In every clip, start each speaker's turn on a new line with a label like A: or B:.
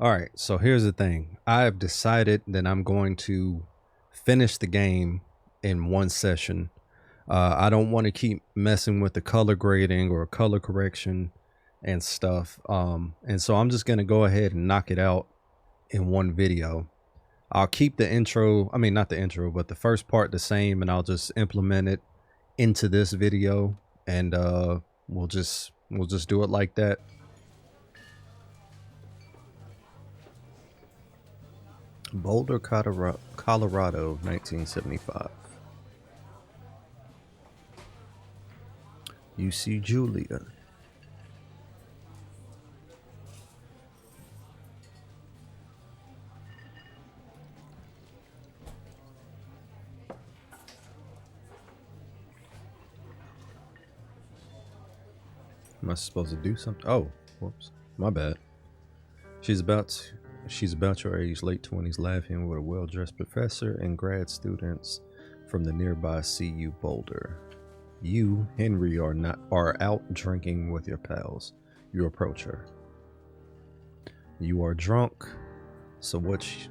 A: All right, so here's the thing. I've decided that I'm going to finish the game in one session. I don't want to keep messing with the color grading or color correction and stuff. And so I'm just going to go ahead and knock it out in one video. I'll keep the intro, I mean, not the intro, but the first part the same, and I'll just implement it into this video, and we'll just do it like that. Boulder, Colorado, 1975. You see Julia. Am I supposed to do something? Oh, whoops. My bad. She's about your age, late 20s, laughing with a well-dressed professor and grad students from the nearby CU Boulder. You, Henry, are out drinking with your pals. You approach her. You are drunk. So what's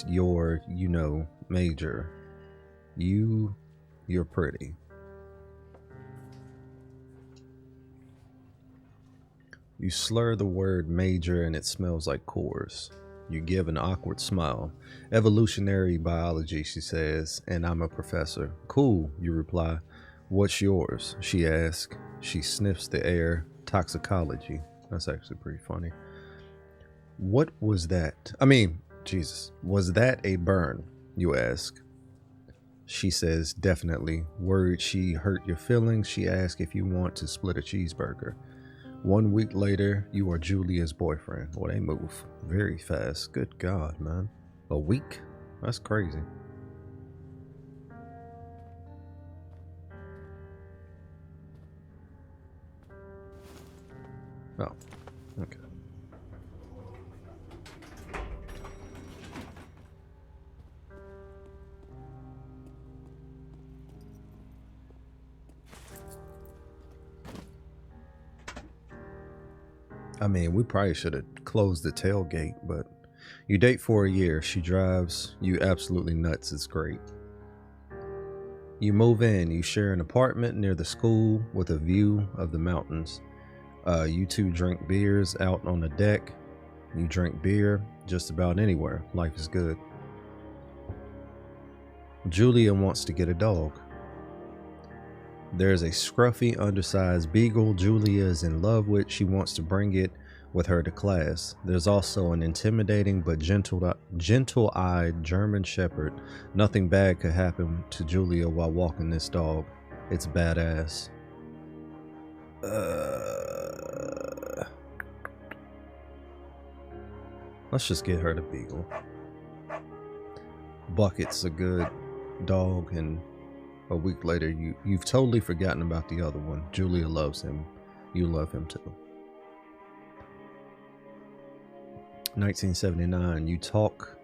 A: your, major? You're pretty. You slur the word major and it smells like Coors. You give an awkward smile. Evolutionary biology, she says, and I'm a professor. Cool, you reply. What's yours? She asks. She sniffs the air. Toxicology. That's actually pretty funny. What was that? Was that a burn? You ask. She says, definitely. Worried she hurt your feelings, she asks if you want to split a cheeseburger. 1 week later, you are Julia's boyfriend. Well, they move very fast. Good God, man. A week? That's crazy. Oh, okay. I mean, we probably should have closed the tailgate, but you date for a year. She drives you absolutely nuts. It's great. You move in. You share an apartment near the school with a view of the mountains. You two drink beers out on the deck. You drink beer just about anywhere. Life is good. Julia wants to get a dog. There's a scruffy, undersized beagle Julia is in love with. She wants to bring it with her to class. There's also an intimidating but gentle-eyed German shepherd. Nothing bad could happen to Julia while walking this dog. It's badass. Let's just get her the beagle. Bucket's a good dog, and a week later, you've totally forgotten about the other one. Julia loves him. You love him too. 1979. You talk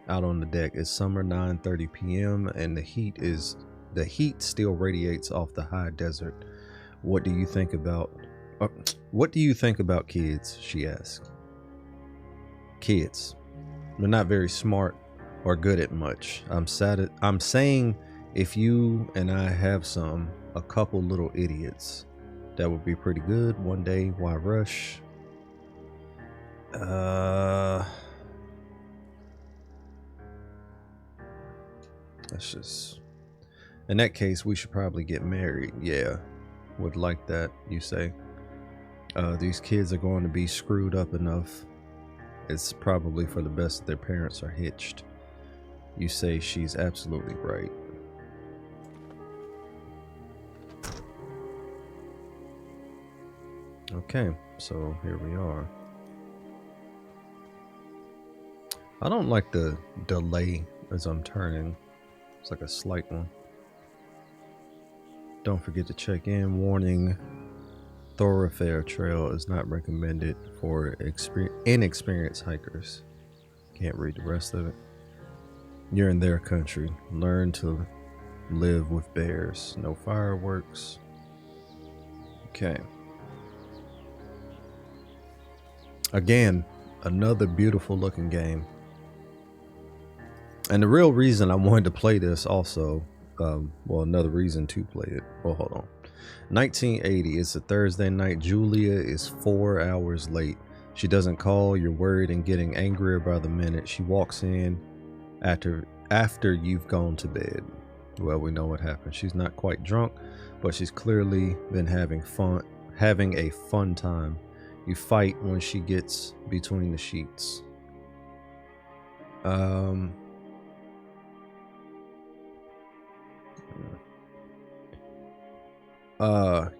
A: out on the deck. It's summer, 9:30 p.m. and the heat still radiates off the high desert. What do you think about kids? She asks. Kids. They're not very smart or good at much. I'm saying, if you and I have a couple little idiots, that would be pretty good. One day, why rush? That's just, in that case, we should probably get married. Yeah, would like that, you say. These kids are going to be screwed up enough. It's probably for the best that their parents are hitched. You say she's absolutely right. Okay, so here we are. I don't like the delay as I'm turning. It's like a slight one. Don't forget to check in. Warning, thoroughfare trail is not recommended for inexperienced hikers. Can't read the rest of it. You're in their country. Learn to live with bears. No fireworks. Okay. Again, Another beautiful looking game. And the real reason I wanted to play this also, well, another reason to play it. Well, hold on. 1980, it's a Thursday night. Julia is 4 hours late. She doesn't call, you're worried and getting angrier by the minute. She walks in after you've gone to bed. Well, we know what happened. She's not quite drunk, but she's clearly been having a fun time. You fight when she gets between the sheets.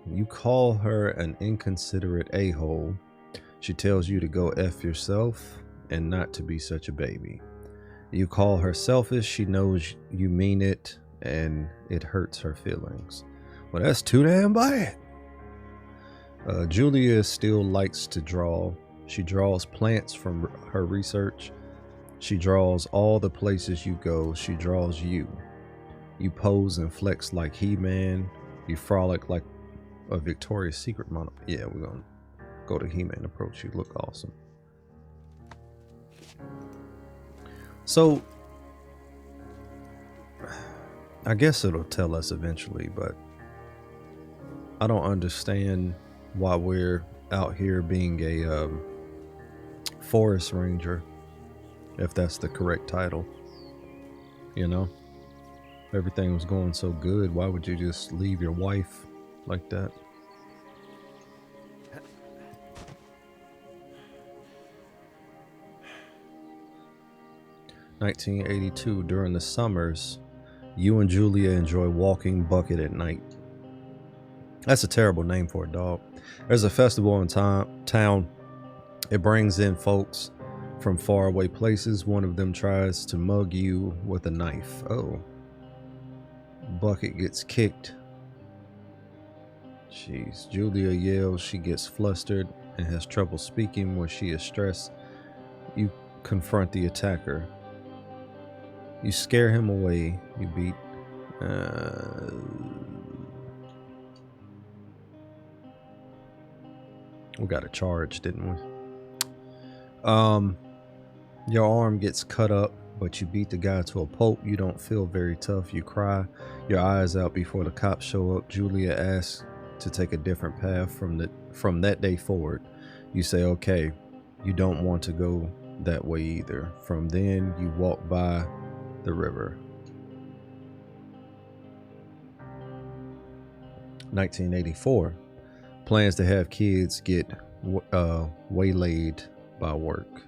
A: You call her an inconsiderate a-hole. She tells you to go F yourself and not to be such a baby. You call her selfish. She knows you mean it and it hurts her feelings. Well, that's too damn bad. Julia still likes to draw. She draws plants from her research. She draws all the places you go. She draws you. You pose and flex like He-Man. You frolic like a Victoria's Secret model. Yeah, we're gonna go to He-Man approach. You look awesome. So I guess it'll tell us eventually, but I don't understand why we're out here being a forest ranger, if that's the correct title. You know, everything was going so good. Why would you just leave your wife like that? (1982) During the summers, you and Julia enjoy walking Bucket at night. That's a terrible name for a dog. There's a festival in town. It brings in folks from faraway places. One of them tries to mug you with a knife. Oh. Bucket gets kicked. Jeez. Julia yells. She gets flustered and has trouble speaking when she is stressed. You confront the attacker. You scare him away. You beat. We got a charge, didn't we? Your arm gets cut up, but you beat the guy to a pulp. You don't feel very tough. You cry your eyes out before the cops show up. Julia asks to take a different path from that day forward. You say, okay. You don't want to go that way either. From then, you walk by the river. 1984. Plans to have kids get waylaid by work.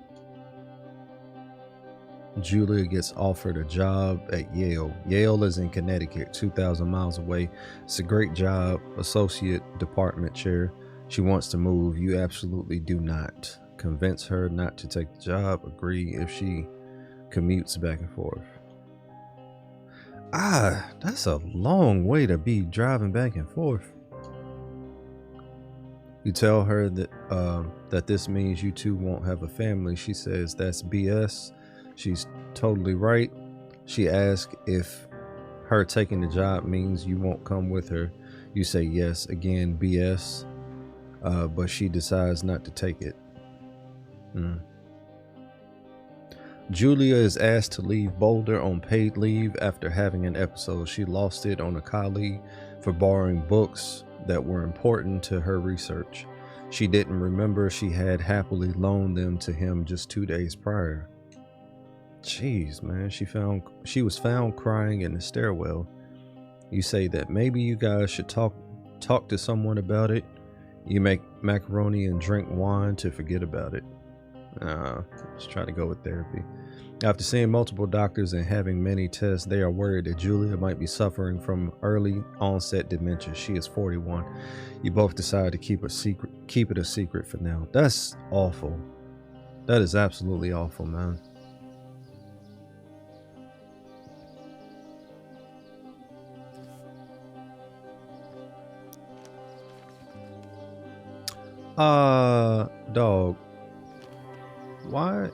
A: Julia gets offered a job at Yale. Yale is in Connecticut, 2,000 miles away. It's a great job, associate department chair. She wants to move. You absolutely do not. Convince her not to take the job. Agree if she commutes back and forth. That's a long way to be driving back and forth. You tell her that this means you two won't have a family. She says that's BS. She's totally right. She asks if her taking the job means you won't come with her. You say yes. Again, BS. But she decides not to take it. Julia is asked to leave Boulder on paid leave after having an episode. She lost it on a colleague for borrowing books that were important to her research. She didn't remember she had happily loaned them to him just 2 days prior. Jeez, man, she was found crying in the stairwell. You say that maybe you guys should talk to someone about it. You make macaroni and drink wine to forget about it. Let's try to go with therapy. After seeing multiple doctors and having many tests, they are worried that Julia might be suffering from early onset dementia. She is 41. You both decide to keep it a secret for now. That's awful. That is absolutely awful, man. Dog. Why?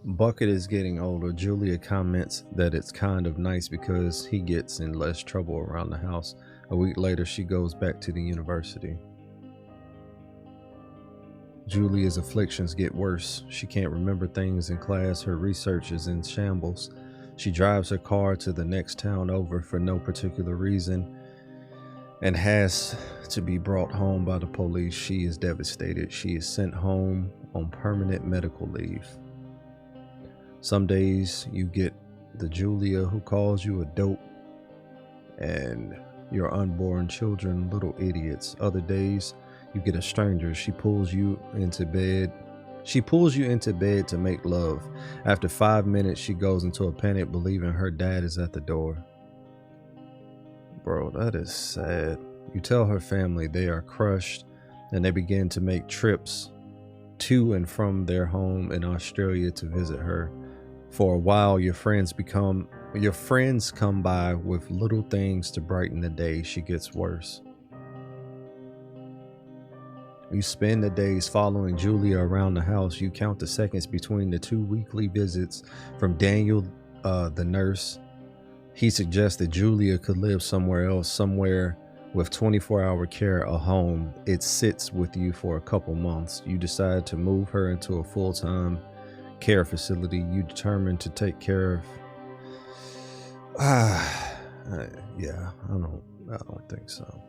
A: Bucket is getting older. Julia comments that it's kind of nice because he gets in less trouble around the house. A week later, she goes back to the university. Julia's afflictions get worse. She can't remember things in class. Her research is in shambles. She drives her car to the next town over for no particular reason and has to be brought home by the police. She is devastated. She is sent home on permanent medical leave. Some days you get the Julia who calls you a dope and your unborn children little idiots. Other days you get a stranger. She pulls you into bed to make love. After 5 minutes she goes into a panic believing her dad is at the door. Bro, that is sad. You tell her family, they are crushed, and they begin to make trips to and from their home in Australia to visit her. For a while, your friends come by with little things to brighten the day. She gets worse. You spend the days following Julia around the house. You count the seconds between the 2 weekly visits from Daniel, the nurse. He suggests that Julia could live somewhere else, somewhere with 24-hour care, a home. It sits with you for a couple months. You decide to move her into a full-time care facility. You determine to take care of. Yeah, I don't think so.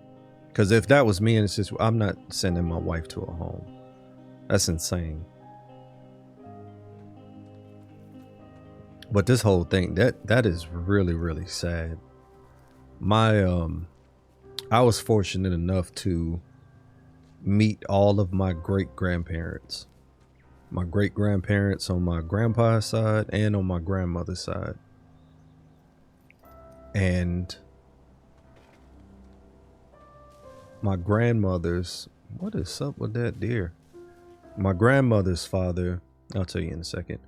A: Because if that was me and it's just, I'm not sending my wife to a home. That's insane. But this whole thing, that is really, really sad. I was fortunate enough to meet all of my great-grandparents. My great-grandparents on my grandpa's side and on my grandmother's side. And my grandmother's, what is up with that deer? My grandmother's father, I'll tell you in a second.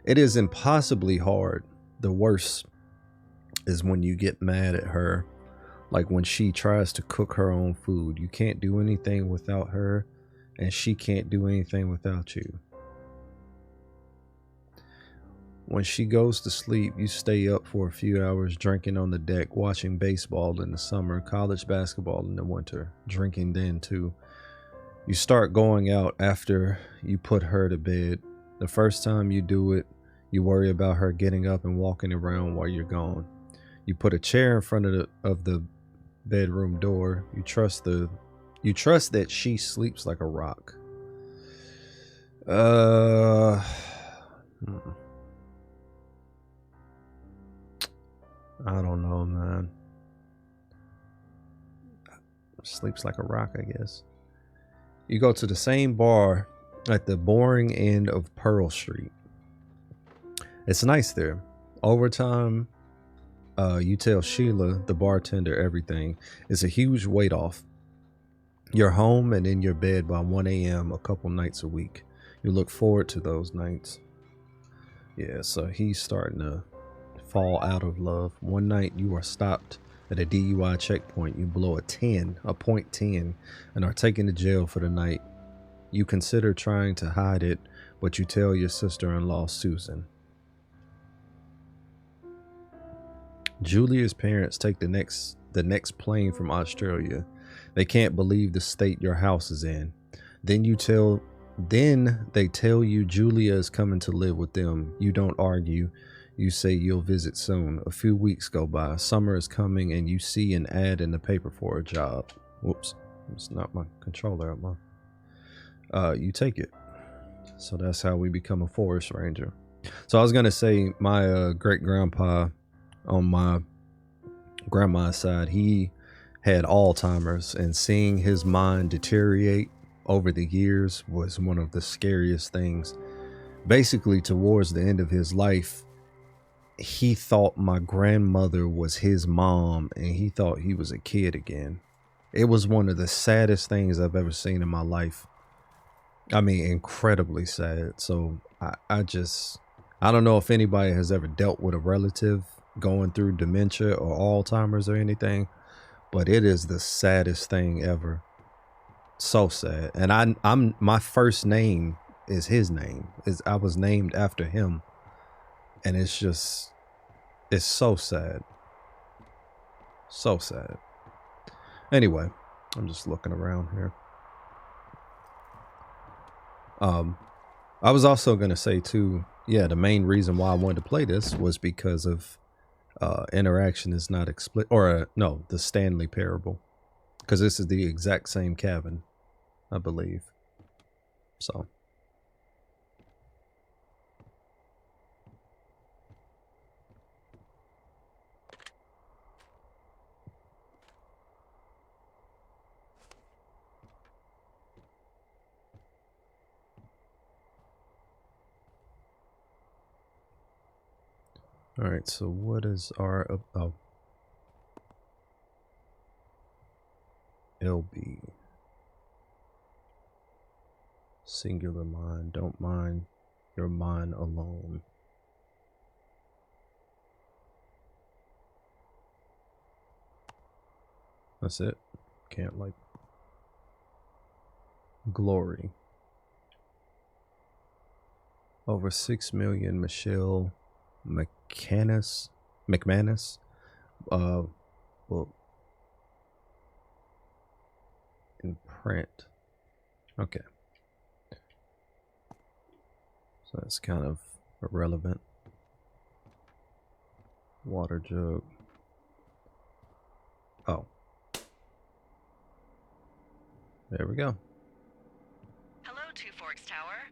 A: It is impossibly hard. The worst is when you get mad at her. Like when she tries to cook her own food. You can't do anything without her, and she can't do anything without you. When she goes to sleep, you stay up for a few hours drinking on the deck, watching baseball in the summer, college basketball in the winter, drinking then too. You start going out after you put her to bed. The first time you do it, you worry about her getting up and walking around while you're gone. You put a chair in front of the bedroom door. You trust that she sleeps like a rock. I don't know, man. Sleeps like a rock, I guess. You go to the same bar at the boring end of Pearl Street. It's nice there. Overtime, you tell Sheila, the bartender, everything. It's a huge weight off. You're home and in your bed by 1 a.m. a couple nights a week. You look forward to those nights. Yeah, so he's starting to fall out of love. One night you are stopped at a DUI checkpoint. You blow a point 10, and are taken to jail for the night. You consider trying to hide it, but you tell your sister-in-law, Susan. Julia's parents take the next plane from Australia. They can't believe the state your house is in. Then they tell you Julia is coming to live with them. You don't argue. You say you'll visit soon. A few weeks go by. Summer is coming and you see an ad in the paper for a job. Whoops. It's not my controller. You take it. So that's how we become a forest ranger. So I was going to say my great-grandpa on my grandma's side, he had Alzheimer's, and seeing his mind deteriorate over the years was one of the scariest things. Basically, towards the end of his life, he thought my grandmother was his mom, and he thought he was a kid again. It was one of the saddest things I've ever seen in my life. I mean, incredibly sad. So I don't know if anybody has ever dealt with a relative going through dementia or Alzheimer's or anything, but it is the saddest thing ever. So sad. And I'm my first name is his name. I was named after him. And it's so sad. So sad. Anyway, I'm just looking around here. I was also going to say too, yeah, the main reason why I wanted to play this was because of interaction is not explicit, or no, the Stanley Parable, because this is the exact same cabin, I believe. So. All right, so what is our LB? Singular mind, don't mind your mind alone. That's it. Can't like glory. Over 6 million. Michelle McManus. Well, in print. Okay. So that's kind of irrelevant. Water jug. Oh. There we go.
B: Hello, Two Forks Tower.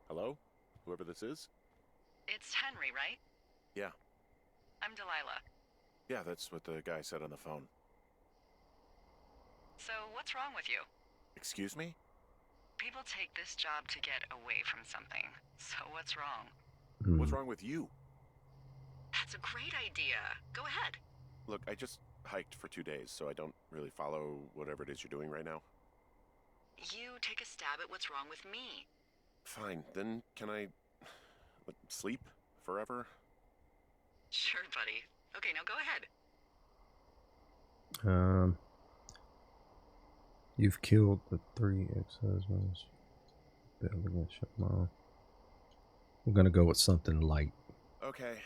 C: Hello? Whoever this is?
B: It's Henry, right?
C: Yeah.
B: I'm Delilah.
C: Yeah, that's what the guy said on the phone.
B: So, what's wrong with you?
C: Excuse me?
B: People take this job to get away from something. So, what's wrong?
C: What's wrong with you?
B: That's a great idea. Go ahead.
C: Look, I just hiked for 2 days, so I don't really follow whatever it is you're doing right now.
B: You take a stab at what's wrong with me.
C: Fine, then can I sleep forever?
B: Sure, buddy. Okay, now go ahead.
A: You've killed the 3 ex-husbands. Battle against your mom. I'm gonna go with something light.
C: Okay,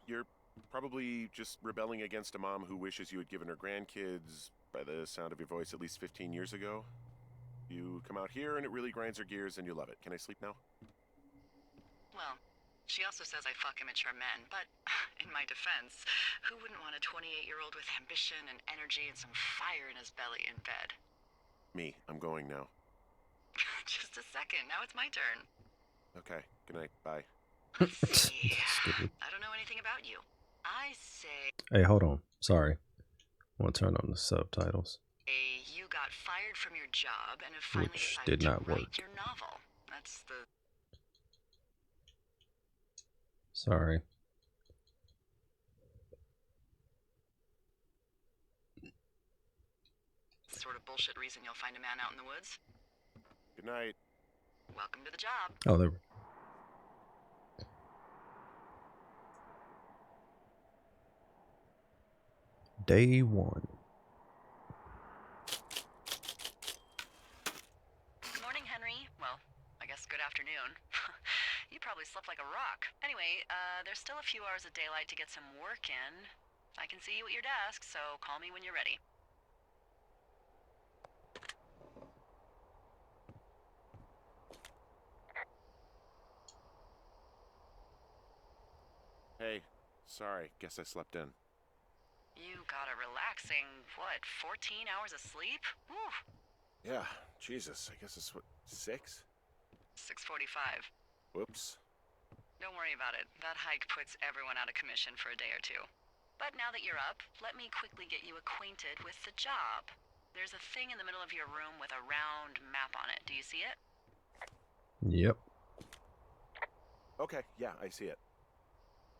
C: you're probably just rebelling against a mom who wishes you had given her grandkids, by the sound of your voice, at least 15 years ago. You come out here and it really grinds her gears and you love it. Can I sleep now?
B: Well, she also says I fuck immature men, but in my defense, who wouldn't want a 28-year-old with ambition and energy and some fire in his belly in bed?
C: Me. I'm going now.
B: Just a second. Now it's my turn.
C: Okay. Good night. Bye.
B: Let's see. I don't know anything about you. I say...
A: Hey, hold on. Sorry. I want to turn on the subtitles.
B: You got fired from your job and have finally
A: Which
B: decided
A: did not
B: to write
A: work.
B: your novel. That's the...
A: Sorry.
B: sort of bullshit reason you'll find a man out in the woods.
C: Good night.
B: Welcome to the job.
A: Oh, there. Day 1.
B: Good morning, Henry. Well, I guess good afternoon. You probably slept like a rock. Anyway, there's still a few hours of daylight to get some work in. I can see you at your desk, so call me when you're ready.
C: Hey, sorry. Guess I slept in.
B: You got a relaxing, what, 14 hours of sleep? Whew.
C: Yeah, Jesus. I guess it's what, 6?
B: 6:45.
C: Whoops.
B: Don't worry about it. That hike puts everyone out of commission for a day or two. But now that you're up, let me quickly get you acquainted with the job. There's a thing in the middle of your room with a round map on it. Do you see it?
A: Yep.
C: Okay, yeah, I see it.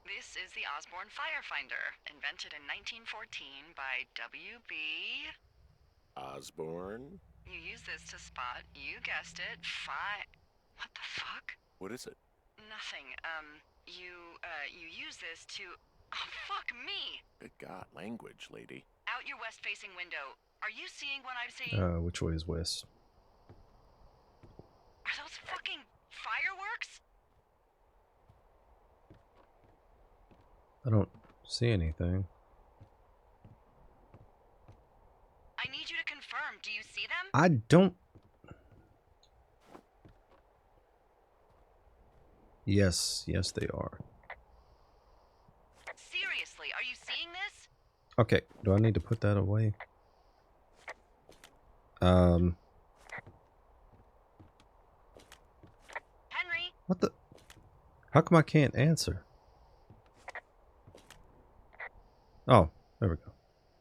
B: This is the Osborne Firefinder, invented in 1914 by W.B.
C: Osborne?
B: You use this to spot, you guessed it, What the fuck?
C: What is it?
B: Nothing. You use this to... Oh, fuck me!
C: Good God, language, lady.
B: Out your west-facing window. Are you seeing what I'm seeing?
A: Which way is west?
B: Are those fucking fireworks?
A: I don't see anything.
B: I need you to confirm. Do you see them?
A: I don't. Yes, yes, they are.
B: Seriously, are you seeing this?
A: Okay, do I need to put that away?
B: Henry?
A: What the? How come I can't answer? Oh, there we go.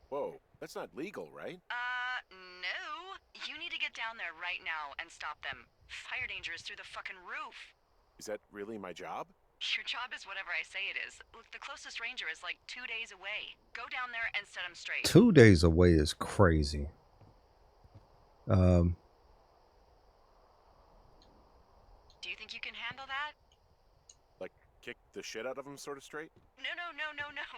C: Whoa, that's not legal, right?
B: No. You need to get down there right now and stop them. Fire danger is through the fucking roof.
C: Is that really my job?
B: Your job is whatever I say it is. Look, the closest ranger is like 2 days away. Go down there and set him straight.
A: 2 days away is crazy.
B: Do you think you can handle that?
C: Like, kick the shit out of him sort of straight?
B: No.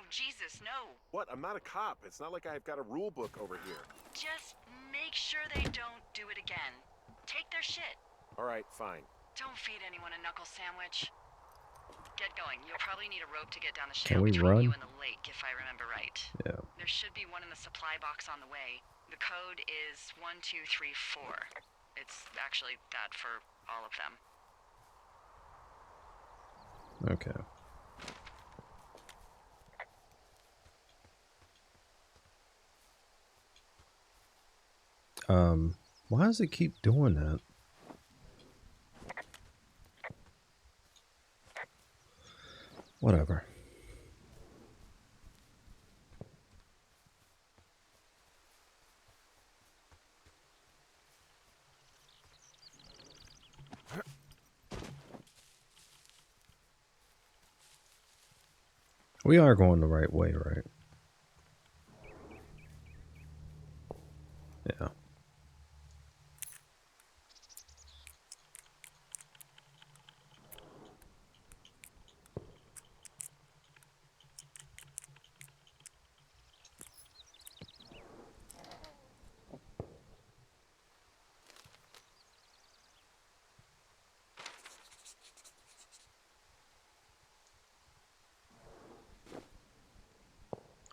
B: Jesus, no.
C: What? I'm not a cop. It's not like I've got a rule book over here.
B: Just make sure they don't do it again. Take their shit.
C: All right, fine.
B: Don't feed anyone a knuckle sandwich. Get going. You'll probably need a rope to get down the
A: Can
B: chute
A: we
B: between
A: run?
B: you and the lake, if I remember right.
A: Yeah.
B: There should be one in the supply box on the way. The code is 1234. It's actually that for all of them.
A: Okay. Why does it keep doing that? Whatever. We are going the right way, right? Yeah.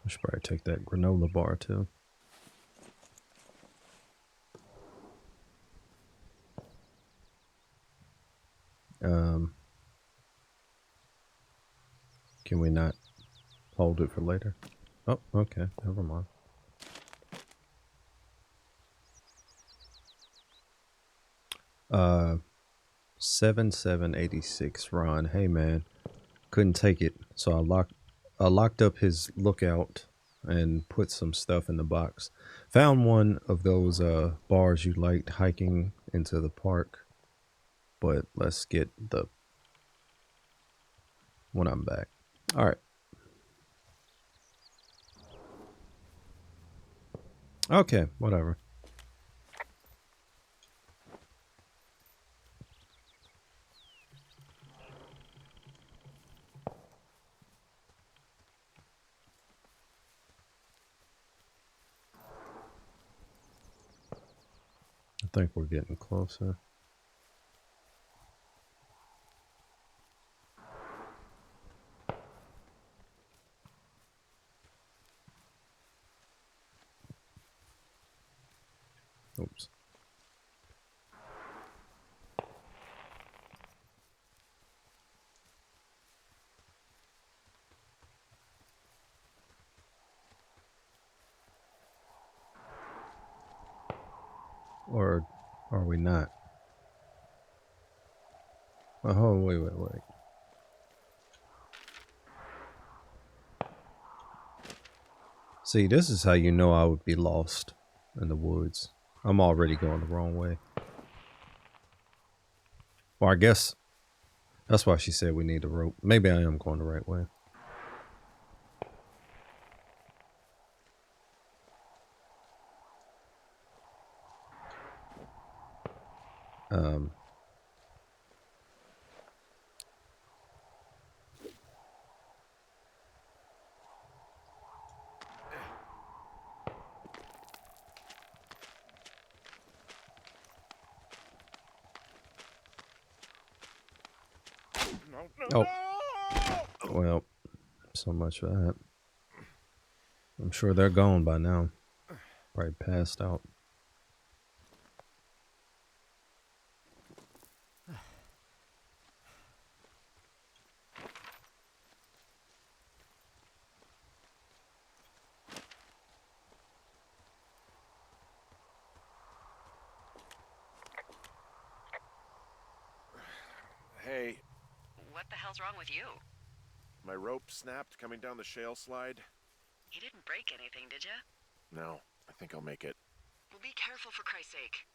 A: I should probably take that granola bar too. Can we not hold it for later? Oh, okay. Never mind. Uh, 7786 Ron. Hey man, couldn't take it, so I locked up his lookout and put some stuff in the box. Found one of those bars you liked hiking into the park, but let's get the when I'm back. All right. Okay, whatever. I think we're getting closer. Oops. Or are we not? Oh, wait. See, this is how you know I would be lost in the woods. I'm already going the wrong way. Well, I guess that's why she said we need a rope. Maybe I am going the right way. Oh. Well, So much for that. I'm sure they're gone by now. Probably passed out.
C: Hey,
B: What the hell's wrong with you?
C: my rope snapped coming down the shale slide.
B: You didn't break anything, did you?
C: No, I think I'll make it.
B: Well, be careful for Christ's sake.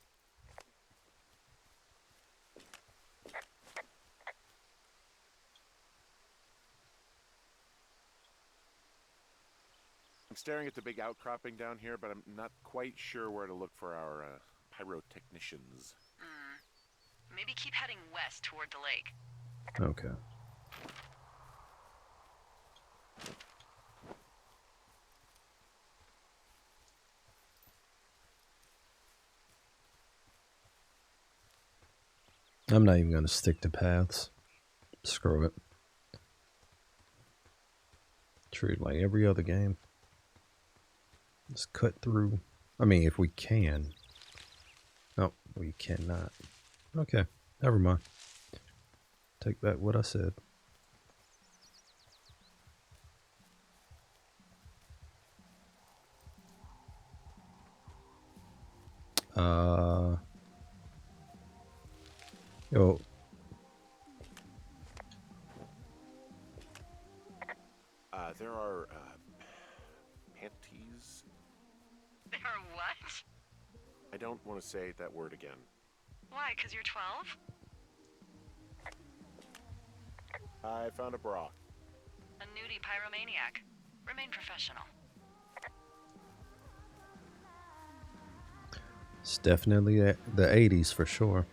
C: I'm staring at the big outcropping down here, but I'm not quite sure where to look for our pyrotechnicians.
B: Maybe keep heading west toward the lake.
A: Okay. I'm not even going to stick to paths. Screw it. Treat it like every other game. Just cut through. I mean, if we can. No, we cannot. Okay, never mind. Take back what I said. Yo.
C: There are panties.
B: There are what?
C: I don't want to say that word again.
B: Why, 'cause you're 12?
C: I found a bra.
B: A nudie pyromaniac. Remain professional.
A: It's definitely the 80s for sure.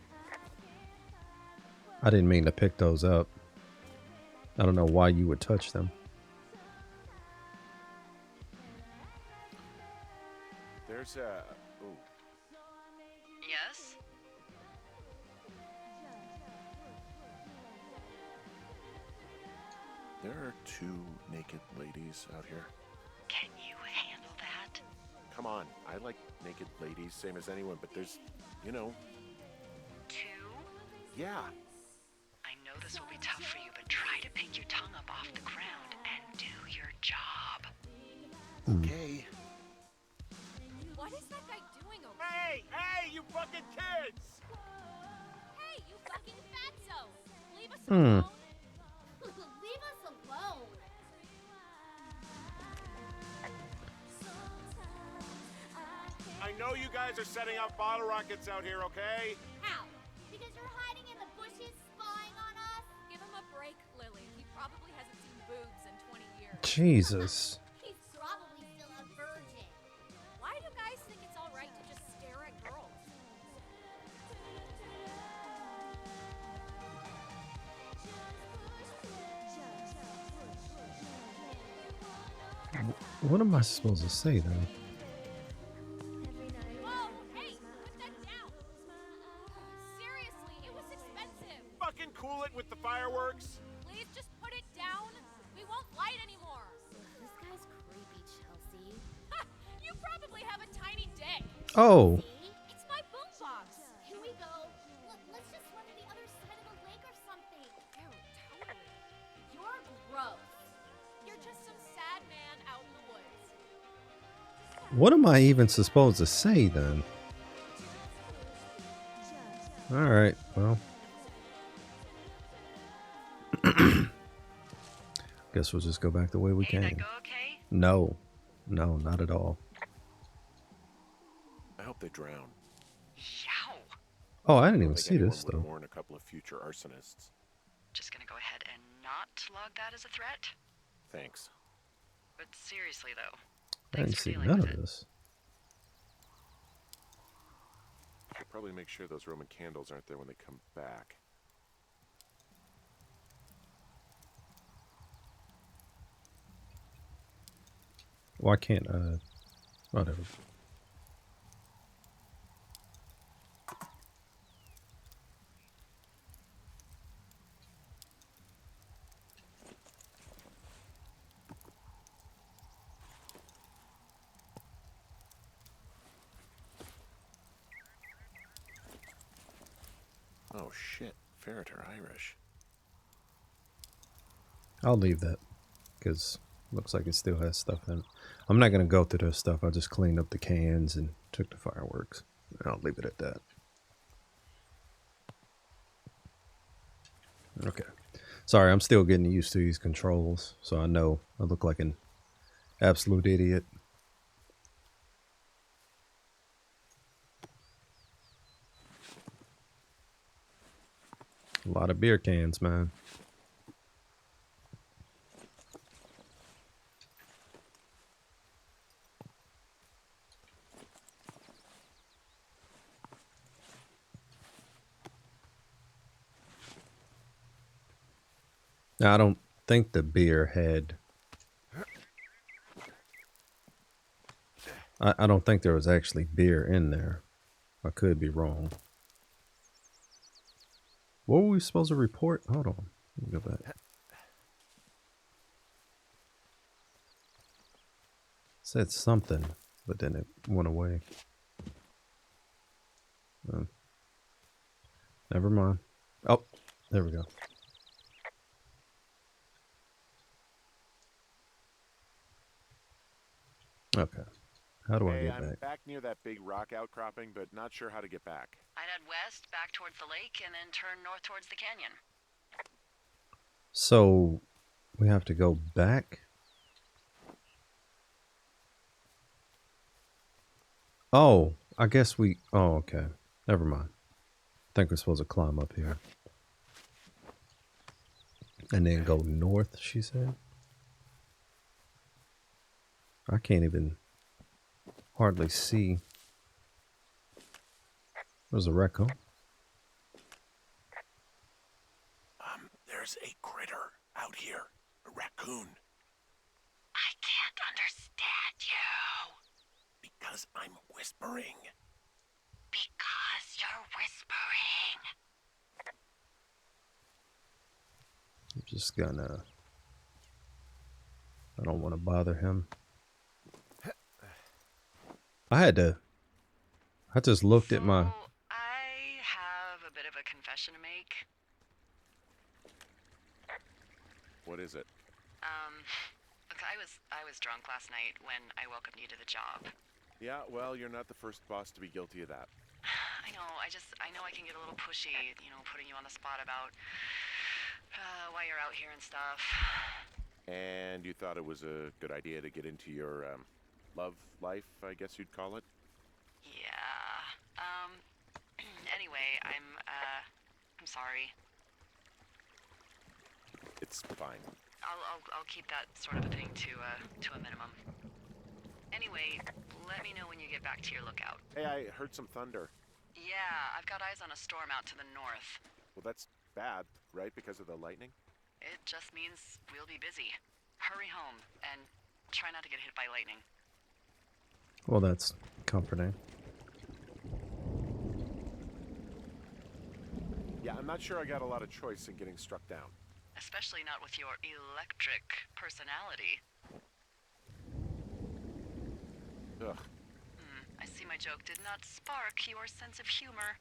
A: I didn't mean to pick those up. I don't know why you would touch them.
C: There's a... Ooh.
B: Yes?
C: There are 2 naked ladies out here.
B: Can you handle that?
C: Come on, I like naked ladies, same as anyone, but there's, you know...
B: 2?
C: Yeah.
B: I know this will be tough for you, but try to pick your tongue up off the ground and do your job.
C: Okay.
D: What is that guy doing over
C: Hey, you fucking kids!
D: Hey, you fucking fatso! Leave us alone! Leave us alone!
C: I know you guys are setting up bottle rockets out here, okay?
D: How? Because you're hiding in the bushes spying on us? Give him a break, Lily. He probably hasn't seen boobs in 20 years.
A: Jesus.
D: He's probably still a virgin. Why do guys think it's alright to just stare at girls?
A: What am I supposed to say then?
D: Whoa, hey, put that down! Seriously, it was expensive.
C: Fucking cool it with the fireworks.
D: Please just put it down. We won't light anymore. This guy's creepy, Chelsea. You probably have a tiny dick.
A: Oh.
D: See? It's my boombox. Here we go. Look, let's just run to the other side of the lake or something. Ew, totally. You're gross. You're just some sad man out in the woods.
A: What am I even supposed to say then? Alright, well. Guess we'll just go back the way we
B: Hey, that
A: came.
B: go okay?
A: No. No, not at all.
C: I hope they drown.
B: Yow.
A: Oh, I didn't
C: I
A: even
C: think
A: see
C: anyone
A: this
C: would
A: though.
C: warn a couple of future arsonists.
B: Just gonna go ahead and not log that as a threat.
C: Thanks.
B: But seriously, though.
A: I didn't
B: Thanks for
A: see
B: dealing
A: none
B: with
A: of
B: it.
A: this.
C: Should probably make sure those Roman candles aren't there when they come back.
A: Why can't whatever.
C: Oh, shit. Ferret are Irish.
A: I'll leave that, because looks like it still has stuff in it. I'm not going to go through this stuff. I just cleaned up the cans and took the fireworks. I'll leave it at that. Okay. Sorry, I'm still getting used to these controls, so I know I look like an absolute idiot. A lot of beer cans, man. Now, I don't think the beer had... I don't think there was actually beer in there. I could be wrong. What were we supposed to report? Hold on. Let me go back. Said something, but then it went away. Never mind. Oh, there we go. Okay. How do I get
C: I'm
A: back?
C: back near that big rock outcropping, but not sure how to get back.
B: I'd head west, back towards the lake, and then turn north towards the canyon.
A: So, we have to go back? Oh, I guess we... Oh, okay. Never mind. I think we're supposed to climb up here. And then go north, she said? I can't even hardly see. There's a raccoon.
C: There's a critter out here. A raccoon.
B: I can't understand you.
C: Because I'm whispering.
B: Because you're whispering.
A: I'm just gonna... I don't want to bother him. I just looked at my...
B: I have a bit of a confession to make.
C: What is it?
B: Look, I was drunk last night when I welcomed you to the job.
C: Yeah, well, you're not the first boss to be guilty of that.
B: I know, I know I can get a little pushy, you know, putting you on the spot about why you're out here and stuff.
C: And you thought it was a good idea to get into your, love life, I guess you'd call it?
B: Yeah. Anyway, I'm sorry.
C: It's fine.
B: I'll keep that sort of a thing to a minimum. Anyway, let me know when you get back to your lookout.
C: Hey, I heard some thunder.
B: Yeah, I've got eyes on a storm out to the north.
C: Well, that's bad, right? Because of the lightning?
B: It just means we'll be busy. Hurry home, and try not to get hit by lightning.
A: Well, that's comforting.
C: Yeah, I'm not sure I got a lot of choice in getting struck down.
B: Especially not with your electric personality.
C: Ugh.
B: I see my joke did not spark your sense of humor.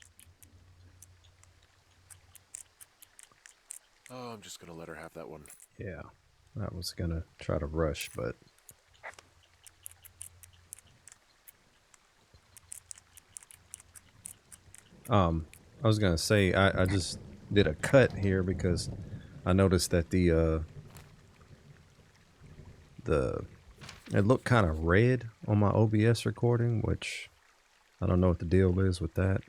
C: Oh, I'm just gonna let her have that one.
A: Yeah. I was gonna try to rush, but... I was gonna say, I just did a cut here because I noticed that it looked kind of red on my OBS recording, which I don't know what the deal is with that.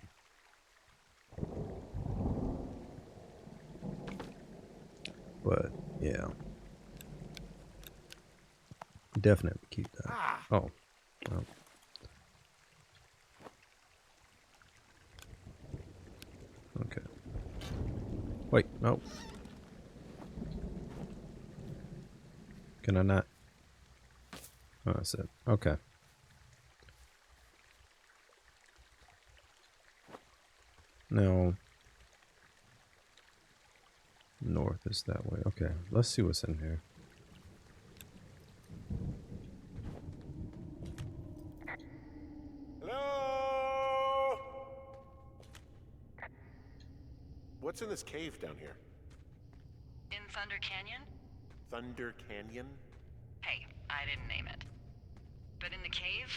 A: But yeah, definitely keep that. Oh, well. Okay. Wait, no. Can I not? Oh, that's it. Okay. Now, north is that way. Okay, let's see what's in here.
C: Hello? What's in this cave down here?
B: In Thunder Canyon?
C: Thunder Canyon?
B: Hey, I didn't name it. But in the cave,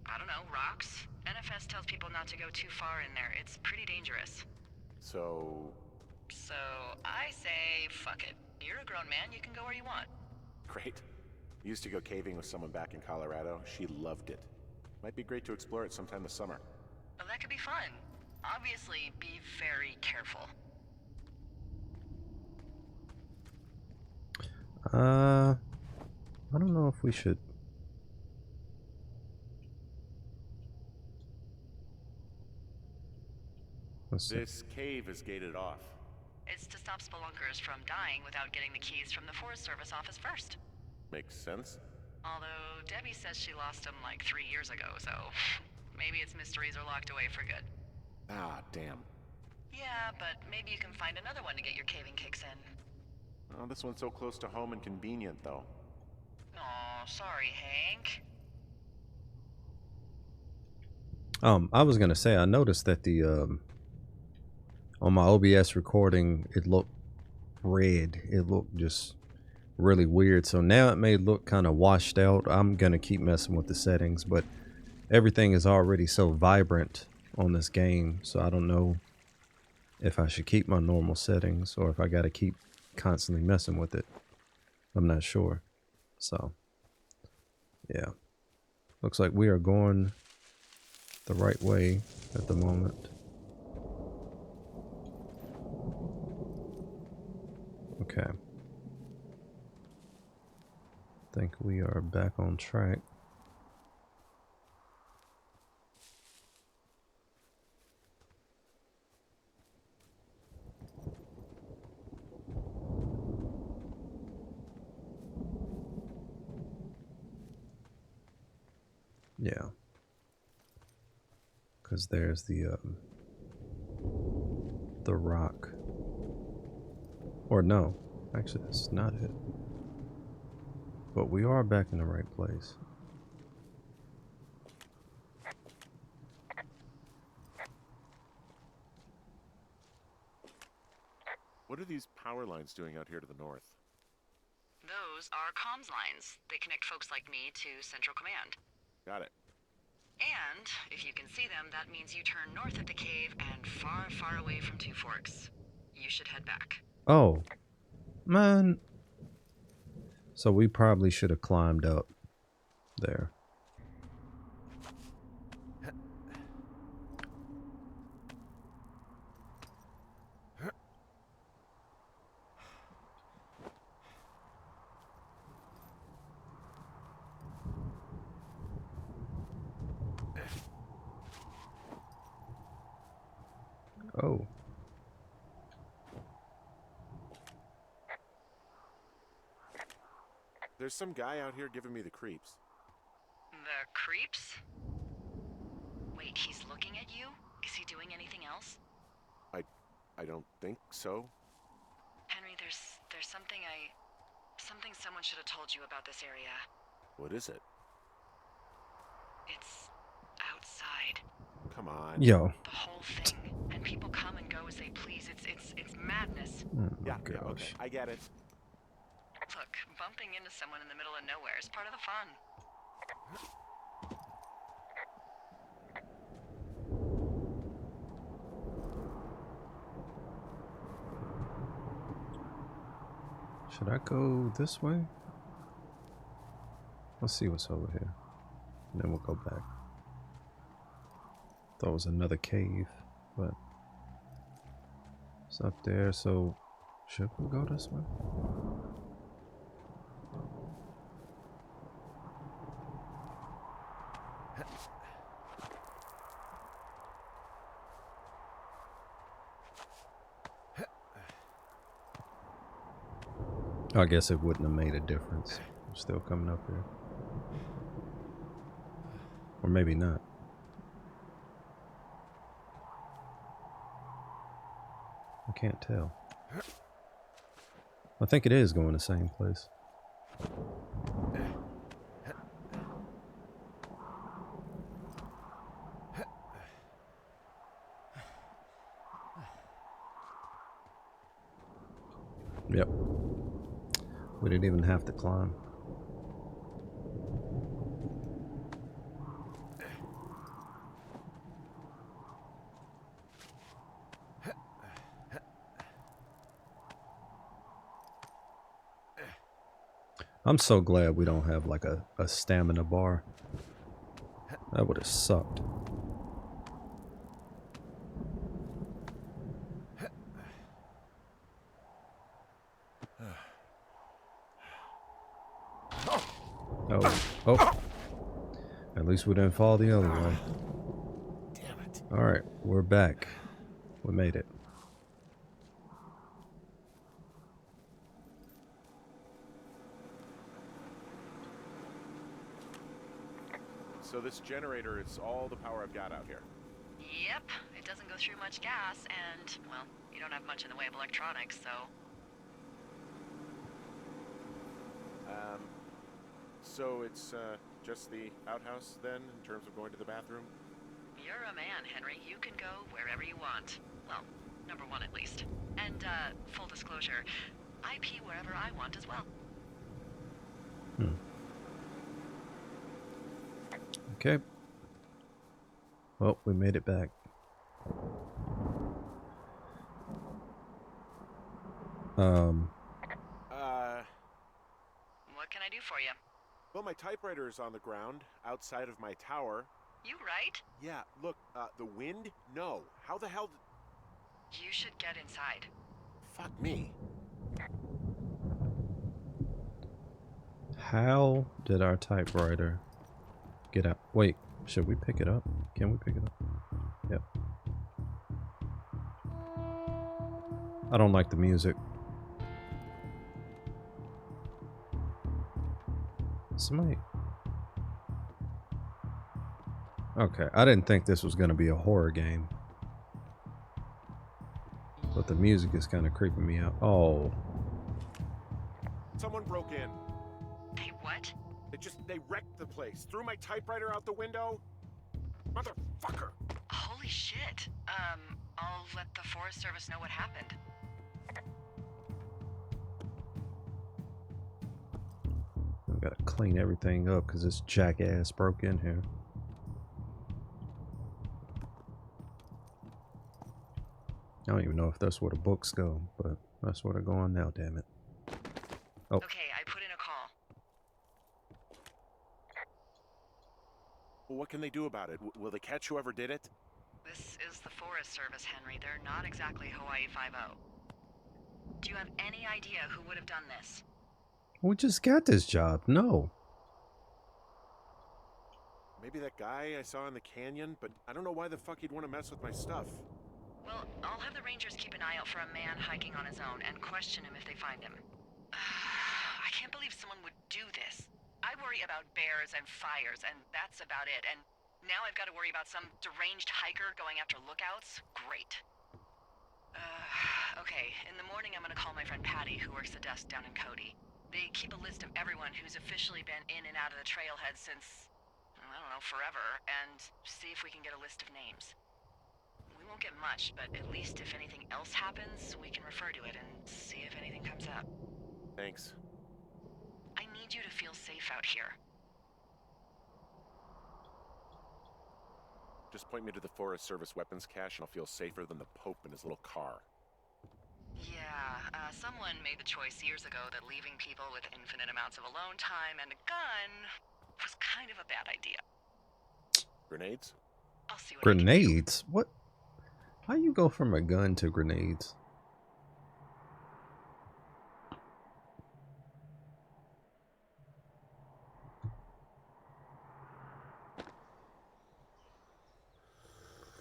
B: I don't know, rocks? NFS tells people not to go too far in there. It's pretty dangerous.
C: So
B: I say, fuck it. You're a grown man, you can go where you want.
C: great. Used to go caving with someone back in Colorado. She loved it. Might be great to explore it sometime this summer.
B: Well, that could be fun. Obviously, be very careful.
A: I don't know if we should. Let's see.
C: This cave is gated off.
B: It's to stop spelunkers from dying without getting the keys from the Forest Service office first.
C: Makes sense.
B: Although Debbie says she lost them like 3 years ago, so maybe its mysteries are locked away for good.
C: Ah, damn.
B: Yeah, but maybe you can find another one to get your caving kicks in.
C: Oh, this one's so close to home and convenient, though.
B: Aw, sorry, Hank.
A: I was gonna say I noticed that the on my OBS recording it looked red. It looked just really weird. So now it may look kind of washed out. I'm gonna keep messing with the settings, but everything is already so vibrant on this game, so I don't know if I should keep my normal settings or if I gotta keep constantly messing with it. I'm not sure. So yeah, looks like we are going the right way at the moment. Okay, think we are back on track. Yeah, because there's the rock. Or no, actually that's not it. But we are back in the right place.
C: What are these power lines doing out here to the north?
B: Those are comms lines. They connect folks like me to Central Command.
C: Got it.
B: And if you can see them, that means you turn north at the cave and far, far away from Two Forks. You should head back.
A: Oh, man. So we probably should have climbed up there. Oh.
C: There's some guy out here giving me the creeps.
B: The creeps? Wait, he's looking at you? Is he doing anything else?
C: I don't think so.
B: Henry, there's something someone should have told you about this area.
C: What is it?
B: It's outside.
C: Come on.
A: Yo.
B: The whole thing. And people come and go as they please. It's madness.
A: Oh my
C: Yeah,
A: gosh.
C: okay. I get it.
B: Look, bumping into someone in the middle of nowhere is part of the fun.
A: Should I go this way? Let's see what's over here. And then we'll go back. Thought it was another cave, but it's up there, so should we go this way? I guess it wouldn't have made a difference. I'm still coming up here. Or maybe not. I can't tell. I think it is going the same place. Yep. We didn't even have to climb. I'm so glad we don't have like a stamina bar. That would have sucked. Oh. At least we didn't fall the other way.
C: Damn it.
A: Alright, we're back. We made it.
C: So this generator is all the power I've got out here.
B: Yep, it doesn't go through much gas, and, well, you don't have much in the way of electronics, so...
C: So it's just the outhouse then, in terms of going to the bathroom?
B: You're a man, Henry. You can go wherever you want. Well, number one at least. And, full disclosure, I pee wherever I want as well.
A: Okay. Well, we made it back.
B: What can I do for you?
C: Well, my typewriter is on the ground, outside of my tower.
B: You right?
C: Yeah, look, the wind? No. How the hell
B: You should get inside.
C: Fuck me.
A: How did our typewriter get out? Wait, should we pick it up? Can we pick it up? Yep. I don't like the music. Somebody. Okay, I didn't think this was going to be a horror game. But the music is kind of creeping me out. Oh.
C: Someone broke in.
B: Hey, what?
C: They wrecked the place. Threw my typewriter out the window. Motherfucker.
B: Holy shit. I'll let the Forest Service know what happened.
A: I've got to clean everything up because this jackass broke in here. I don't even know if that's where the books go, but that's where they're going now, damn it. Oh.
B: Okay, I put in a call.
C: Well, what can they do about it? Will they catch whoever did it?
B: This is the Forest Service, Henry. They're not exactly Hawaii Five-0. Do you have any idea who would have done this?
A: We just got this job. No.
C: Maybe that guy I saw in the canyon, but I don't know why the fuck he'd want to mess with my stuff.
B: Well, I'll have the Rangers keep an eye out for a man hiking on his own and question him if they find him. I can't believe someone would do this. I worry about bears and fires, and that's about it. And now I've got to worry about some deranged hiker going after lookouts? Great. Okay, in the morning I'm gonna call my friend Patty, who works the desk down in Cody. They keep a list of everyone who's officially been in and out of the trailhead since, I don't know, forever, and see if we can get a list of names. We won't get much, but at least if anything else happens, we can refer to it and see if anything comes up.
C: Thanks.
B: I need you to feel safe out here.
C: Just point me to the Forest Service weapons cache and I'll feel safer than the Pope in his little car.
B: Yeah, someone made the choice years ago that leaving people with infinite amounts of alone time and a gun was kind of a bad idea.
C: Grenades?
B: I'll see what I can do.
A: Grenades? What? How you go from a gun to grenades?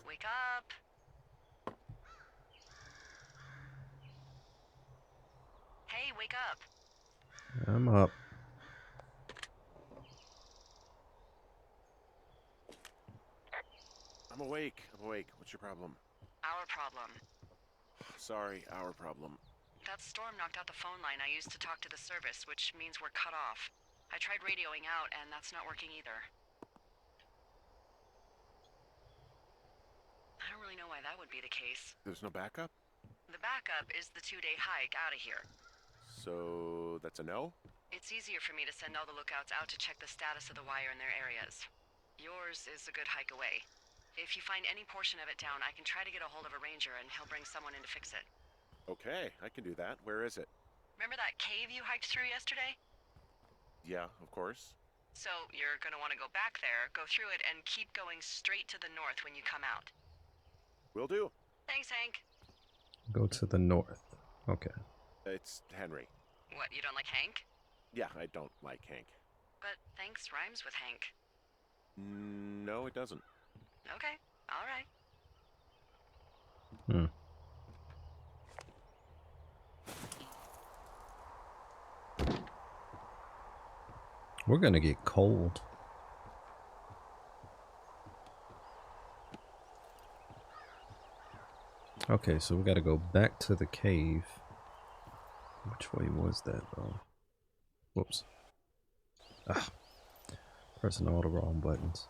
B: Wake up. Hey, wake up.
A: I'm up.
C: I'm awake. What's your problem?
B: Our problem.
C: Sorry, our problem.
B: That storm knocked out the phone line I used to talk to the service, which means we're cut off. I tried radioing out, and that's not working either. I don't really know why that would be the case.
C: There's no backup?
B: The backup is the 2-day hike out of here.
C: So that's a no?
B: It's easier for me to send all the lookouts out to check the status of the wire in their areas. Yours is a good hike away. If you find any portion of it down, I can try to get a hold of a ranger and he'll bring someone in to fix it.
C: Okay, I can do that. Where is it?
B: Remember that cave you hiked through yesterday?
C: Yeah, of course.
B: So you're gonna want to go back there, go through it, and keep going straight to the north when you come out.
C: Will do.
B: Thanks, Hank.
A: Go to the north. Okay.
C: It's Henry.
B: What, you don't like Hank?
C: Yeah, I don't like Hank.
B: But thanks rhymes with Hank.
C: No, it doesn't.
B: Okay, all right.
A: Hmm. We're gonna get cold. Okay, so we gotta go back to the cave. Which way was that though? Whoops. Ah. Pressing all the wrong buttons.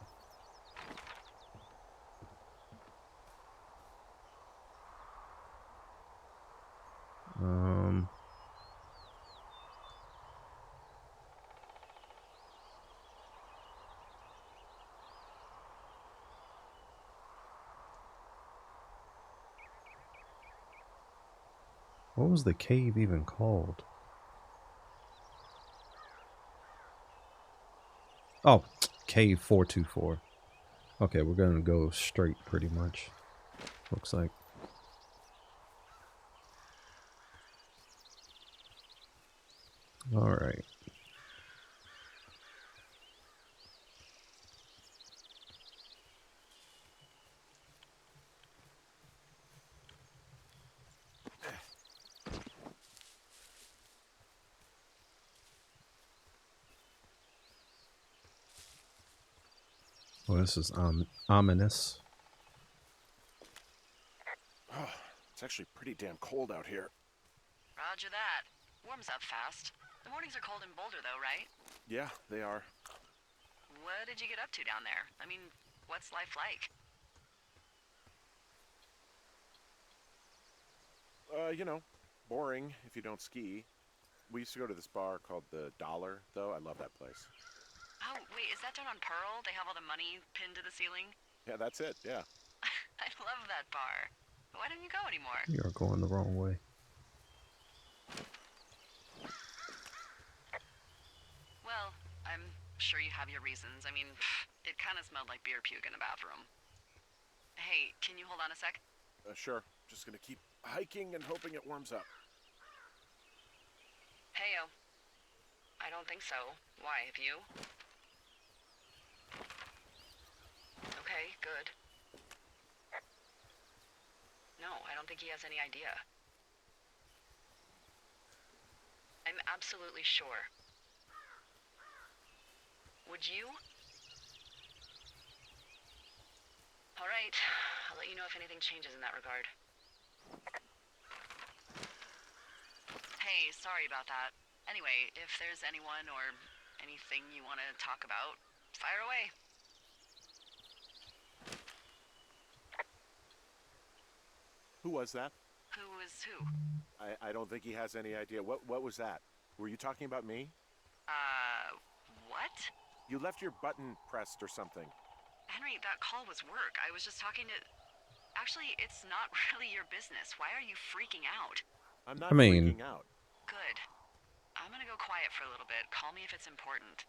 A: What was the cave even called? Oh, Cave 424. Okay, we're gonna go straight pretty much. Looks like. Alright. Well, this is ominous.
C: Oh, it's actually pretty damn cold out here.
B: Roger that. Warms up fast. The mornings are cold in Boulder, though, right?
C: Yeah, they are.
B: What did you get up to down there? I mean, what's life like?
C: You know, boring if you don't ski. We used to go to this bar called the Dollar, though. I love that place.
B: Oh, wait, is that down on Pearl? They have all the money pinned to the ceiling?
C: Yeah, that's it, yeah.
B: I love that bar. Why don't you go anymore?
A: You're going the wrong way.
B: Well, I'm sure you have your reasons. I mean, it kind of smelled like beer puke in the bathroom. Hey, can you hold on a sec?
C: Sure. Just gonna keep hiking and hoping it warms up.
B: Heyo. I don't think so. Why, have you? Okay, good. No, I don't think he has any idea. I'm absolutely sure. Would you? All right, I'll let you know if anything changes in that regard. Hey, sorry about that. Anyway, if there's anyone or anything you want to talk about, fire away.
C: Who was that?
B: Who is who?
C: I don't think he has any idea. What was that? Were you talking about me?
B: What?
C: You left your button pressed or something.
B: Henry, that call was work. I was just talking to... Actually, it's not really your business. Why are you freaking out?
C: I'm not
A: I mean...
C: freaking out.
B: Good. I'm gonna go quiet for a little bit. Call me if it's important.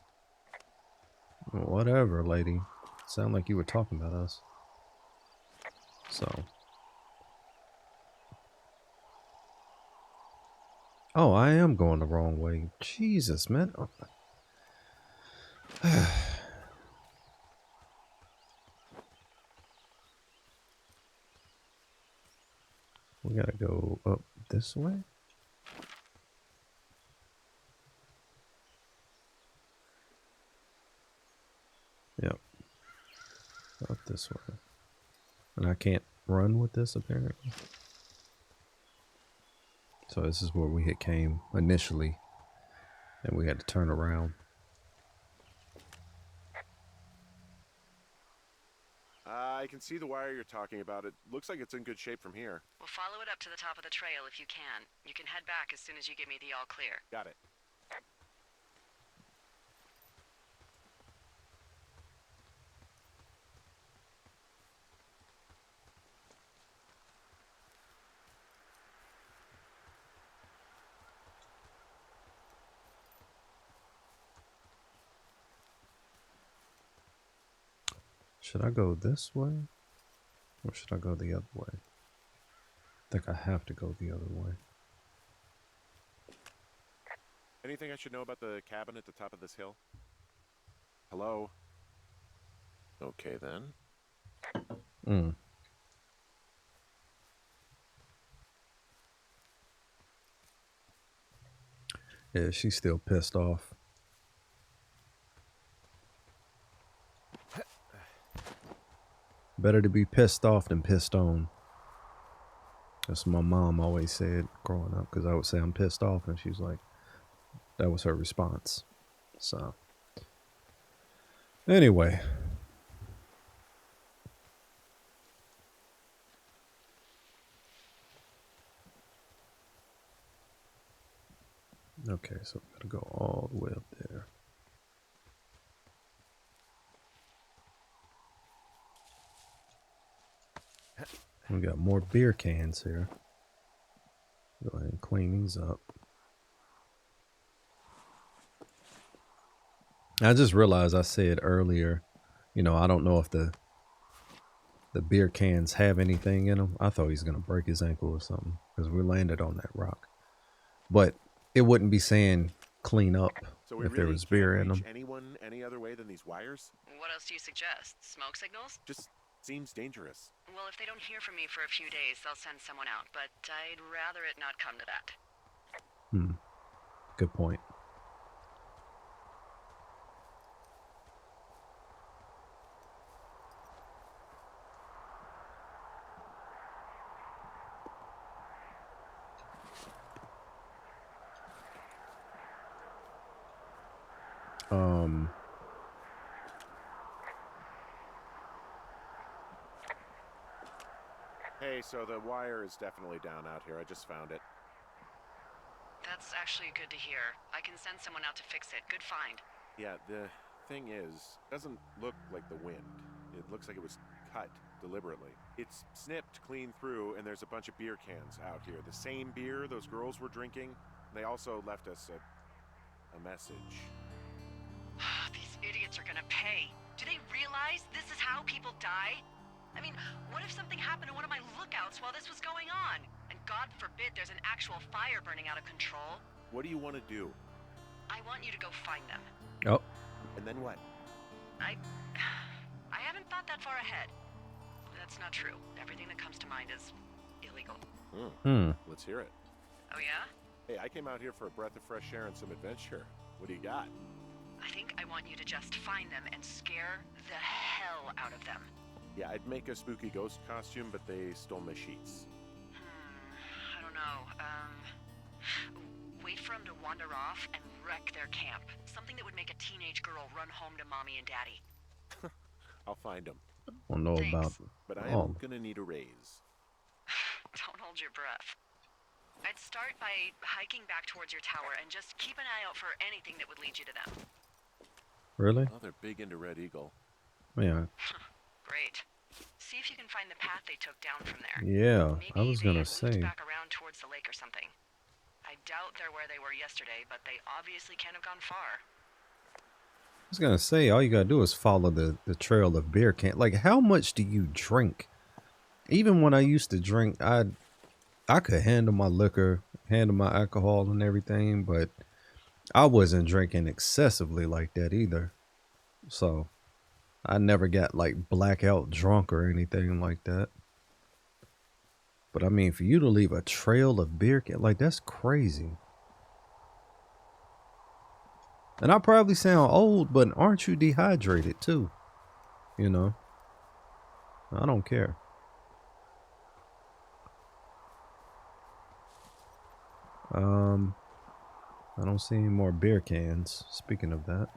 A: Whatever, lady. Sound like you were talking about us. So. Oh, I am going the wrong way. Jesus, man. Oh. We gotta go up this way? Yep. Up this way. And I can't run with this, apparently. So this is where we came initially. And we had to turn around.
C: I can see the wire you're talking about. It looks like it's in good shape from here.
B: We'll follow it up to the top of the trail if you can. You can head back as soon as you give me the all clear.
C: Got it.
A: Should I go this way? Or should I go the other way? I think I have to go the other way.
C: Anything I should know about the cabin at the top of this hill? Hello? Okay, then.
A: Yeah, she's still pissed off. Better to be pissed off than pissed on. That's what my mom always said growing up, because I would say I'm pissed off, and she's like, that was her response. So, anyway. Okay, so we gotta go all the way up there. We got more beer cans here. Go ahead and clean these up. I just realized I said earlier, you know, I don't know if the beer cans have anything in them. I thought he was going to break his ankle or something because we landed on that rock. But it wouldn't be saying clean up
C: So we
A: if
C: really
A: there was beer in
C: can't
A: them.
C: reach anyone any other way than these wires?
B: What else do you suggest? Smoke signals?
C: Just seems dangerous.
B: Well, if they don't hear from me for a few days, they'll send someone out, but I'd rather it not come to that.
A: Good point.
C: Hey, so the wire is definitely down out here. I just found it.
B: That's actually good to hear. I can send someone out to fix it. Good find.
C: Yeah, the thing is, it doesn't look like the wind. It looks like it was cut deliberately. It's snipped clean through, and there's a bunch of beer cans out here. The same beer those girls were drinking. They also left us a message.
B: These idiots are gonna pay. Do they realize this is how people die? I mean, what if something happened to one of my lookouts while this was going on? And God forbid there's an actual fire burning out of control.
C: What do you want to do?
B: I want you to go find them.
A: Oh.
C: And then what?
B: I haven't thought that far ahead. That's not true. Everything that comes to mind is illegal.
C: Let's hear it.
B: Oh yeah?
C: Hey, I came out here for a breath of fresh air and some adventure. What do you got?
B: I think I want you to just find them and scare the hell out of them.
C: Yeah, I'd make a spooky ghost costume, but they stole my sheets.
B: I don't know. Wait for them to wander off and wreck their camp. Something that would make a teenage girl run home to mommy and daddy.
C: I'll find them.
A: I don't know
B: Thanks.
A: about.
C: But I am gonna need a raise.
B: Don't hold your breath. I'd start by hiking back towards your tower and just keep an eye out for anything that would lead you to them.
A: Really?
C: Oh, they're big into Red Eagle.
A: Yeah.
B: Great. See if you can find the path they took down from there.
A: Yeah,
B: Maybe
A: I was
B: they
A: gonna
B: had moved
A: say.
B: back around towards the lake or something. I doubt they're where they were yesterday, but they obviously can't have gone far.
A: I was gonna say, all you gotta do is follow the trail of beer can. Like, how much do you drink? Even when I used to drink, I could handle my liquor, handle my alcohol and everything, but I wasn't drinking excessively like that either. So I never got like blackout drunk or anything like that. But I mean, for you to leave a trail of beer can, like, that's crazy. And I probably sound old, but aren't you dehydrated too? You know, I don't care. I don't see any more beer cans. Speaking of that.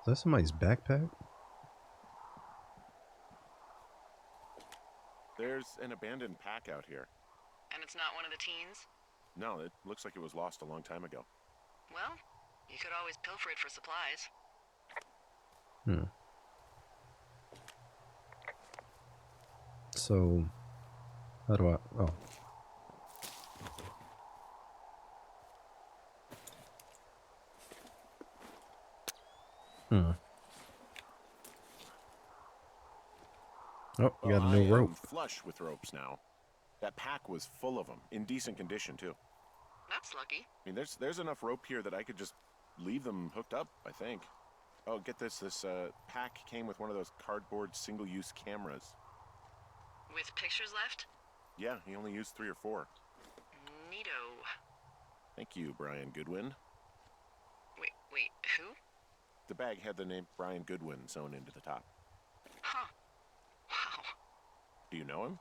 A: that somebody's backpack?
C: There's an abandoned pack out here.
B: And it's not one of the teens?
C: No, it looks like it was lost a long time ago.
B: Well, you could always pilfer it for supplies.
A: Hmm. So, how do I... Oh. Hmm. Oh, you got a new rope.
C: I'm flush with ropes now. That pack was full of them, in decent condition too.
B: That's lucky.
C: I mean, there's enough rope here that I could just leave them hooked up, I think. Oh, get this. This pack came with one of those cardboard single-use cameras.
B: With pictures left?
C: Yeah, he only used 3 or 4.
B: Neato.
C: Thank you, Brian Goodwin.
B: Wait, who?
C: The bag had the name Brian Goodwin sewn into the top.
B: Huh. Wow.
C: Do you know him?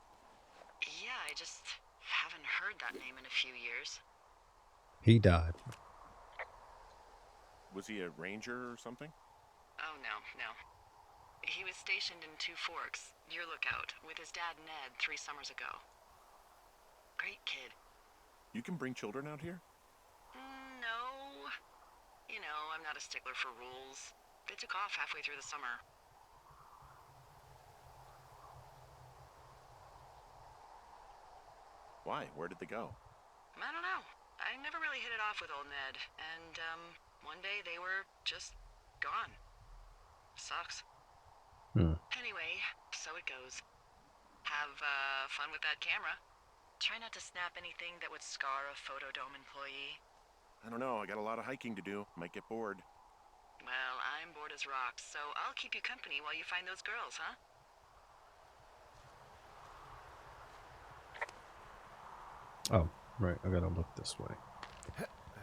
B: Yeah, I just haven't heard that name in a few years.
A: He died.
C: Was he a ranger or something?
B: Oh, no. He was stationed in Two Forks, your lookout, with his dad Ned 3 summers ago. Great kid.
C: You can bring children out here?
B: No. You know, I'm not a stickler for rules. They took off halfway through the summer.
C: Why? Where did they go?
B: I don't know. I never really hit it off with old Ned, and, one day they were just gone. Sucks. Anyway, so it goes. Have, fun with that camera. Try not to snap anything that would scar a Photodome employee.
C: I don't know. I got a lot of hiking to do. Might get bored.
B: Well, I'm bored as rocks, so I'll keep you company while you find those girls, huh?
A: Oh, right. I gotta look this way.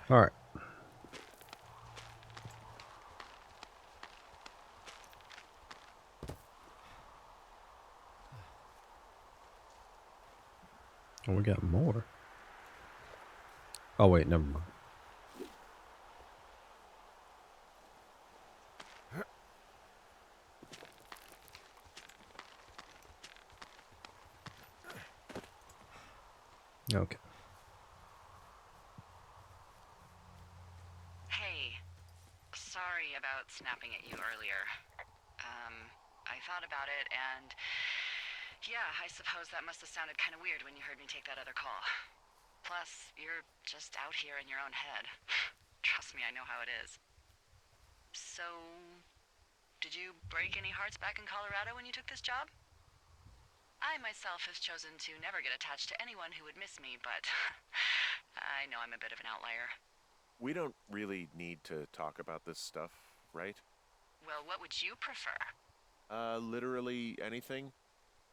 A: All right. Oh, we got more. Oh, wait, never mind. Okay.
B: Hey, sorry about snapping at you earlier. I thought about it, and yeah, I suppose that must have sounded kind of weird when you heard me take that other call. Plus, you're just out here in your own head. Trust me, I know how it is. So, did you break any hearts back in Colorado when you took this job? I myself have chosen to never get attached to anyone who would miss me, but I know I'm a bit of an outlier.
C: We don't really need to talk about this stuff, right?
B: Well, what would you prefer?
C: Literally anything?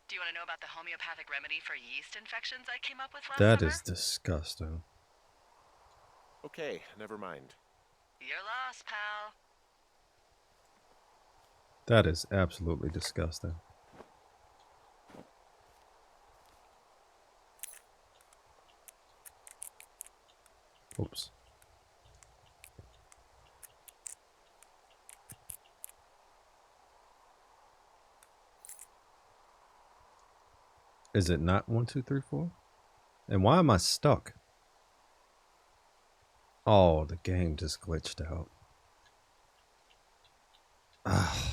B: Do you want to know about the homeopathic remedy for yeast infections I came up with last
A: That
B: summer?
A: is disgusting.
C: Okay, never mind.
B: You're lost, pal.
A: That is absolutely disgusting. Oops. Is it not 1, 2, 3, 4? And why am I stuck? Oh, the game just glitched out. Ah.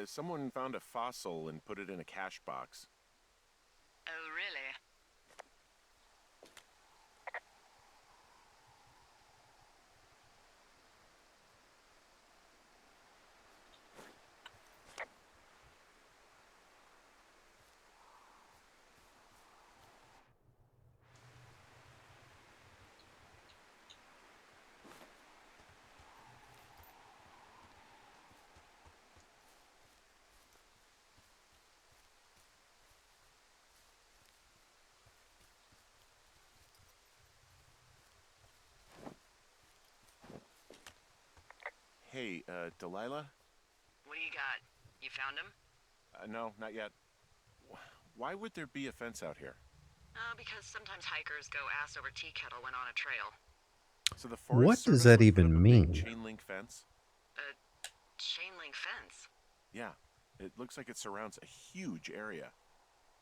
C: Someone found a fossil and put it in a cash box.
B: Oh, really?
C: Hey, Delilah?
B: What do you got? You found him?
C: No, not yet. Why would there be a fence out here?
B: Because sometimes hikers go ass over tea kettle when on a trail.
C: So the
A: What
C: Forest
A: does
C: Service
A: that
C: would put
A: even
C: up a big
A: mean?
C: chain link fence?
B: A chain link fence?
C: Yeah, it looks like it surrounds a huge area.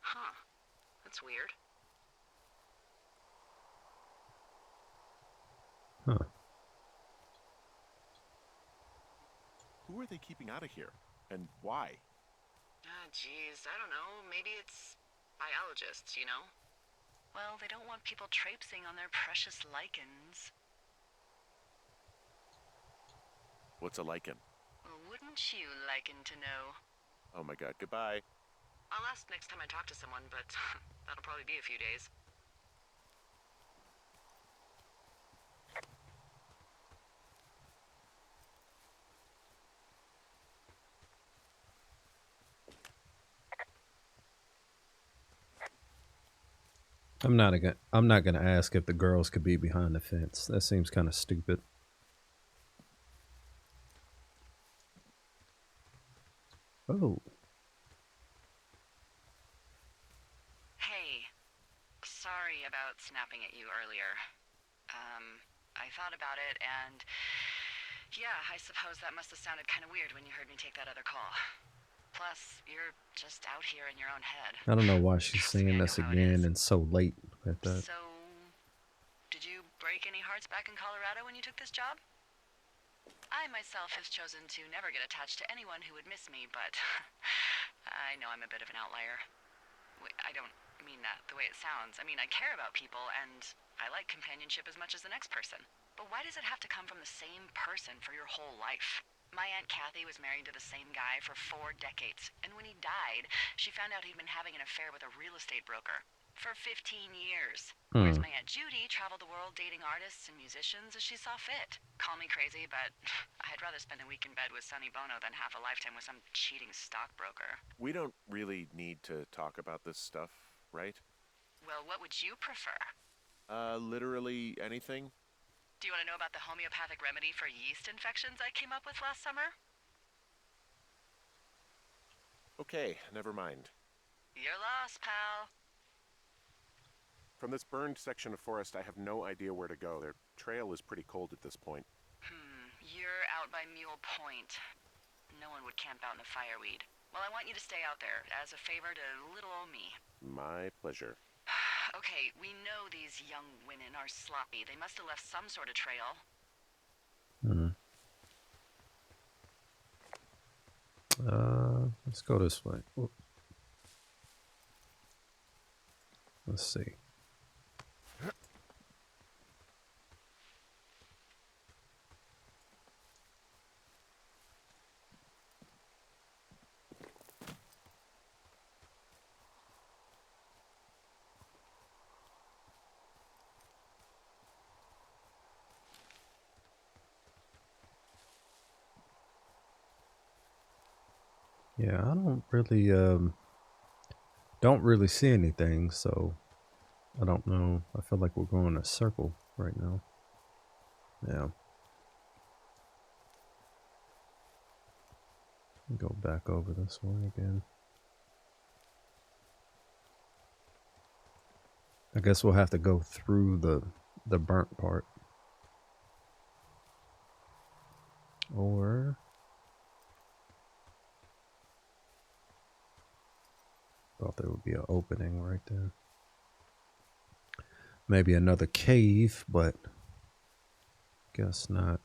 B: Huh. That's weird.
A: Huh.
C: Who are they keeping out of here? And why?
B: Geez, I don't know. Maybe it's biologists, you know? Well, they don't want people traipsing on their precious lichens.
C: What's a lichen?
B: Well, wouldn't you liken to know?
C: Oh my god, goodbye.
B: I'll ask next time I talk to someone, but that'll probably be a few days.
A: I'm not gonna ask if the girls could be behind the fence. That seems kind of stupid. Oh,
B: Hey, sorry about snapping at you earlier. I thought about it, and yeah, I suppose that must have sounded kind of weird when you heard me take that other call. Plus, you're just out here in your own head.
A: I don't know why she's
B: Trust me,
A: saying
B: I
A: this
B: know how it
A: again
B: is.
A: and so late at that.
B: So, did you break any hearts back in Colorado when you took this job? I myself have chosen to never get attached to anyone who would miss me, but I know I'm a bit of an outlier. I don't mean that the way it sounds. I mean, I care about people, and I like companionship as much as the next person. But why does it have to come from the same person for your whole life? My Aunt Kathy was married to the same guy for 4 decades, and when he died, she found out he'd been having an affair with a real estate broker for 15 years. Whereas my Aunt Judy traveled the world dating artists and musicians as she saw fit. Call me crazy, but I'd rather spend a week in bed with Sonny Bono than half a lifetime with some cheating stockbroker.
C: We don't really need to talk about this stuff, right?
B: Well, what would you prefer?
C: Literally anything?
B: Do you want to know about the homeopathic remedy for yeast infections I came up with last summer?
C: Okay, never mind.
B: You're lost, pal.
C: From this burned section of forest, I have no idea where to go. Their trail is pretty cold at this point.
B: You're out by Mule Point. No one would camp out in the fireweed. Well, I want you to stay out there as a favor to little old me.
C: My pleasure.
B: Okay, we know these young women are sloppy. They must have left some sort of trail.
A: Let's go this way. Whoop. Let's see. Yeah, I don't really see anything, so I don't know. I feel like we're going in a circle right now. Yeah. Go back over this way again. I guess we'll have to go through the burnt part. Or thought there would be an opening right there. Maybe another cave, but guess not.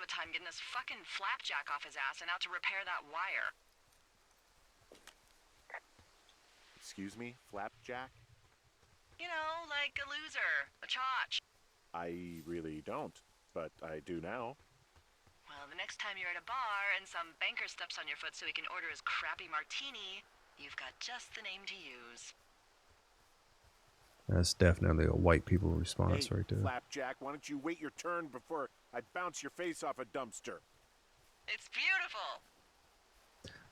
B: the time getting this fucking flapjack off his ass and out to repair that wire.
C: Excuse me? Flapjack?
B: You know, like a loser, a chotch.
C: I really don't, but I do now.
B: Well, the next time you're at a bar and some banker steps on your foot so he can order his crappy martini, you've got just the name to use.
A: That's definitely a white people response
C: Hey,
A: right there.
C: Flapjack, why don't you wait your turn before I bounce your face off a dumpster?
B: It's beautiful.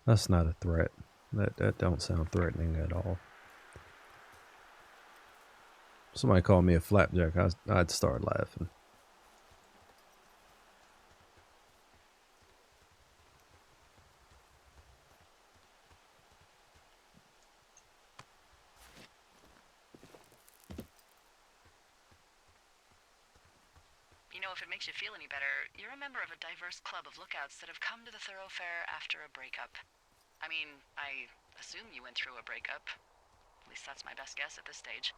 A: That's not a threat. That don't sound threatening at all. Somebody called me a flapjack, I'd start laughing.
B: You know, if it makes you feel any better, you're a member of a diverse club of lookouts that have come to the thoroughfare after a breakup. I mean, I assume you went through a breakup. At least that's my best guess at this stage.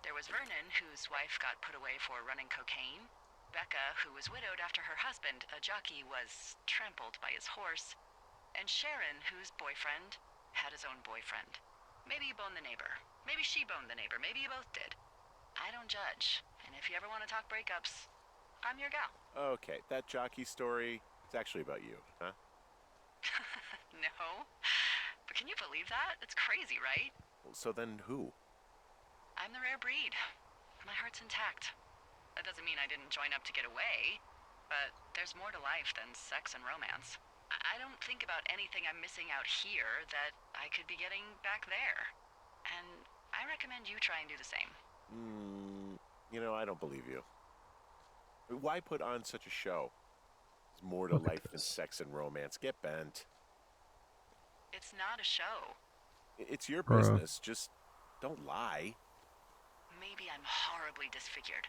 B: There was Vernon, whose wife got put away for running cocaine. Becca, who was widowed after her husband, a jockey, was trampled by his horse. And Sharon, whose boyfriend had his own boyfriend. Maybe you boned the neighbor. Maybe she boned the neighbor. Maybe you both did. I don't judge. And if you ever want to talk breakups, I'm your gal.
C: Okay, that jockey story is actually about you, huh?
B: No. But can you believe that? It's crazy, right?
C: Well, so then who?
B: I'm the rare breed. My heart's intact. That doesn't mean I didn't join up to get away, but there's more to life than sex and romance. I don't think about anything I'm missing out here that I could be getting back there. And I recommend you try and do the same.
C: You know, I don't believe you. Why put on such a show? There's more to life than sex and romance. Get bent.
B: It's not a show.
C: It's your business. Just don't lie.
B: Maybe I'm horribly disfigured.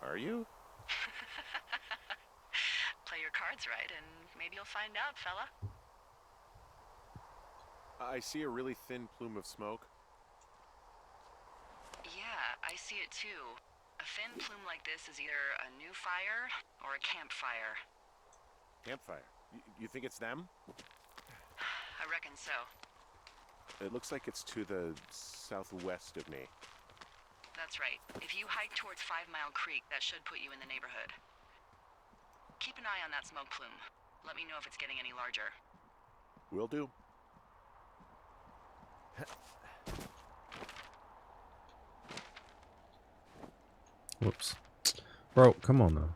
C: Are you?
B: Play your cards right, and maybe you'll find out, fella.
C: I see a really thin plume of smoke.
B: Yeah, I see it too. A thin plume like this is either a new fire or a campfire.
C: Campfire. You think it's them?
B: I reckon so.
C: It looks like it's to the southwest of me.
B: That's right. If you hike towards 5 Mile Creek, that should put you in the neighborhood. Keep an eye on that smoke plume. Let me know if it's getting any larger.
C: Will do.
A: Whoops. Bro, come on now.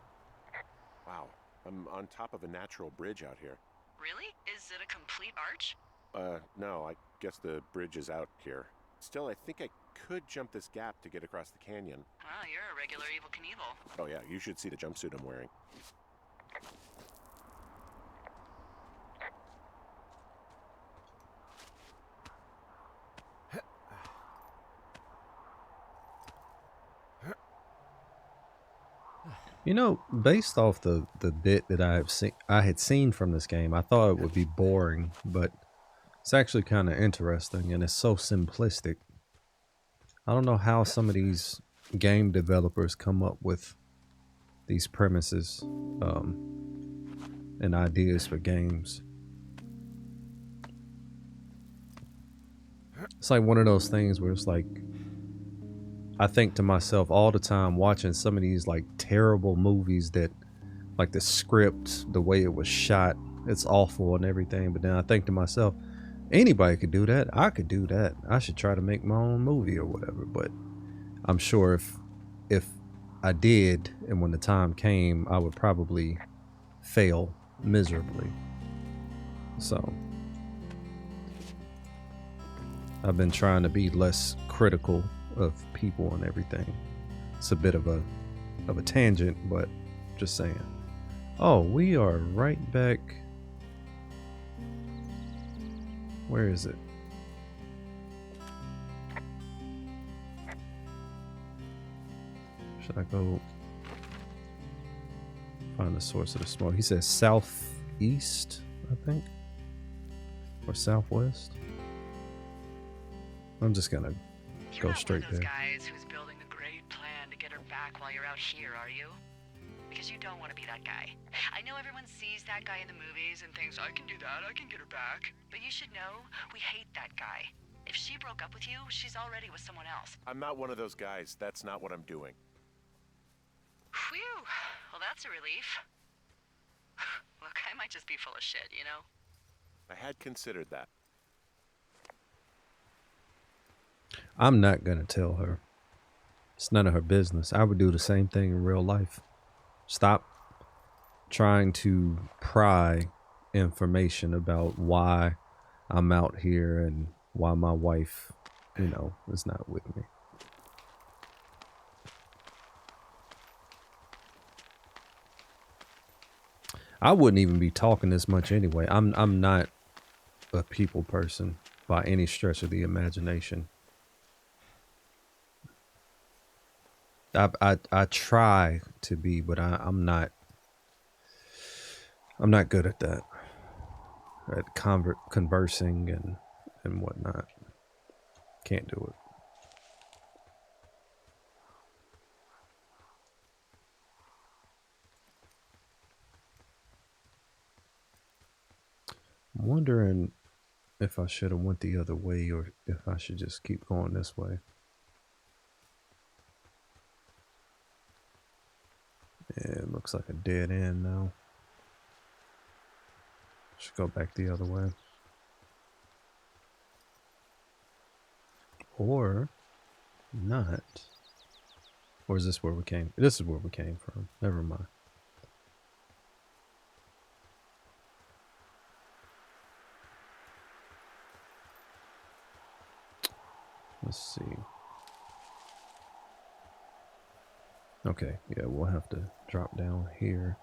C: Wow. I'm on top of a natural bridge out here.
B: Really? Is it a complete arch?
C: No, I guess the bridge is out here. Still, I think I could jump this gap to get across the canyon.
B: Oh, you're a regular Evel Knievel.
C: Oh yeah, you should see the jumpsuit I'm wearing.
A: You know, based off the bit that I had seen from this game, I thought it would be boring, but it's actually kind of interesting, and it's so simplistic. I don't know how some of these game developers come up with these premises and ideas for games. It's like one of those things where it's like, I think to myself all the time watching some of these like terrible movies that, like the script, the way it was shot, it's awful and everything. But then I think to myself, anybody could do that. I could do that. I should try to make my own movie or whatever. But I'm sure if I did, and when the time came, I would probably fail miserably. So I've been trying to be less critical of people and everything. It's a bit of a tangent, but just saying. Oh, we are right back. Where is it? Should I go find the source of the smoke? He says southeast, I think, or southwest. I'm just gonna
B: You're
A: go
B: not
A: straight
B: one of those
A: there.
B: guys who's building the back while you're out here, are you? Because you don't want to be that guy. I know everyone sees that guy in the movies and thinks, I can do that, I can get her back. But you should know, we hate that guy. If she broke up with you, she's already with someone else.
C: I'm not one of those guys. That's not what I'm doing.
B: Whew. Well, that's a relief. Look, I might just be full of shit, you know?
C: I had considered that.
A: I'm not going to tell her. It's none of her business. I would do the same thing in real life. Stop trying to pry information about why I'm out here and why my wife, is not with me. I wouldn't even be talking this much anyway. I'm not a people person by any stretch of the imagination. I try to be, but I'm not. I'm not good at that. At conversing and whatnot. Can't do it. I'm wondering if I should have went the other way or if I should just keep going this way. Yeah, it looks like a dead end now. Should go back the other way. Or not. Or is this where we came? This is where we came from. Never mind. Let's see. Okay, yeah, we'll have to drop down here.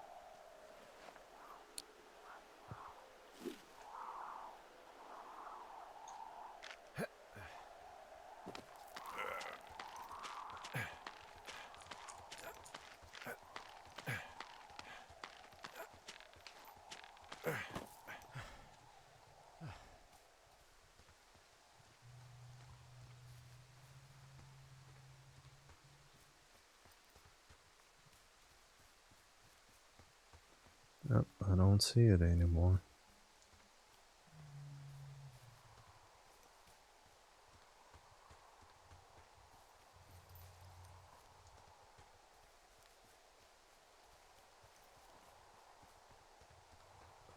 A: Nope, I don't see it anymore.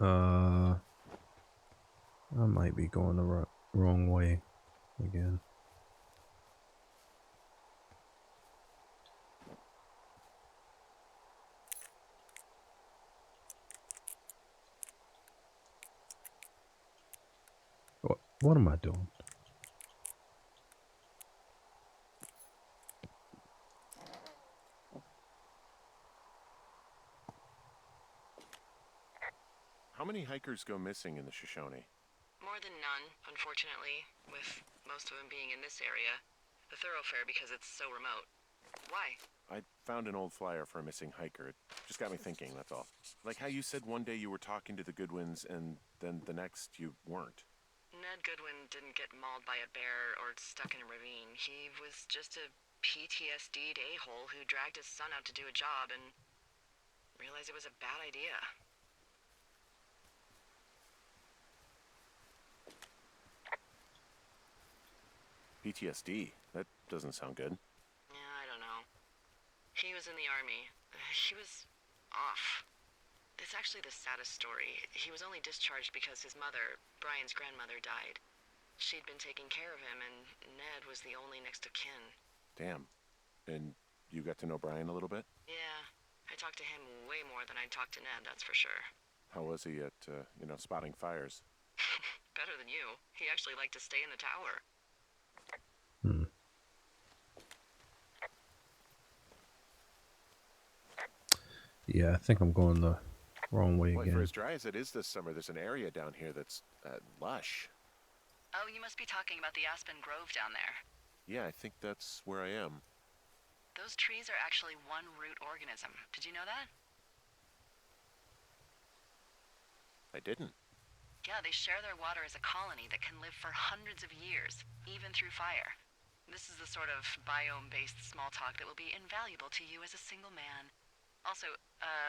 A: I might be going the wrong way again. What am I doing?
C: How many hikers go missing in the Shoshone?
B: More than none, unfortunately, with most of them being in this area. The thoroughfare because it's so remote. Why?
C: I found an old flyer for a missing hiker. It just got me thinking, that's all. Like how you said one day you were talking to the Goodwins and then the next you weren't.
B: Ned Goodwin didn't get mauled by a bear or stuck in a ravine. He was just a PTSD'd a-hole who dragged his son out to do a job and realized it was a bad idea.
C: PTSD? That doesn't sound good.
B: Yeah, I don't know. He was in the army. He was off. It's actually the saddest story. He was only discharged because his mother, Brian's grandmother, died. She'd been taking care of him, and Ned was the only next of kin.
C: Damn. And you got to know Brian a little bit?
B: Yeah, I talked to him way more than I talked to Ned, that's for sure.
C: How was he at, spotting fires?
B: Better than you. He actually liked to stay in the tower.
A: Yeah, I think I'm going the wrong way
C: Boy,
A: again.
C: for as dry as it is this summer, there's an area down here that's lush.
B: Oh, you must be talking about the Aspen Grove down there.
C: Yeah, I think that's where I am.
B: Those trees are actually one root organism. Did you know that?
C: I didn't.
B: Yeah, they share their water as a colony that can live for hundreds of years, even through fire. This is the sort of biome-based small talk that will be invaluable to you as a single man. Also,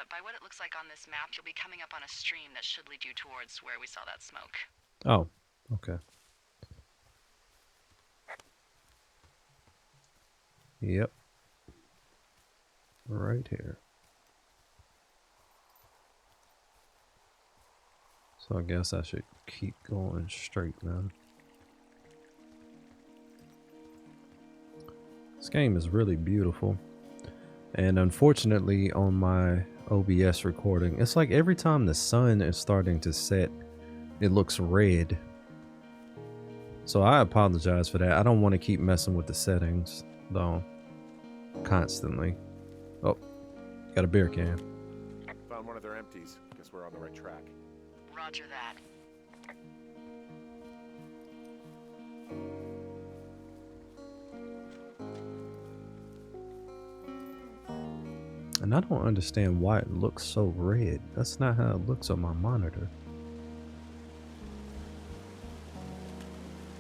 B: by what it looks like on this map, you'll be coming up on a stream that should lead you towards where we saw that smoke.
A: Oh, okay. Yep. Right here. So I guess I should keep going straight now. This game is really beautiful. And unfortunately on my OBS recording, it's like every time the sun is starting to set, it looks red. So I apologize for that. I don't want to keep messing with the settings though, constantly. Oh, got a beer can.
C: Found one of their empties. Guess we're on the right track.
B: Roger that.
A: And I don't understand why it looks so red. That's not how it looks on my monitor.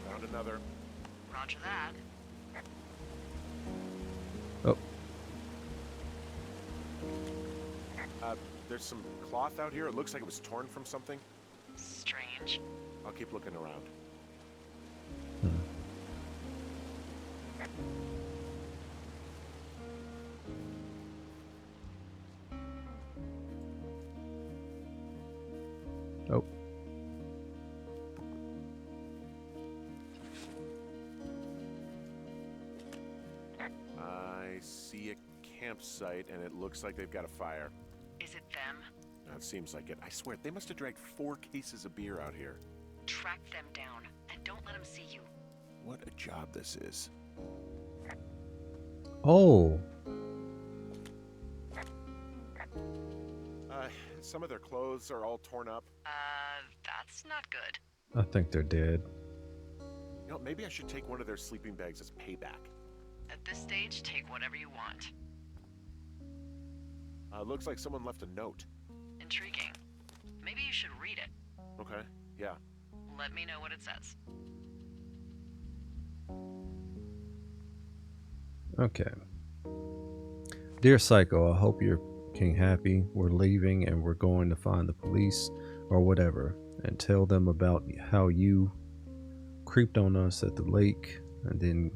C: Found another.
B: Roger that.
A: Oh,
C: There's some cloth out here. It looks like it was torn from something.
B: Strange.
C: I'll keep looking around.
A: oh.
C: I see a campsite, and it looks like they've got a fire.
B: Is it them?
C: That seems like it. I swear, they must have dragged 4 cases of beer out here.
B: Track them down, and don't let them see you.
C: What a job this is.
A: Oh,
C: Some of their clothes are all torn up.
B: That's not good.
A: I think they're dead.
C: You know, maybe I should take one of their sleeping bags as payback.
B: At this stage, take whatever you want.
C: Looks like someone left a note.
B: Intriguing. Maybe you should read it.
C: Okay, yeah.
B: Let me know what it says.
A: Okay. Dear Psycho, I hope you're fucking happy. We're leaving and we're going to find the police or whatever and tell them about how you creeped on us at the lake and then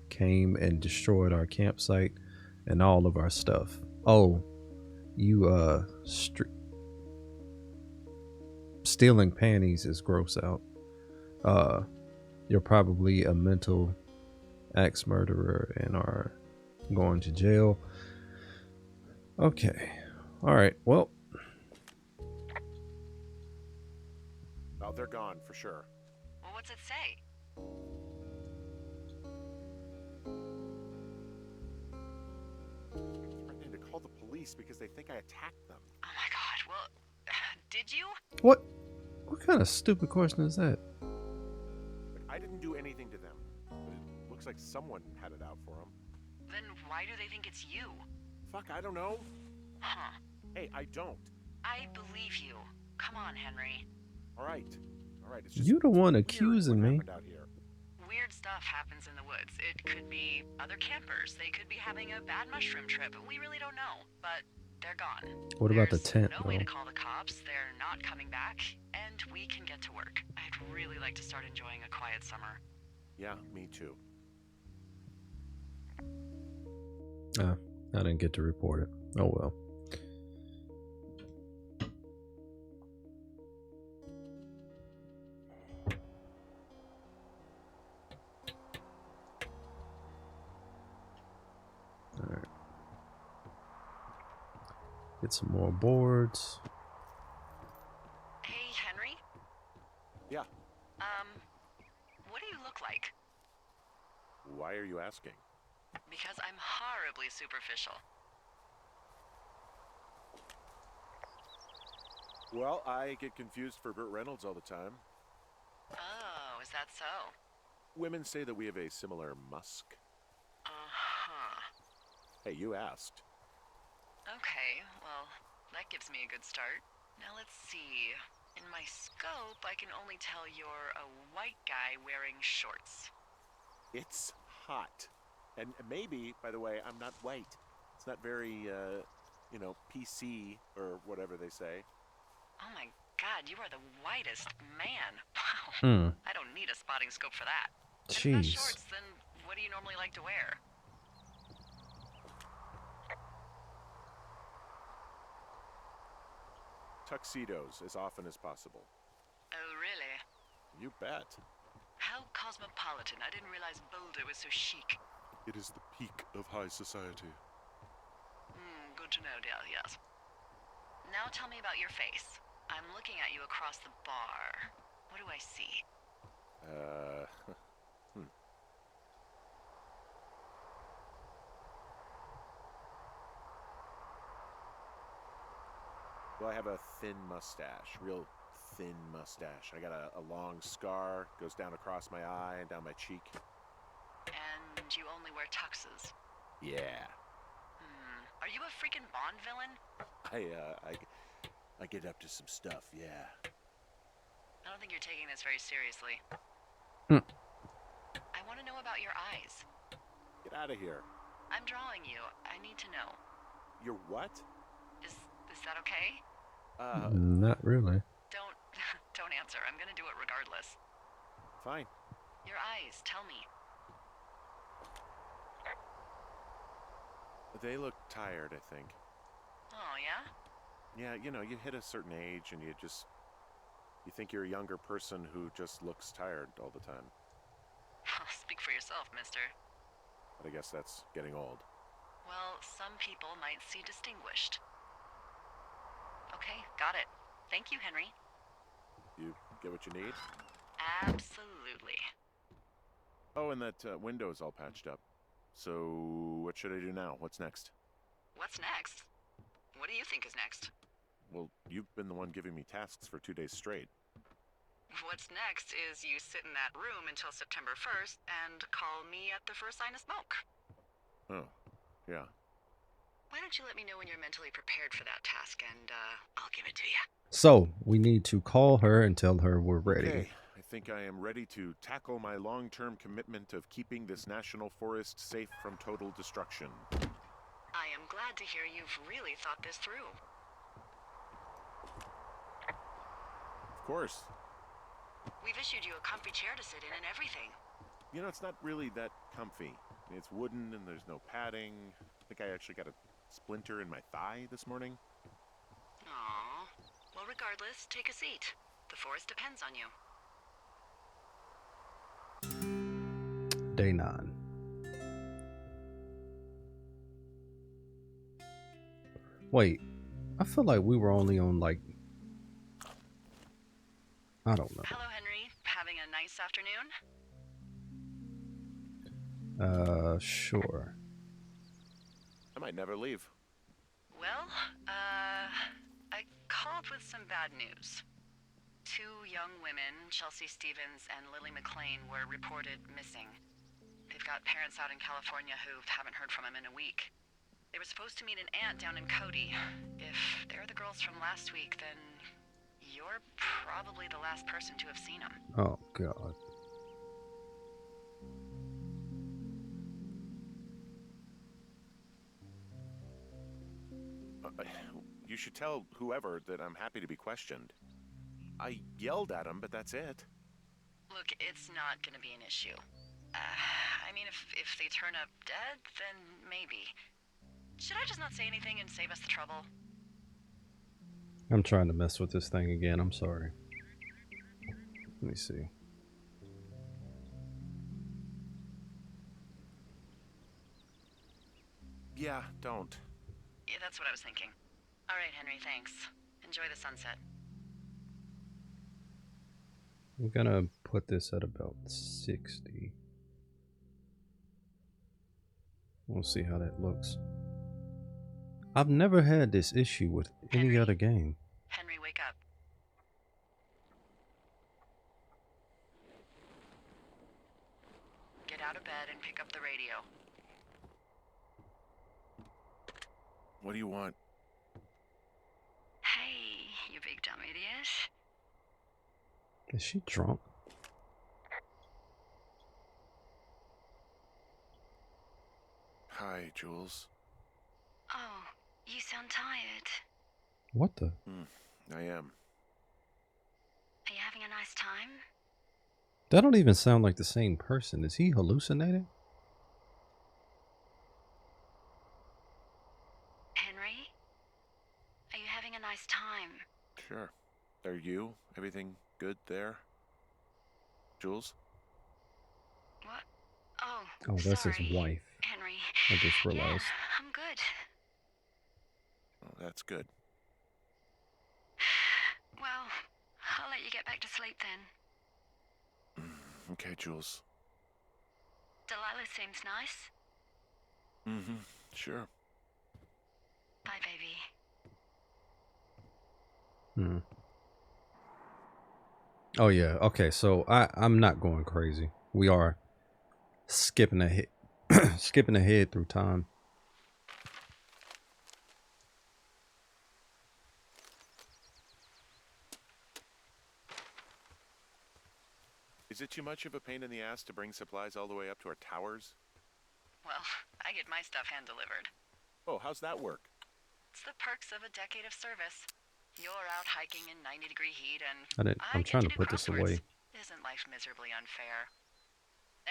A: came and destroyed our campsite and all of our stuff. Oh, you stealing panties is gross out. You're probably a mental axe murderer and are going to jail. Okay. All right. Well,
C: Oh, they're gone for sure.
B: Well, what's it say?
C: Threatening to call the police because they think I attacked them.
B: Oh my god, well, did you?
A: what kind of stupid question is that?
C: Like, I didn't do anything to them. But it looks like someone had it out for them.
B: Then why do they think it's you?
C: Fuck, I don't know.
B: Huh.
C: Hey, I don't.
B: I believe you. Come on, Henry.
C: All right. It's just
A: You the one
C: weird
A: accusing
C: what
A: me.
C: happened out here.
B: Weird stuff happens in the woods. It could be other campers. They could be having a bad mushroom trip. We really don't know, but they're gone.
A: What about the
B: There's
A: tent,
B: no way
A: though?
B: to call the cops. They're not coming back, and we can get to work. I'd really like to start enjoying a quiet summer.
C: Yeah, me too.
A: I didn't get to report it. Oh well. Alright. Get some more boards.
B: Hey, Henry?
C: Yeah.
B: What do you look like?
C: Why are you asking?
B: Because I'm horribly superficial.
C: Well, I get confused for Burt Reynolds all the time.
B: Oh, is that so?
C: Women say that we have a similar musk.
B: Uh-huh.
C: Hey, you asked.
B: Okay, well, that gives me a good start. Now let's see. In my scope, I can only tell you're a white guy wearing shorts.
C: It's hot. And maybe, by the way, I'm not white. It's not very, you know, PC or whatever they say.
B: Oh my god, you are the whitest man. Wow.
A: Hmm.
B: I don't need a spotting scope for that. And if not
A: Jeez.
B: shorts, then what do you normally like to wear?
C: Tuxedos as often as possible.
B: Oh, really?
C: You bet.
B: How cosmopolitan. I didn't realize Boulder was so chic.
C: It is the peak of high society.
B: Good to know, dear, yes. Now tell me about your face. I'm looking at you across the bar. What do I see?
C: Well, I have a thin mustache, real thin mustache. I got a long scar, goes down across my eye and down my cheek.
B: And you only wear tuxes.
C: Yeah.
B: Are you a freaking Bond villain?
C: I get up to some stuff, yeah.
B: I don't think you're taking this very seriously. I want to know about your eyes.
C: Get out of here.
B: I'm drawing you. I need to know.
C: You're what?
B: Is that okay?
A: Not really.
B: Don't answer. I'm gonna do it regardless.
C: Fine.
B: Your eyes, tell me.
C: They look tired, I think.
B: Oh, yeah?
C: Yeah, you know, you hit a certain age and you think you're a younger person who just looks tired all the time.
B: Speak for yourself, mister.
C: But I guess that's getting old.
B: Well, some people might see distinguished. Okay, got it. Thank you, Henry.
C: You get what you need?
B: Absolutely.
C: Oh, and that window's all patched up. So, what should I do now? What's next?
B: What's next? What do you think is next?
C: Well, you've been the one giving me tasks for 2 days straight.
B: What's next is you sit in that room until September 1st and call me at the first sign of smoke.
C: Oh, yeah.
B: Why don't you let me know when you're mentally prepared for that task, and I'll give it to you.
A: So we need to call her and tell her we're ready.
C: Okay, I think I am ready to tackle my long-term commitment of keeping this national forest safe from total destruction.
B: I am glad to hear you've really thought this through.
C: Of course.
B: We've issued you a comfy chair to sit in and everything.
C: You know, it's not really that comfy. It's wooden and there's no padding. I think I actually got a splinter in my thigh this morning.
B: Aww. Well, regardless, take a seat. The forest depends on you.
A: Day 9. Wait, I feel like we were only on like, I don't know.
B: Hello, Henry. Having a nice afternoon?
A: Sure.
C: I might never leave.
B: Well, I called with some bad news. 2 young women, Chelsea Stevens and Lily McLean, were reported missing. They've got parents out in California who haven't heard from them in a week. They were supposed to meet an aunt down in Cody. If they're the girls from last week, then you're probably the last person to have seen them.
A: Oh, God.
C: You should tell whoever that I'm happy to be questioned. I yelled at him, but that's it.
B: Look, it's not gonna be an issue. I mean, if they turn up dead, then maybe. Should I just not say anything and save us the trouble?
A: I'm trying to mess with this thing again. I'm sorry. Let me see.
C: Yeah, don't.
B: Yeah, that's what I was thinking. All right, Henry, thanks. Enjoy the sunset.
A: I'm gonna put this at about 60. We'll see how that looks. I've never had this issue with any
B: Henry?
A: other game.
B: Henry, wake up. Get out of bed and pick up the radio.
C: What do you want?
B: Hey, you big dumb idiot.
A: Is she drunk?
C: Hi, Jules.
B: Oh, you sound tired.
A: What the?
C: I am.
B: Are you having a nice time?
A: That don't even sound like the same person. Is he hallucinating?
B: Henry? Are you having a nice time?
C: Sure. Are you? Everything good there? Jules?
B: What? Oh,
A: Oh, that's his
B: sorry,
A: wife.
B: Henry.
A: I just
B: Yeah,
A: realized.
B: I'm good.
C: Oh, that's good.
B: Well, I'll let you get back to sleep then.
C: Okay, Jules.
B: Delilah seems nice.
C: Sure.
B: Bye, baby.
A: Oh yeah. Okay. So I'm not going crazy. We are skipping ahead, skipping ahead through time.
C: Is it too much of a pain in the ass to bring supplies all the way up to our towers?
B: Well, I get my stuff hand-delivered.
C: Oh, how's that work?
B: It's the perks of a decade of service. You're out hiking in 90-degree heat, and
A: I'm
B: I
A: trying
B: get
A: to
B: to do
A: put this
B: crosswords.
A: away.
B: Isn't life miserably unfair?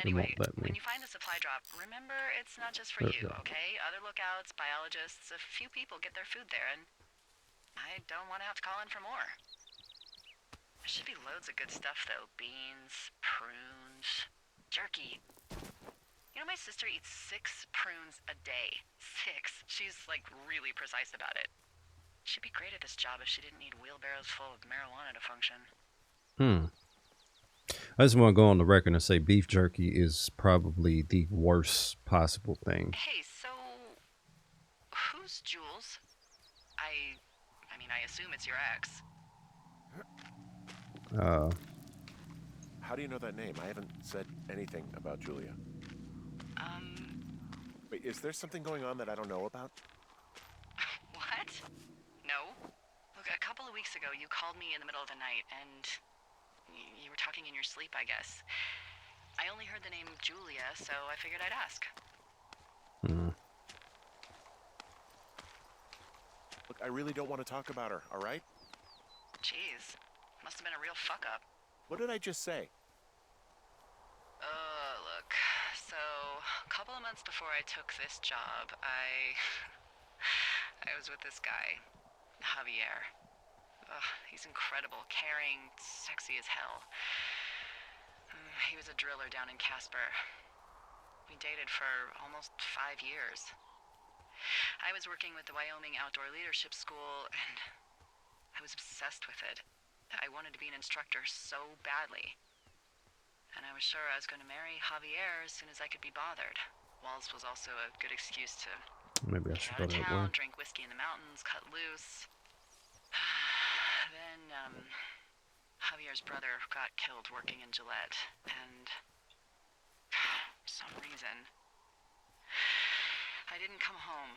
A: It
B: Anyway,
A: won't let me.
B: when you find the supply drop, remember it's not just for
A: There we
B: you,
A: go.
B: okay? Other lookouts, biologists, a few people get their food there, and I don't want to have to call in for more. There should be loads of good stuff, though. Beans, prunes, jerky. You know, my sister eats 6 prunes a day. 6. She's, like, really precise about it. She'd be great at this job if she didn't need wheelbarrows full of marijuana to function.
A: I just want to go on the record and say beef jerky is probably the worst possible thing.
B: Hey, so who's Jules? I mean, I assume it's your ex.
C: How do you know that name? I haven't said anything about Julia. Wait, is there something going on that I don't know about?
B: What? No. Look, a couple of weeks ago, you called me in the middle of the night, and you were talking in your sleep, I guess. I only heard the name Julia, so I figured I'd ask.
C: Look, I really don't want to talk about her, all right?
B: Jeez. Must have been a real fuck-up.
C: What did I just say?
B: Look. So, a couple of months before I took this job, I was with this guy, Javier. He's incredible, caring, sexy as hell. He was a driller down in Casper. We dated for almost 5 years. I was working with the Wyoming Outdoor Leadership School, and I was obsessed with it. I wanted to be an instructor so badly. And I was sure I was going to marry Javier as soon as I could be bothered. Walls was also a good excuse to
A: Maybe I
B: get
A: should
B: out
A: go
B: of
A: that
B: town,
A: way.
B: drink whiskey in the mountains, cut loose. Then, Javier's brother got killed working in Gillette, and for some reason, I didn't come home.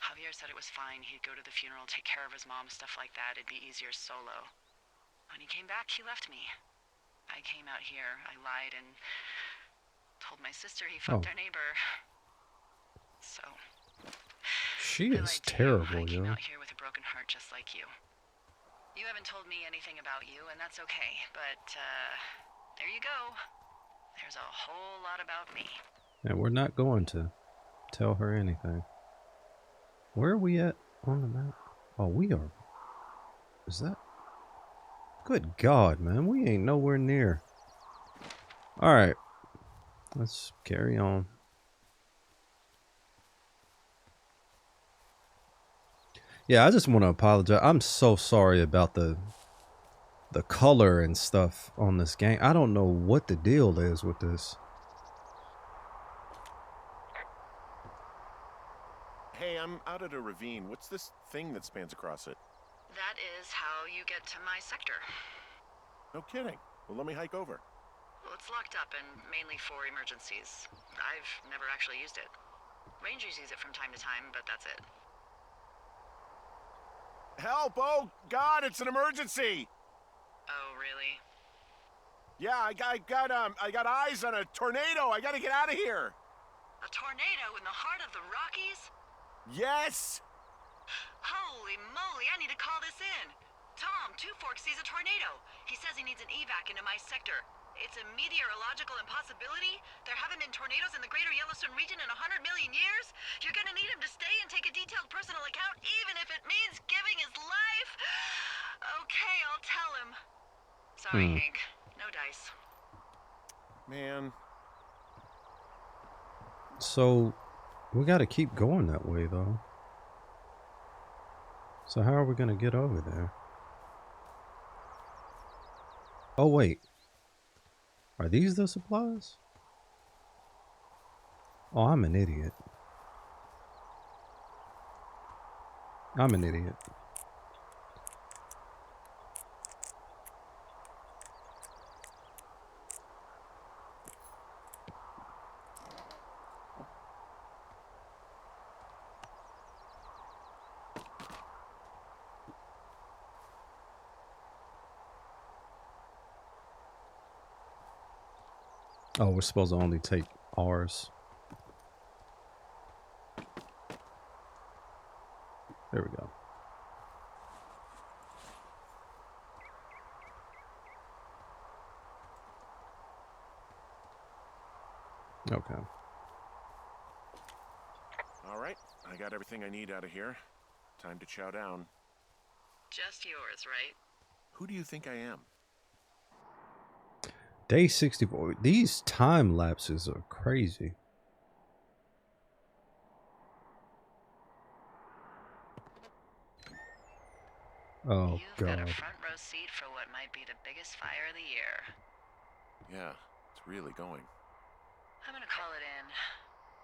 B: Javier said it was fine. He'd go to the funeral, take care of his mom, stuff like that. It'd be easier solo. When he came back, he left me. I came out here. I lied and told my sister he fucked our neighbor. So,
A: She
B: I
A: is
B: lied to you.
A: terrible,
B: I came
A: yo.
B: out here with a broken heart just like you. You haven't told me anything about you, and that's okay. But, there you go. There's a whole lot about me.
A: And we're not going to tell her anything. Where are we at on the map? Oh, we are. Is that? Good God, man. We ain't nowhere near. All right. Let's carry on. Yeah, I just want to apologize. I'm so sorry about the color and stuff on this game. I don't know what the deal is with this.
C: Hey, I'm out at a ravine. What's this thing that spans across it?
B: That is how you get to my sector.
C: No kidding. Well, let me hike over.
B: Well, it's locked up and mainly for emergencies. I've never actually used it. Rangers use it from time to time, but that's it.
C: Help! Oh, God, it's an emergency!
B: Oh, really?
C: Yeah, I got eyes on a tornado. I gotta get out of here.
B: A tornado in the heart of the Rockies?
C: Yes!
B: Holy moly, I need to call this in. Tom, Two Forks sees a tornado. He says he needs an evac into my sector. It's a meteorological impossibility. There haven't been tornadoes in the greater Yellowstone region in 100 million years. You're gonna need him to stay and take a detailed personal account, even if it means giving his life. Okay, I'll tell him. Sorry, Hank. No dice.
C: Man.
A: So, we gotta keep going that way, though. So how are we gonna get over there? Oh, wait. Are these the supplies? Oh, I'm an idiot. I'm an idiot. Oh, we're supposed to only take ours. There we go. Okay.
C: All right, I got everything I need out of here. Time to chow down.
B: Just yours, right?
C: Who do you think I am?
A: Day 64. These time lapses are crazy. Oh,
B: You've
A: God.
B: got a front row seat for what might be the biggest fire of the year.
C: Yeah, it's really going.
B: I'm gonna call it in.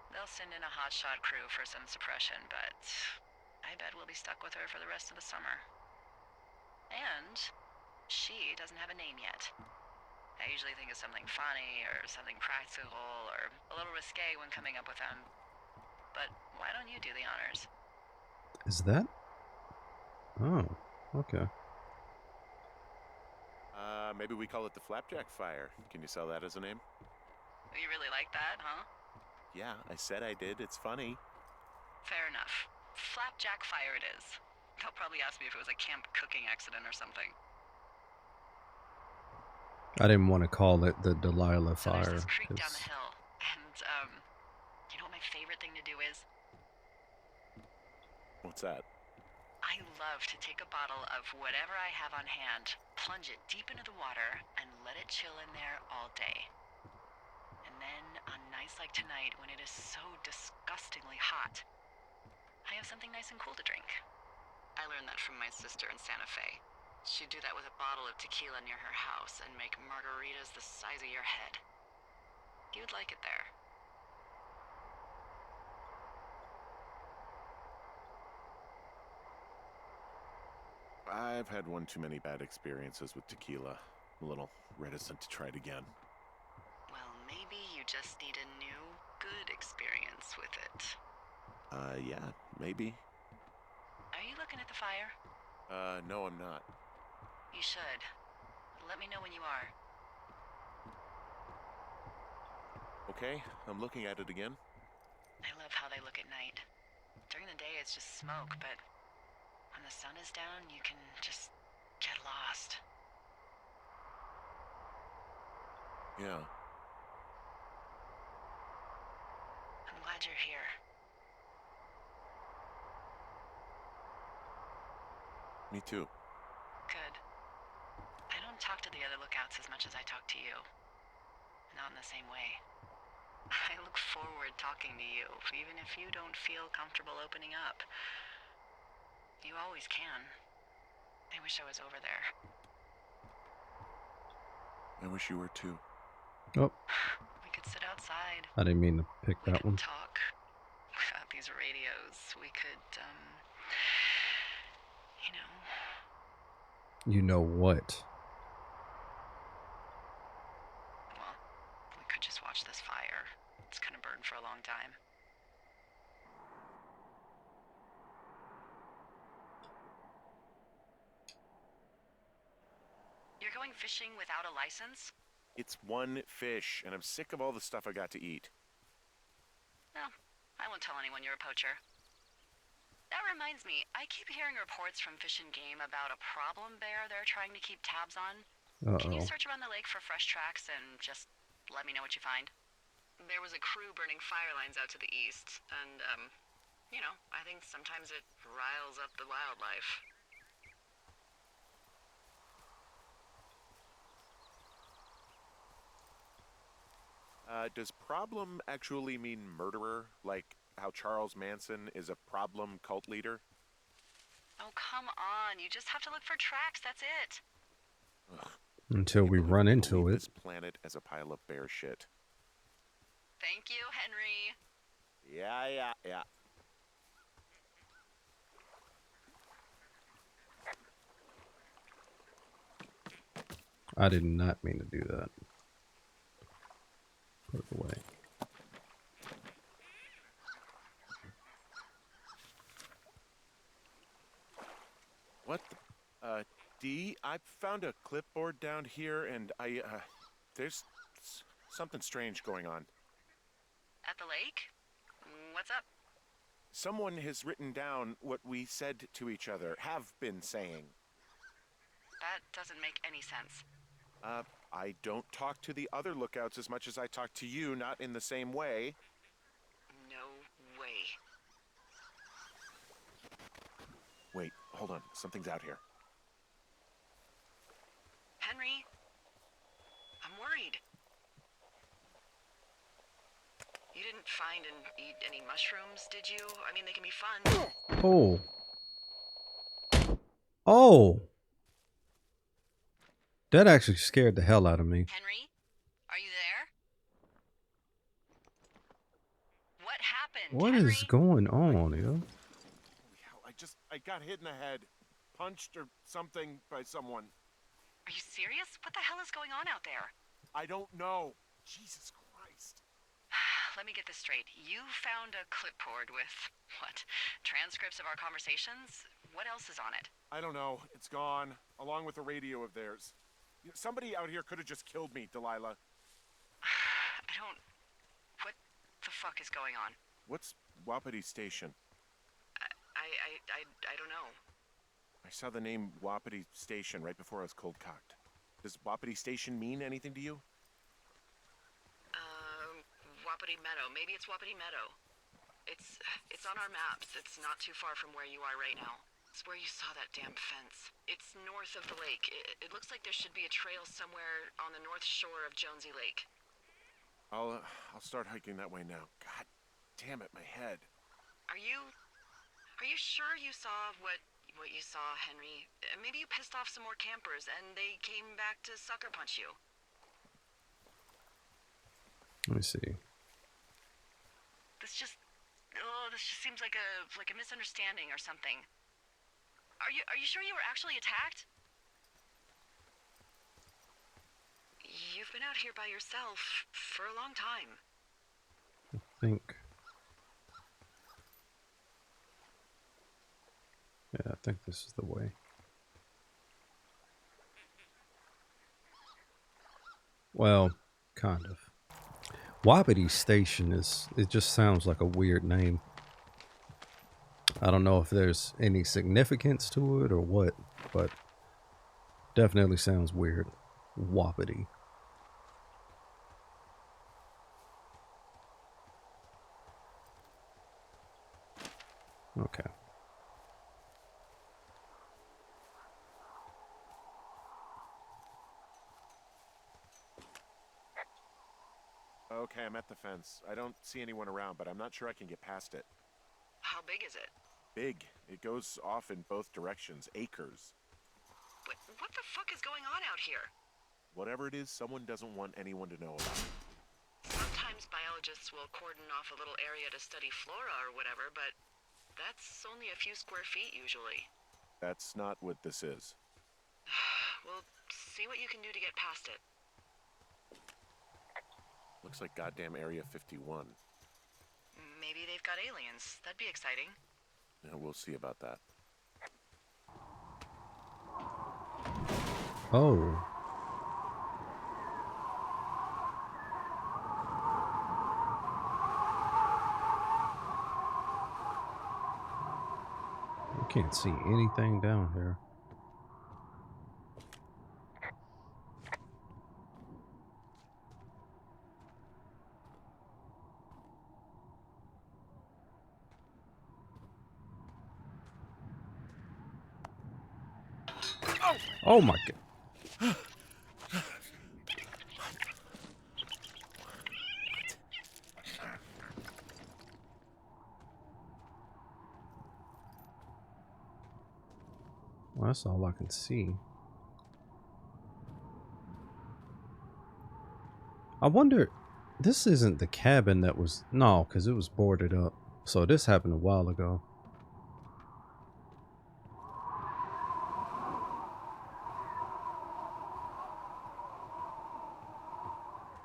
B: They'll send in a hotshot crew for some suppression, but I bet we'll be stuck with her for the rest of the summer. And she doesn't have a name yet. I usually think of something funny or something practical or a little risque when coming up with them. But why don't you do the honors?
A: Is that? Oh, okay.
C: Maybe we call it the Flapjack Fire. Can you sell that as a name?
B: You really like that, huh?
C: Yeah, I said I did. It's funny.
B: Fair enough. Flapjack Fire it is. They'll probably ask me if it was a camp cooking accident or something.
A: I didn't want to call it the Delilah
B: So
A: Fire.
B: there's this creek down the hill, and you know what my favorite thing to do is?
C: What's that?
B: I love to take a bottle of whatever I have on hand, plunge it deep into the water, and let it chill in there all day. And then, on nights like tonight, when it is so disgustingly hot, I have something nice and cool to drink. I learned that from my sister in Santa Fe. She'd do that with a bottle of tequila near her house and make margaritas the size of your head. You'd like it there.
C: I've had one too many bad experiences with tequila. I'm a little reticent to try it again.
B: Well, maybe you just need a new, good experience with it.
C: Yeah, maybe.
B: Are you looking at the fire?
C: No, I'm not.
B: You should. Let me know when you are.
C: Okay, I'm looking at it again.
B: I love how they look at night. During the day, it's just smoke, but when the sun is down, you can just get lost.
C: Yeah.
B: I'm glad you're here.
C: Me too.
B: Good. I don't talk to the other lookouts as much as I talk to you. Not in the same way. I look forward talking to you, even if you don't feel comfortable opening up. You always can. I wish I was over there.
C: I wish you were too.
A: Oh,
B: We could sit outside.
A: I didn't mean to pick
B: We
A: that
B: could
A: one.
B: talk without these radios. We could, you know.
A: You know what?
B: Well, we could just watch this fire. It's gonna burn for a long time. You're going fishing without a license?
C: It's one fish, and I'm sick of all the stuff I got to eat.
B: Well, I won't tell anyone you're a poacher. That reminds me, I keep hearing reports from Fish and Game about a problem bear they're trying to keep tabs on. Can you
A: Uh-oh.
B: search around the lake for fresh tracks and just let me know what you find? There was a crew burning fire lines out to the east, and, you know, I think sometimes it riles up the wildlife.
C: Does problem actually mean murderer? Like how Charles Manson is a problem cult leader?
B: Oh, come on. You just have to look for tracks, that's it.
C: Ugh,
A: Until we run into it.
C: This planet as a pile of bear shit.
B: Thank you, Henry.
C: Yeah.
A: I did not mean to do that. Put it away.
C: What the? D, I found a clipboard down here and there's something strange going on.
B: At the lake? What's up?
C: Someone has written down what we said to each other, have been saying.
B: That doesn't make any sense.
C: I don't talk to the other lookouts as much as I talk to you, not in the same way.
B: No way.
C: Wait, hold on. Something's out here.
B: Henry? I'm worried. You didn't find and eat any mushrooms, did you? I mean, they can be fun.
A: Oh. Oh. That actually scared the hell out of me.
B: Henry? Are you there? What happened,
A: What
B: Henry?
A: is going on, yo?
C: Holy hell, I got hit in the head. Punched or something by someone.
B: Are you serious? What the hell is going on out there?
C: I don't know. Jesus Christ.
B: Let me get this straight. You found a clipboard with, what, transcripts of our conversations? What else is on it?
C: I don't know. It's gone, along with a radio of theirs. Somebody out here could have just killed me, Delilah.
B: What the fuck is going on?
C: What's Wapiti Station?
B: I don't know.
C: I saw the name Wapiti Station right before I was cold-cocked. Does Wapiti Station mean anything to you?
B: Wapiti Meadow. Maybe it's Wapiti Meadow. It's on our maps. It's not too far from where you are right now. It's where you saw that damn fence. It's north of the lake. It looks like there should be a trail somewhere on the north shore of Jonesy Lake.
C: I'll start hiking that way now. God damn it, my head.
B: Are you sure you saw what you saw, Henry? Maybe you pissed off some more campers and they came back to sucker punch you.
A: Let me see.
B: This just seems like a misunderstanding or something. Are you sure you were actually attacked? You've been out here by yourself for a long time.
A: I think. Yeah, I think this is the way. Well, kind of. Wapiti Station it just sounds like a weird name. I don't know if there's any significance to it or what, but definitely sounds weird. Wapiti. Okay.
C: Okay, I'm at the fence. I don't see anyone around, but I'm not sure I can get past it.
B: How big is it?
C: Big. It goes off in both directions. Acres.
B: What the fuck is going on out here?
C: Whatever it is, someone doesn't want anyone to know about it.
B: Sometimes biologists will cordon off a little area to study flora or whatever, but that's only a few square feet usually.
C: That's not what this is.
B: Well, see what you can do to get past it.
C: Looks like goddamn Area 51.
B: Maybe they've got aliens. That'd be exciting.
C: Yeah, we'll see about that.
A: Oh. Can't see anything down here. Oh my god. Well, that's all I can see. I wonder, this isn't the cabin that was, no, because it was boarded up. So this happened a while ago.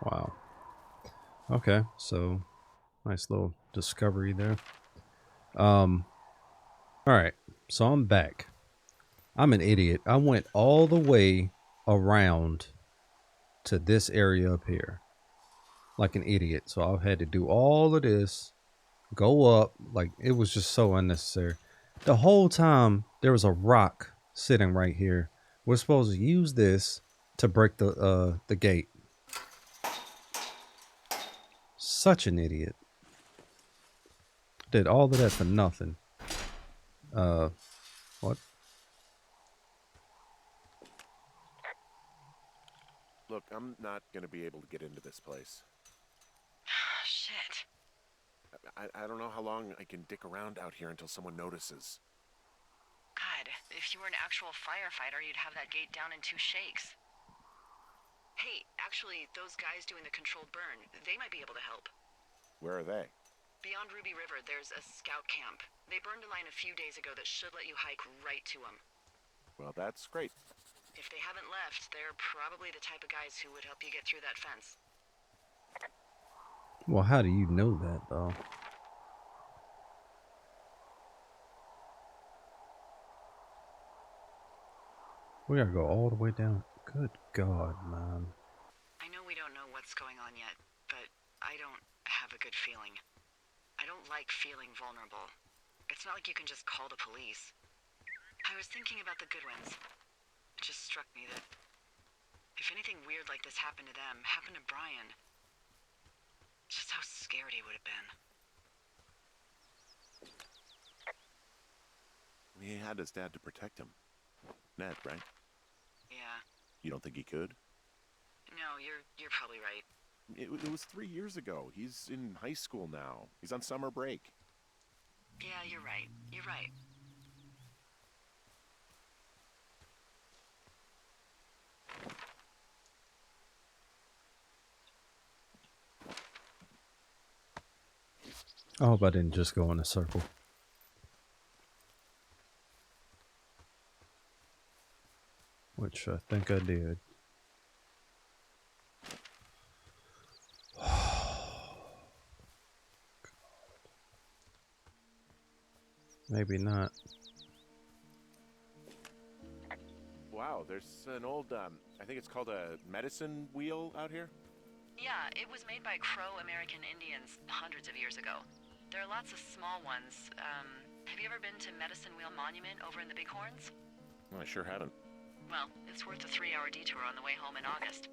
A: Wow. Okay, so nice little discovery there. All right, so I'm back. I'm an idiot. I went all the way around to this area up here like an idiot. So I had to do all of this, go up, like it was just so unnecessary. The whole time there was a rock sitting right here. We're supposed to use this to break the gate. Such an idiot. Did all of that for nothing. What?
C: Look, I'm not gonna be able to get into this place.
B: Shit.
C: I don't know how long I can dick around out here until someone notices.
B: God, if you were an actual firefighter, you'd have that gate down in 2 shakes. Hey, actually, those guys doing the controlled burn, they might be able to help.
C: Where are they?
B: Beyond Ruby River, there's a scout camp. They burned a line a few days ago that should let you hike right to them.
C: Well, that's great.
B: If they haven't left, they're probably the type of guys who would help you get through that fence.
A: Well, how do you know that, though? We gotta go all the way down. Good God, man.
B: I know we don't know what's going on yet, but I don't have a good feeling. I don't like feeling vulnerable. It's not like you can just call the police. I was thinking about the Goodwins. It just struck me that if anything weird like this happened to them, happened to Brian, just how scared he would have been.
C: He had his dad to protect him. Ned, right?
B: Yeah.
C: You don't think he could?
B: No, you're probably right.
C: It was 3 years ago. He's in high school now. He's on summer break.
B: Yeah, you're right. You're right.
A: I hope I didn't just go in a circle. Which I think I did. Maybe not.
C: Wow, there's an old, I think it's called a medicine wheel out here.
B: Yeah, it was made by Crow American Indians hundreds of years ago. There are lots of small ones. Have you ever been to Medicine Wheel Monument over in the Bighorns?
C: I sure haven't.
B: Well, it's worth a 3-hour detour on the way home in August.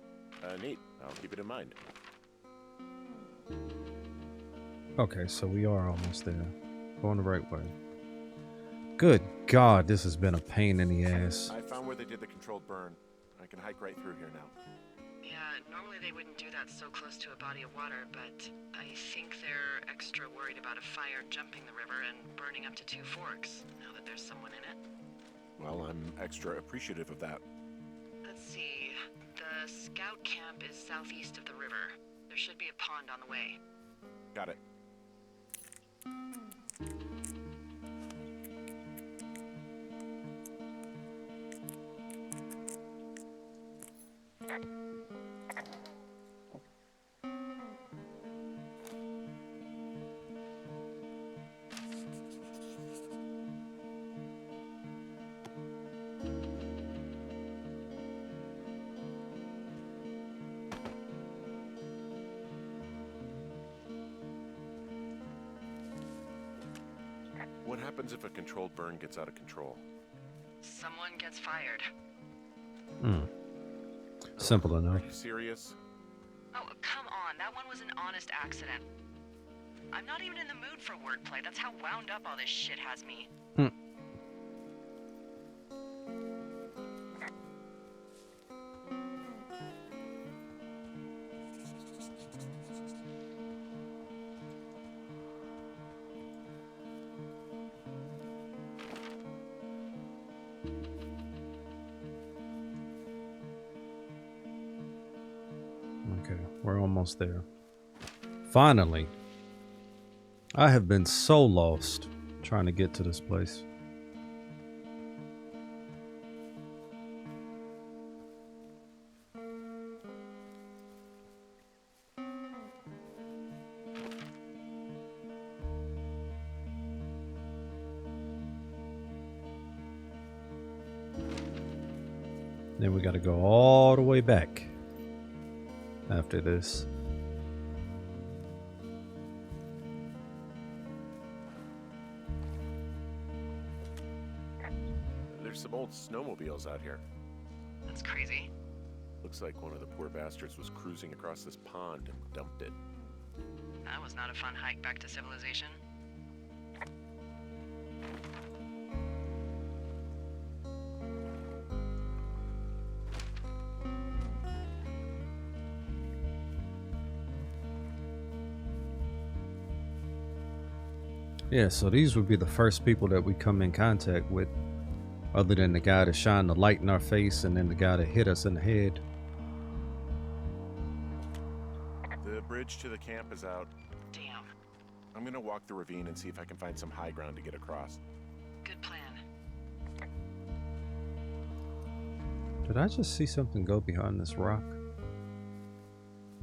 C: Neat. I'll keep it in mind.
A: Okay, so we are almost there. Going the right way. Good God, this has been a pain in the ass.
C: I found where they did the controlled burn. I can hike right through here now.
B: Yeah, normally they wouldn't do that so close to a body of water, but I think they're extra worried about a fire jumping the river and burning up to 2 forks, now that there's someone in it.
C: Well, I'm extra appreciative of that.
B: Let's see. The scout camp is southeast of the river. There should be a pond on the way.
C: Got it. happens if a controlled burn gets out of control?
B: Someone gets fired.
A: Simple
C: Are
A: enough.
C: you serious?
B: Oh, come on. That one was an honest accident. I'm not even in the mood for wordplay. That's how wound up all this shit has me.
A: Okay, we're almost there. Finally. I have been so lost trying to get to this place. Then we got to go all the way back after this.
C: There's some old snowmobiles out here.
B: That's crazy.
C: Looks like one of the poor bastards was cruising across this pond and dumped it.
B: That was not a fun hike back to civilization.
A: Yeah, so these would be the first people that we come in contact with, other than the guy that shined the light in our face and then the guy that hit us in the head.
C: The bridge to the camp is out.
B: Damn.
C: I'm gonna walk the ravine and see if I can find some high ground to get across.
B: Good plan.
A: Did I just see something go behind this rock?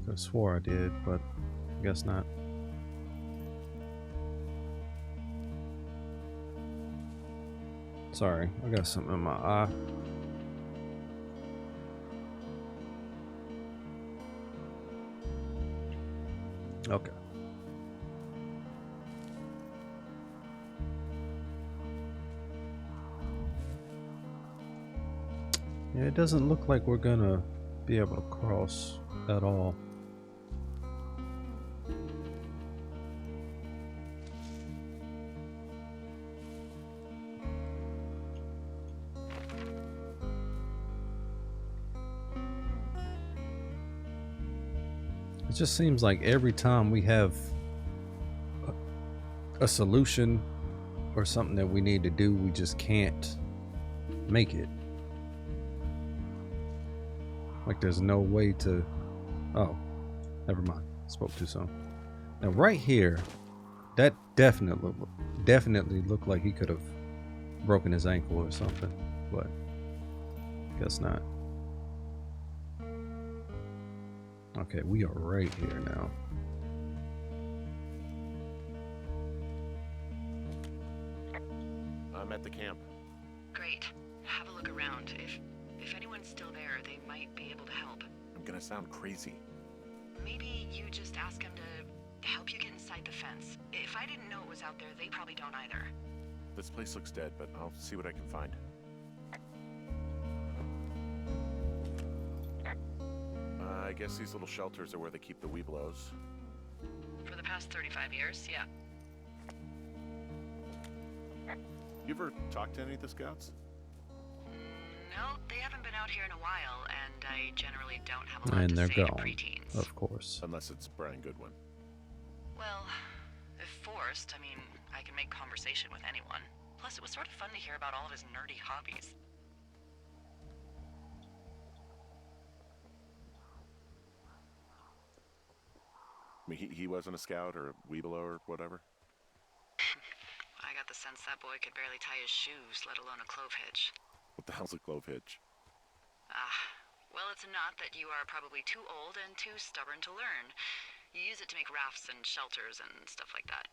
A: I swore I did, but I guess not. Sorry, I got something in my eye. Okay. Yeah, it doesn't look like we're gonna be able to cross at all. It just seems like every time we have a solution or something that we need to do, we just can't make it. Like there's no way to... Oh, never mind. Spoke too soon. Now right here, that definitely looked like he could have broken his ankle or something, but guess not. Okay, we are right here now.
C: I'm at the camp.
B: Great. Have a look around. If anyone's still there, they might be able to help.
C: I'm gonna sound crazy.
B: Maybe you just ask them to help you get inside the fence. If I didn't know it was out there, they probably don't either.
C: This place looks dead, but I'll see what I can find. I guess these little shelters are where they keep the Weeblos.
B: For the past 35 years, yeah.
C: You ever talked to any of the scouts?
B: No, they haven't been out here in a while, and I generally don't have a lot
A: And
B: to
A: they're
B: say to
A: gone,
B: preteens.
A: of course.
C: Unless it's Brian Goodwin.
B: Well, if forced, I mean, I can make conversation with anyone. Plus, it was sort of fun to hear about all of his nerdy hobbies.
C: I mean, he wasn't a scout or a Weeblo or whatever?
B: I got the sense that boy could barely tie his shoes, let alone a clove hitch.
C: What the hell's a clove hitch?
B: Well, it's a knot that you are probably too old and too stubborn to learn. You use it to make rafts and shelters and stuff like that.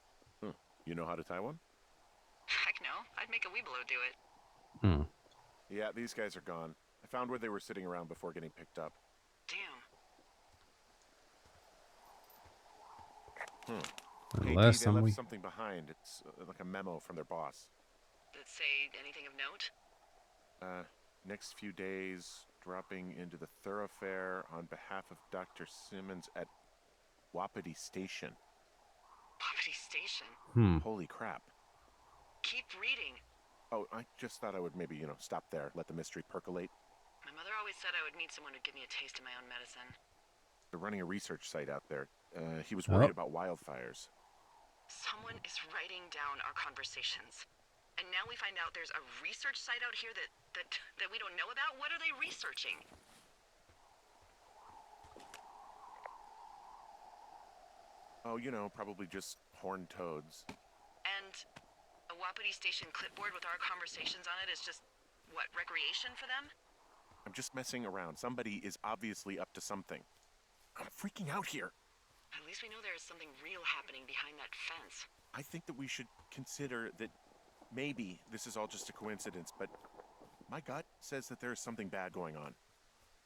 C: You know how to tie one?
B: Heck no, I'd make a Weeblo do it.
C: Yeah, these guys are gone. I found where they were sitting around before getting picked up.
B: Damn.
A: And
C: Hey,
A: last
C: Dee, they
A: time
C: left
A: we...
C: something behind. It's like a memo from their boss.
B: Did it say anything of note?
C: Next few days, dropping into the thoroughfare on behalf of Dr. Simmons at Wapiti Station.
B: Poverty Station.
C: Holy crap.
B: Keep reading.
C: Oh, I just thought I would maybe, stop there, let the mystery percolate.
B: My mother always said I would meet someone who'd give me a taste of my own medicine.
C: They're running a research site out there. He was worried about wildfires.
B: Someone is writing down our conversations. And now we find out there's a research site out here that we don't know about? What are they researching?
C: Oh, probably just horned toads.
B: And a Wapiti Station clipboard with our conversations on it is just, what, recreation for them?
C: I'm just messing around. Somebody is obviously up to something. I'm freaking out here.
B: At least we know there is something real happening behind that fence.
C: I think that we should consider that maybe this is all just a coincidence, but my gut says that there is something bad going on.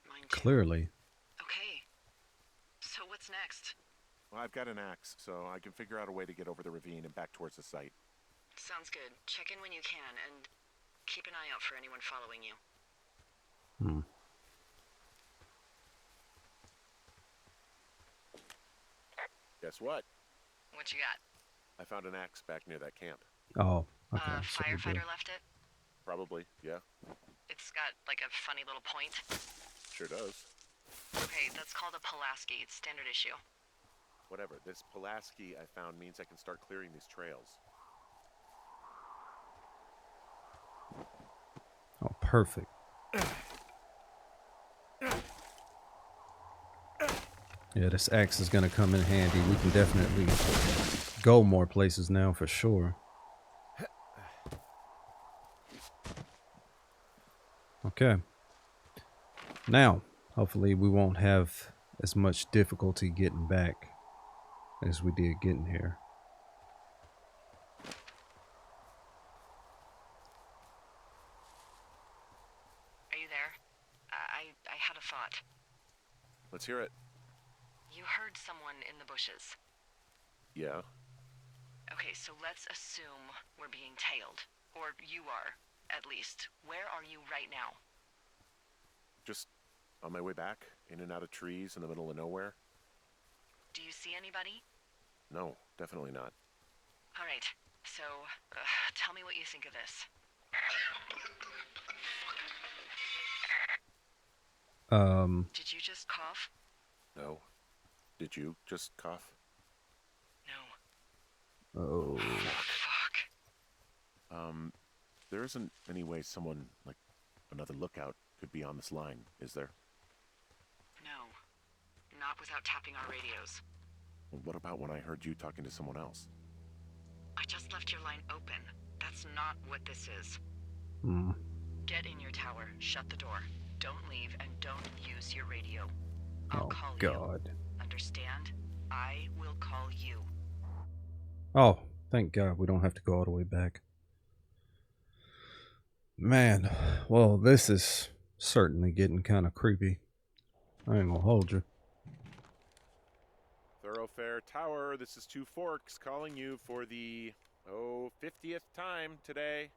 B: Mine too.
A: Clearly.
B: Okay. So what's next?
C: Well, I've got an axe, so I can figure out a way to get over the ravine and back towards the site.
B: Sounds good. Check in when you can, and keep an eye out for anyone following you.
C: Guess what?
B: What you got?
C: I found an axe back near that camp.
A: Oh, okay. So we're good.
B: Firefighter left it?
C: Probably, yeah.
B: It's got, like, a funny little point.
C: Sure does.
B: Okay, that's called a Pulaski. It's standard issue.
C: Whatever. This Pulaski I found means I can start clearing these trails.
A: Oh, perfect. Yeah, this axe is going to come in handy. We can definitely go more places now for sure. Okay. Now, hopefully we won't have as much difficulty getting back as we did getting here.
B: Are you there? I had a thought.
C: Let's hear it.
B: You heard someone in the bushes.
C: Yeah.
B: Okay, so let's assume we're being tailed. Or you are, at least. Where are you right now?
C: Just on my way back, in and out of trees in the middle of nowhere.
B: Do you see anybody?
C: No, definitely not.
B: All right, so tell me what you think of this. Did you just cough?
C: No. Did you just cough?
B: No.
A: Oh.
B: Fuck.
C: There isn't any way someone, like another lookout, could be on this line, is there?
B: No. Not without tapping our radios.
C: Well, what about when I heard you talking to someone else?
B: I just left your line open. That's not what this is.
A: Hmm.
B: Get in your tower, shut the door. Don't leave, and don't use your radio. I'll
A: Oh,
B: call
A: God.
B: you. Understand? I will call you.
A: Oh, thank God we don't have to go all the way back. Man, well, this is certainly getting kind of creepy. I ain't gonna hold you.
C: Thoroughfare Tower, this is Two Forks calling you for the, 50th time today.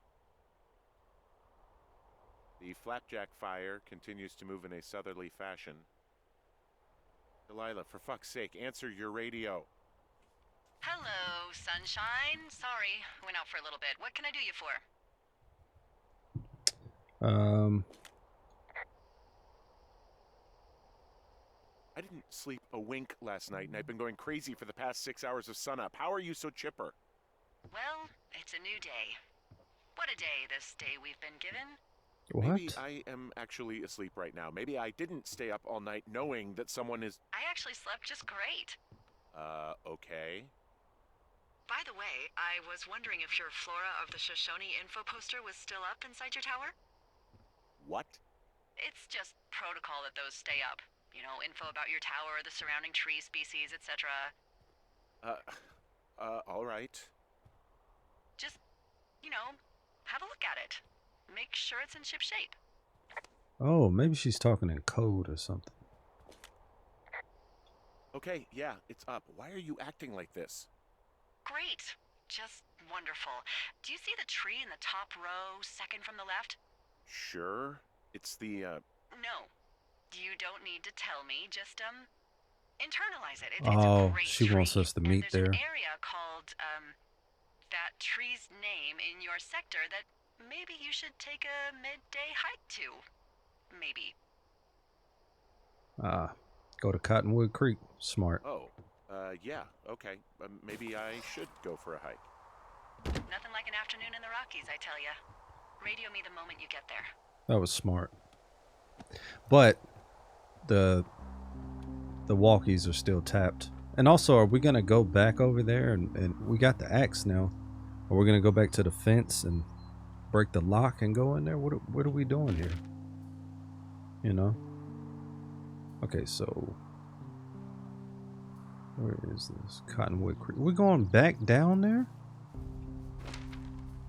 C: The flapjack fire continues to move in a southerly fashion. Delilah, for fuck's sake, answer your radio.
B: Hello, sunshine. Sorry, went out for a little bit. What can I do you for?
C: I didn't sleep a wink last night, and I've been going crazy for the past 6 hours of sunup. How are you so chipper?
B: Well, it's a new day. What a day, this day we've been given.
A: What?
C: Maybe I am actually asleep right now. Maybe I didn't stay up all night knowing that someone is...
B: I actually slept just great.
C: Okay.
B: By the way, I was wondering if your Flora of the Shoshone info poster was still up inside your tower?
C: What?
B: It's just protocol that those stay up. You know, info about your tower, the surrounding tree species, etc.
C: All right.
B: Just, you know, have a look at it. Make sure it's in ship shape.
A: Oh, maybe she's talking in code or something.
C: Okay, yeah, it's up. Why are you acting like this?
B: Great. Just wonderful. Do you see the tree in the top row, second from the left?
C: Sure. It's the,
B: No. You don't need to tell me. Just, internalize it. It's
A: Oh,
B: a great
A: she
B: tree.
A: wants us to
B: And
A: meet
B: there's
A: there.
B: an area called, that tree's name in your sector that maybe you should take a midday hike to. Maybe.
A: Go to Cottonwood Creek. Smart.
C: oh, yeah, okay. Maybe I should go for a hike.
B: Nothing like an afternoon in the Rockies, I tell ya. Radio me the moment you get there.
A: That was smart. But the walkies are still tapped. And also, are we gonna go back over there and we got the axe now? Are we gonna go back to the fence and break the lock and go in there? What are we doing here? You know? Okay, so where is this? Cottonwood Creek. We're going back down there?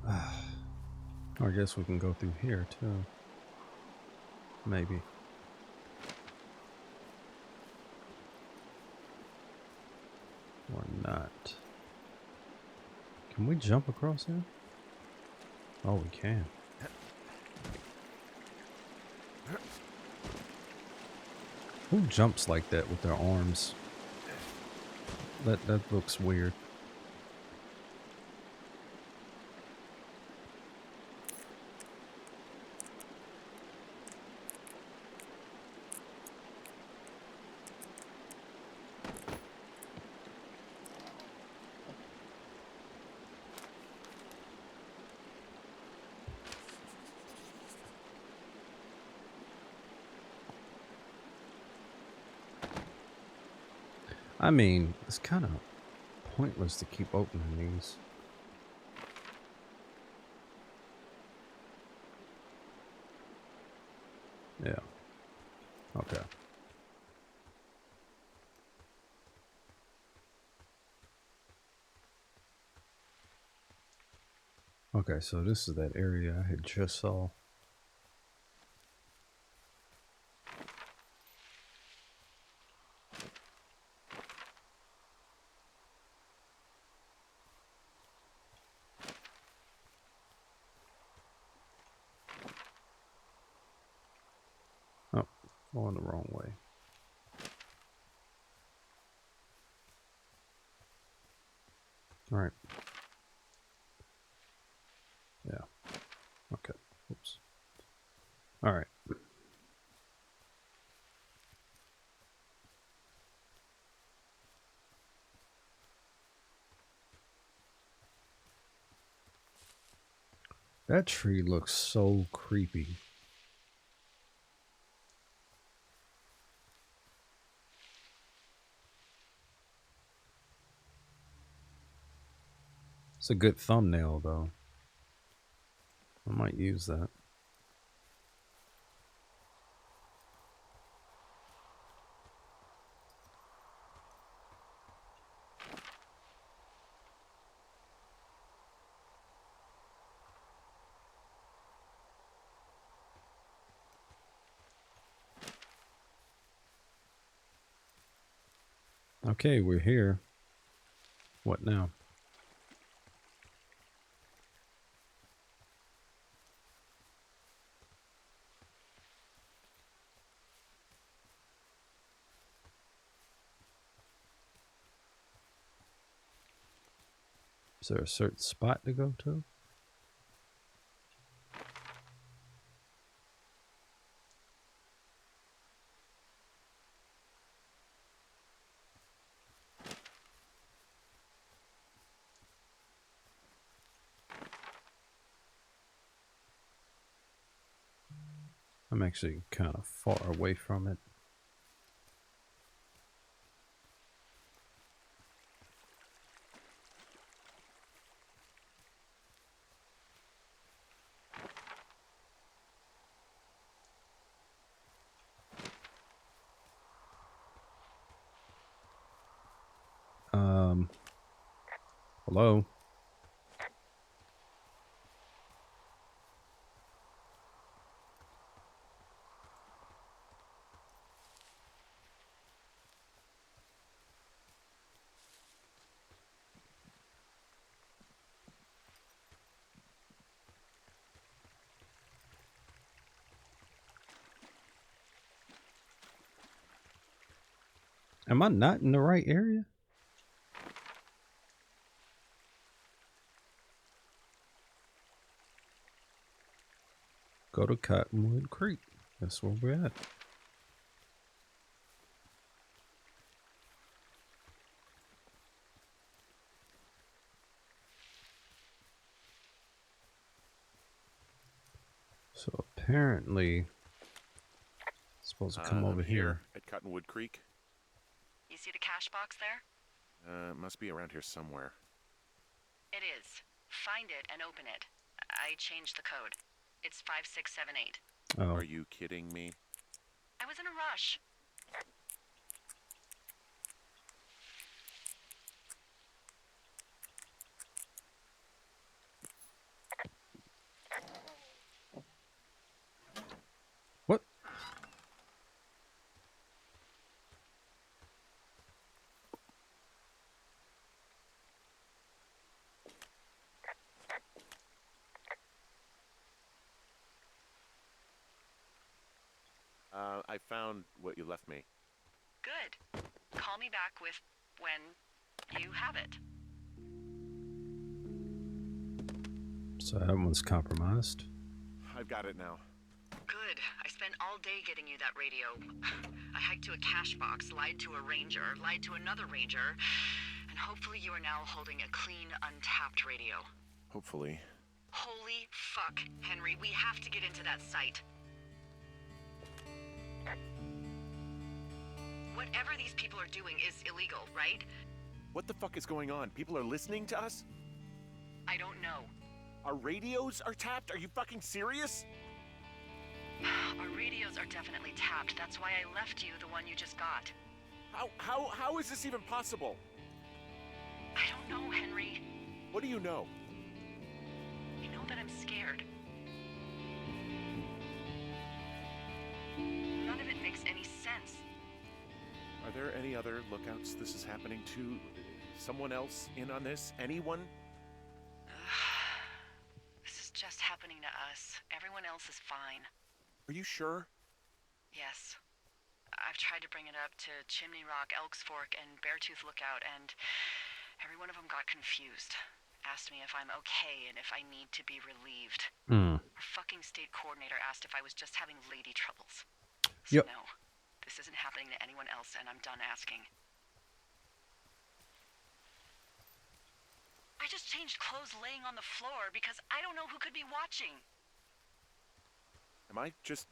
A: I guess we can go through here too. Maybe. Or not. Can we jump across here? Oh, we can. Who jumps like that with their arms? That looks weird. I mean, it's kind of pointless to keep opening these. Yeah. Okay. Okay, so this is that area I had just saw. Oh, going the wrong way. All right. Yeah. Okay. Oops. All right. That tree looks so creepy. It's a good thumbnail, though. I might use that. Okay, we're here. What now? Is there a certain spot to go to? I'm actually kind of far away from it. Hello? Am I not in the right area? Go to Cottonwood Creek. That's where we're at. So apparently, it's supposed to come over
C: I'm
A: here.
C: at Cottonwood Creek.
B: You see the cash box there?
C: It must be around here somewhere.
B: It is. Find it and open it. I changed the code. It's 5678.
A: Oh,
C: Are you kidding me?
B: I was in a rush.
A: what?
C: I found what you left me.
B: Good. Call me back with when you have it.
A: So that one's compromised.
C: I've got it now.
B: Good. I spent all day getting you that radio. I hiked to a cash box, lied to a ranger, lied to another ranger, and hopefully you are now holding a clean, untapped radio.
C: Hopefully.
B: Holy fuck, Henry, we have to get into that site. Whatever these people are doing is illegal, right?
C: What the fuck is going on? People are listening to us?
B: I don't know.
C: Our radios are tapped? Are you fucking serious?
B: Our radios are definitely tapped. That's why I left you the one you just got.
C: How is this even possible?
B: I don't know, Henry.
C: What do you know?
B: You know that I'm scared. None of it makes any sense.
C: Are there any other lookouts this is happening to? Someone else in on this? Anyone?
B: This is just happening to us. Everyone else is fine.
C: Are you sure?
B: Yes. I've tried to bring it up to Chimney Rock, Elks Fork, and Beartooth Lookout, and every one of them got confused. Asked me if I'm okay and if I need to be relieved. Our fucking state coordinator asked if I was just having lady troubles. So
A: Yep.
B: no, this isn't happening to anyone else, and I'm done asking. I just changed clothes laying on the floor because I don't know who could be watching.
C: Am I just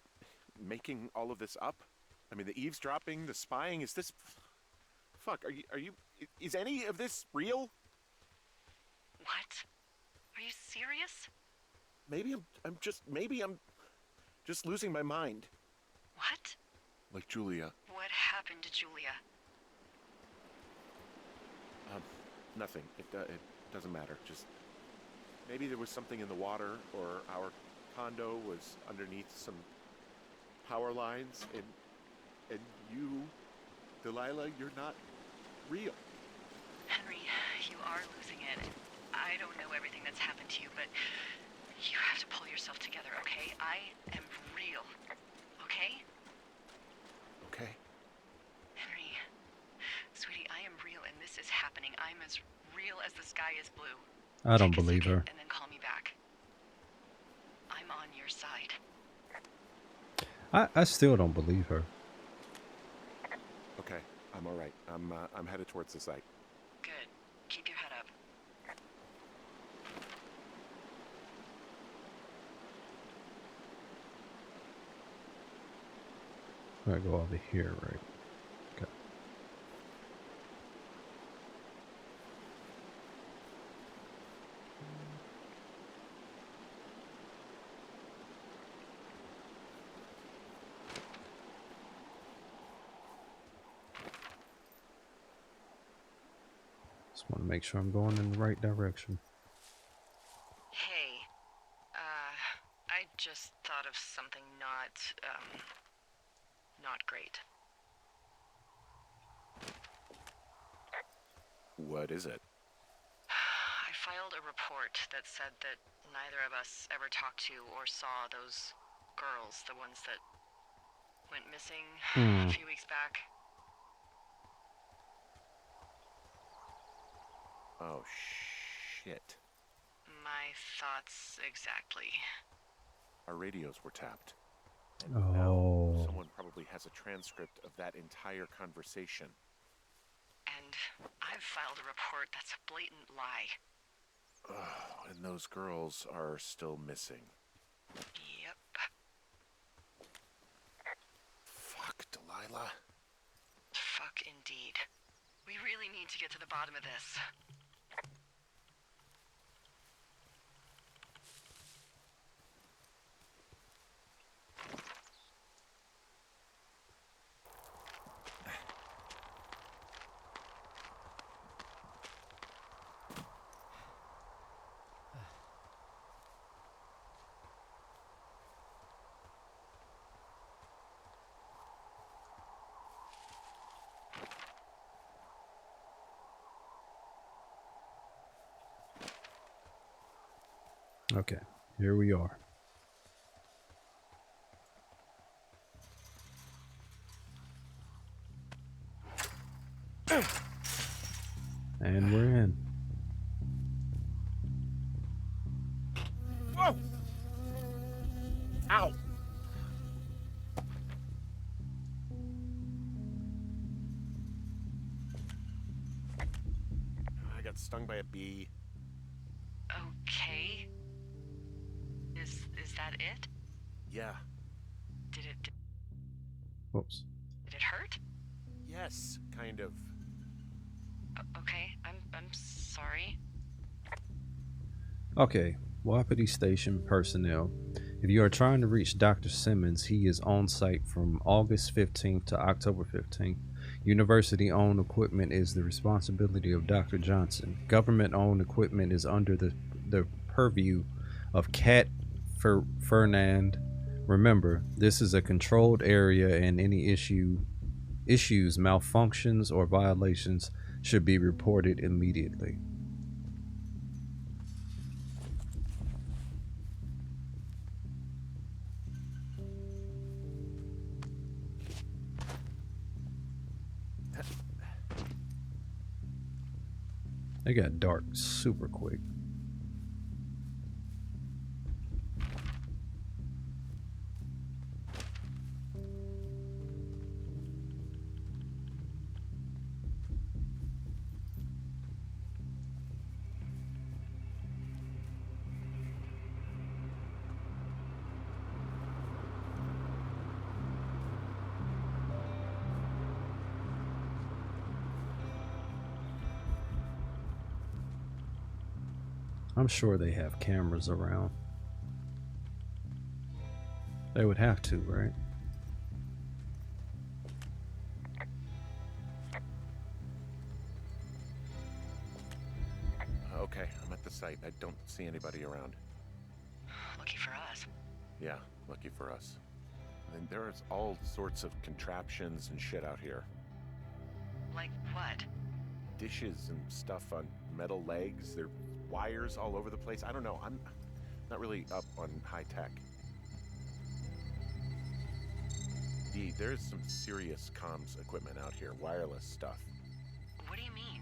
C: making all of this up? I mean, the eavesdropping, the spying, is this... Fuck, is any of this real?
B: What? Are you serious?
C: Maybe I'm just losing my mind.
B: What?
C: Like Julia.
B: What happened to Julia?
C: Nothing. It doesn't matter. Just maybe there was something in the water, or our condo was underneath some power lines, and you, Delilah, you're not real.
B: Henry, you are losing it. I don't know everything that's happened to you, but you have to pull yourself together, okay? I am real. Okay?
C: Okay.
B: Henry, sweetie, I am real and this is happening. I'm as real as the sky is blue.
A: I don't
B: Take a
A: believe
B: second
A: her.
B: And then call me back. I'm on your side.
A: I still don't believe her.
C: Okay. I'm all right. I'm headed towards the site.
B: Good. Keep your head up.
A: I go over here, right? Okay. Just want to make sure I'm going in the right direction.
B: Hey, I just thought of something not great.
C: What is it?
B: I filed a report that said that neither of us ever talked to or saw those girls, the ones that went missing a few weeks back.
C: Oh, shit.
B: My thoughts exactly.
C: Our radios were tapped. And
A: Oh.
C: now someone probably has a transcript of that entire conversation.
B: And I've filed a report that's a blatant lie.
C: Oh, and those girls are still missing.
B: Yep.
C: Fuck, Delilah.
B: Fuck indeed. We really need to get to the bottom of this.
A: Okay, here we are. And we're in.
C: Whoa! Ow! I got stung by a bee.
B: Okay. Is that it?
C: Yeah.
B: Did
A: Whoops.
B: it hurt?
C: Yes, kind of.
B: Okay, I'm sorry.
A: Okay, Wapiti Station personnel. If you are trying to reach Dr. Simmons, he is on site from August 15th to October 15th. University-owned equipment is the responsibility of Dr. Johnson. Government-owned equipment is under the purview of Cat Fernand. Remember, this is a controlled area and any issues, malfunctions, or violations should be reported immediately. They got dark super quick. I'm sure they have cameras around. They would have to, right?
C: Okay, I'm at the site. I don't see anybody around.
B: Lucky for us.
C: Yeah, lucky for us. And there's all sorts of contraptions and shit out here.
B: Like what?
C: Dishes and stuff on metal legs. There are wires all over the place. I don't know. I'm not really up on high tech. There's some serious comms equipment out here. Wireless stuff.
B: What do you mean?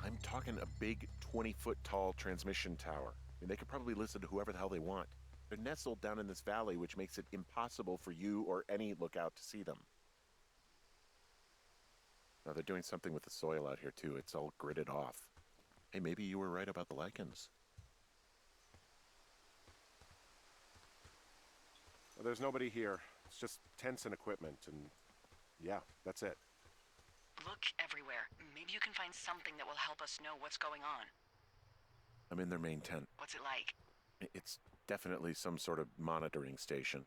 C: I'm talking a big 20-foot tall transmission tower. I mean, they could probably listen to whoever the hell they want. They're nestled down in this valley, which makes it impossible for you or any lookout to see them. Now, they're doing something with the soil out here, too. It's all gridded off. Hey, maybe you were right about the lichens. Well, there's nobody here. It's just tents and equipment, and yeah, that's it.
B: Look everywhere. Maybe you can find something that will help us know what's going on.
C: I'm in their main tent.
B: What's it like?
C: It's definitely some sort of monitoring station.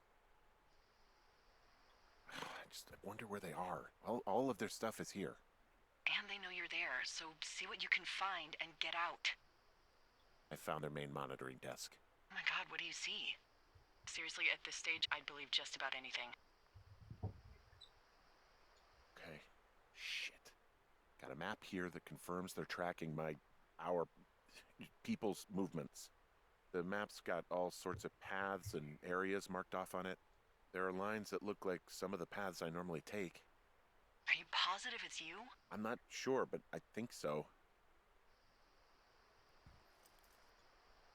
C: I wonder where they are. All of their stuff is here.
B: And they know you're there, so see what you can find and get out.
C: I found their main monitoring desk.
B: Oh my god, what do you see? Seriously, at this stage, I'd believe just about anything.
C: Okay. Shit. Got a map here that confirms they're tracking our people's movements. The map's got all sorts of paths and areas marked off on it. There are lines that look like some of the paths I normally take.
B: Are you positive it's you?
C: I'm not sure, but I think so.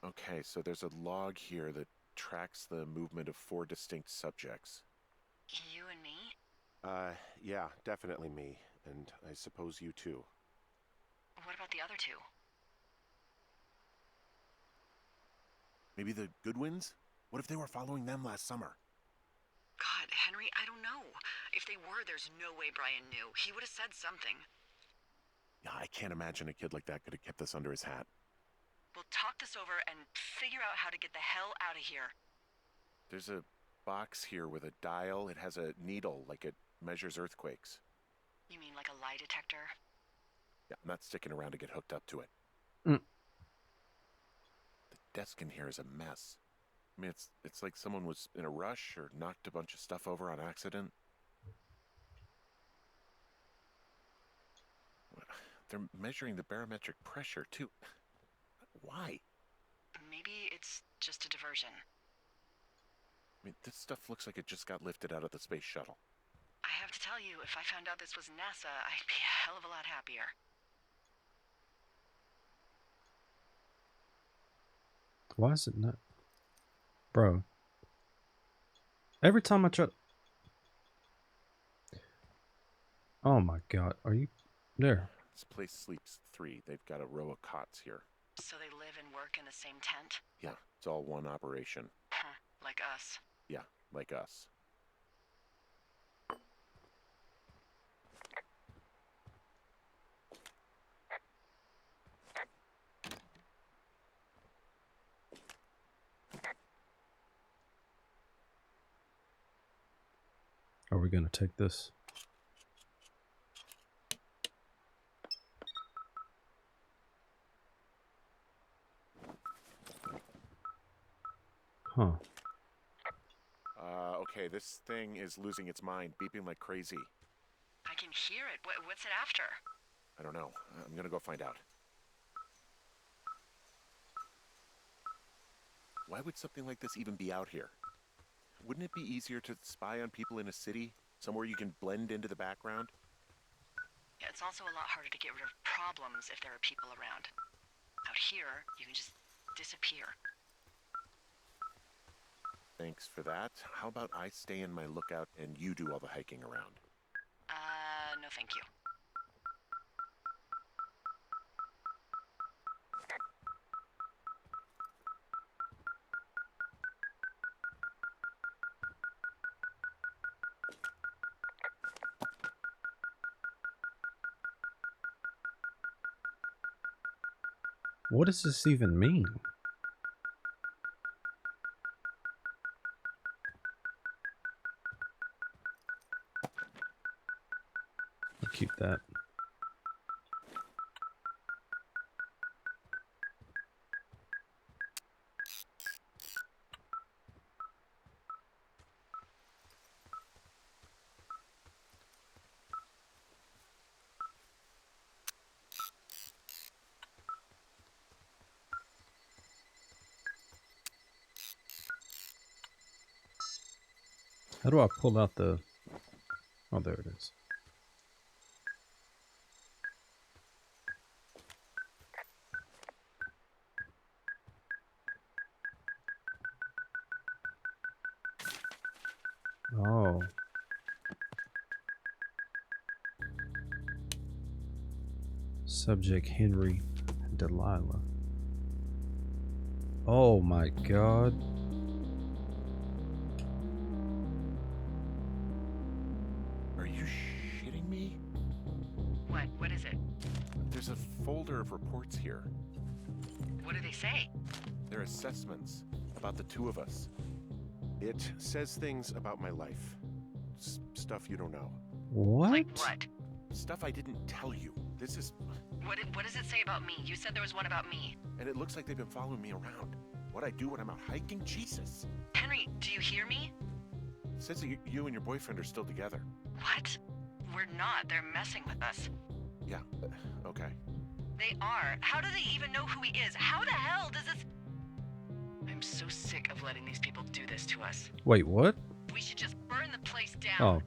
C: Okay, so there's a log here that tracks the movement of 4 distinct subjects.
B: You and me?
C: Yeah, definitely me. And I suppose you too.
B: What about the other two?
C: Maybe the Goodwins? What if they were following them last summer?
B: God, Henry, I don't know. If they were, there's no way Brian knew. He would have said something.
C: Yeah, I can't imagine a kid like that could have kept this under his hat.
B: We'll talk this over and figure out how to get the hell out of here.
C: There's a box here with a dial. It has a needle, like it measures earthquakes.
B: You mean like a lie detector?
C: Yeah, I'm not sticking around to get hooked up to it.
A: Mm.
C: The desk in here is a mess. I mean, it's like someone was in a rush or knocked a bunch of stuff over on accident. They're measuring the barometric pressure, too. Why?
B: Maybe it's just a diversion.
C: I mean, this stuff looks like it just got lifted out of the space shuttle.
B: I have to tell you, if I found out this was NASA, I'd be a hell of a lot happier.
A: Why is it not? Bro. Every time I try... Oh my god. Are you... There.
C: This place sleeps 3. They've got a row of cots here.
B: So they live and work in the same tent?
C: Yeah, it's all one operation.
B: Huh, like us.
C: Yeah, like us.
A: Are we gonna take this? Huh.
C: Okay, this thing is losing its mind, beeping like crazy.
B: I can hear it. What's it after?
C: I don't know. I'm gonna go find out. Why would something like this even be out here? Wouldn't it be easier to spy on people in a city? Somewhere you can blend into the background?
B: Yeah, it's also a lot harder to get rid of problems if there are people around. Out here, you can just disappear.
C: Thanks for that. How about I stay in my lookout and you do all the hiking around?
B: No thank you.
A: What does this even mean? I'll keep that. How do I pull out the... Oh, there it is. Oh. Subject Henry Delilah. Oh my god.
C: Are you shitting me?
B: What is it?
C: There's a folder of reports here.
B: What do they say?
C: They're assessments about the two of us. It says things about my life. Stuff you don't know.
A: What?
B: Like what?
C: Stuff I didn't tell you. This is...
B: What does it say about me? You said there was one about me.
C: And it looks like they've been following me around. What I do when I'm out hiking? Jesus.
B: Henry, do you hear me?
C: It says that you and your boyfriend are still together.
B: What? We're not. They're messing with us.
C: Yeah, okay.
B: They are. How do they even know who he is? How the hell does this... I'm so sick of letting these people do this to us.
A: Wait, what?
B: We should just burn the place down.
A: Oh.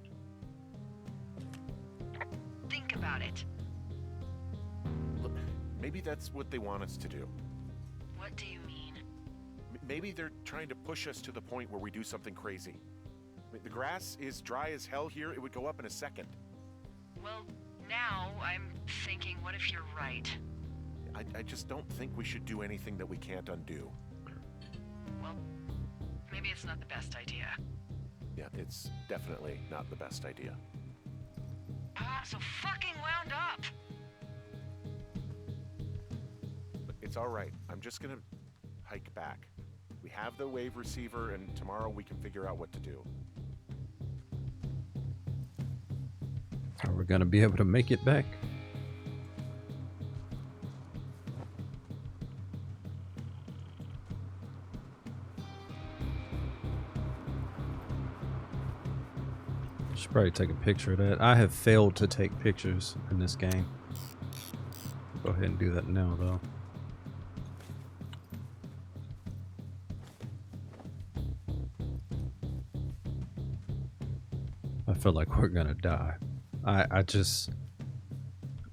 B: Think about it.
C: Look, maybe that's what they want us to do.
B: What do you mean?
C: Maybe they're trying to push us to the point where we do something crazy. I mean, the grass is dry as hell here. It would go up in a second.
B: Well, now I'm thinking, what if you're right?
C: I just don't think we should do anything that we can't undo.
B: Well, maybe it's not the best idea.
C: Yeah, it's definitely not the best idea.
B: So fucking wound up!
C: It's all right. I'm just gonna hike back. We have the wave receiver, and tomorrow we can figure out what to do.
A: Are we gonna be able to make it back? Should probably take a picture of that. I have failed to take pictures in this game. Go ahead and do that now, though. I feel like we're gonna die.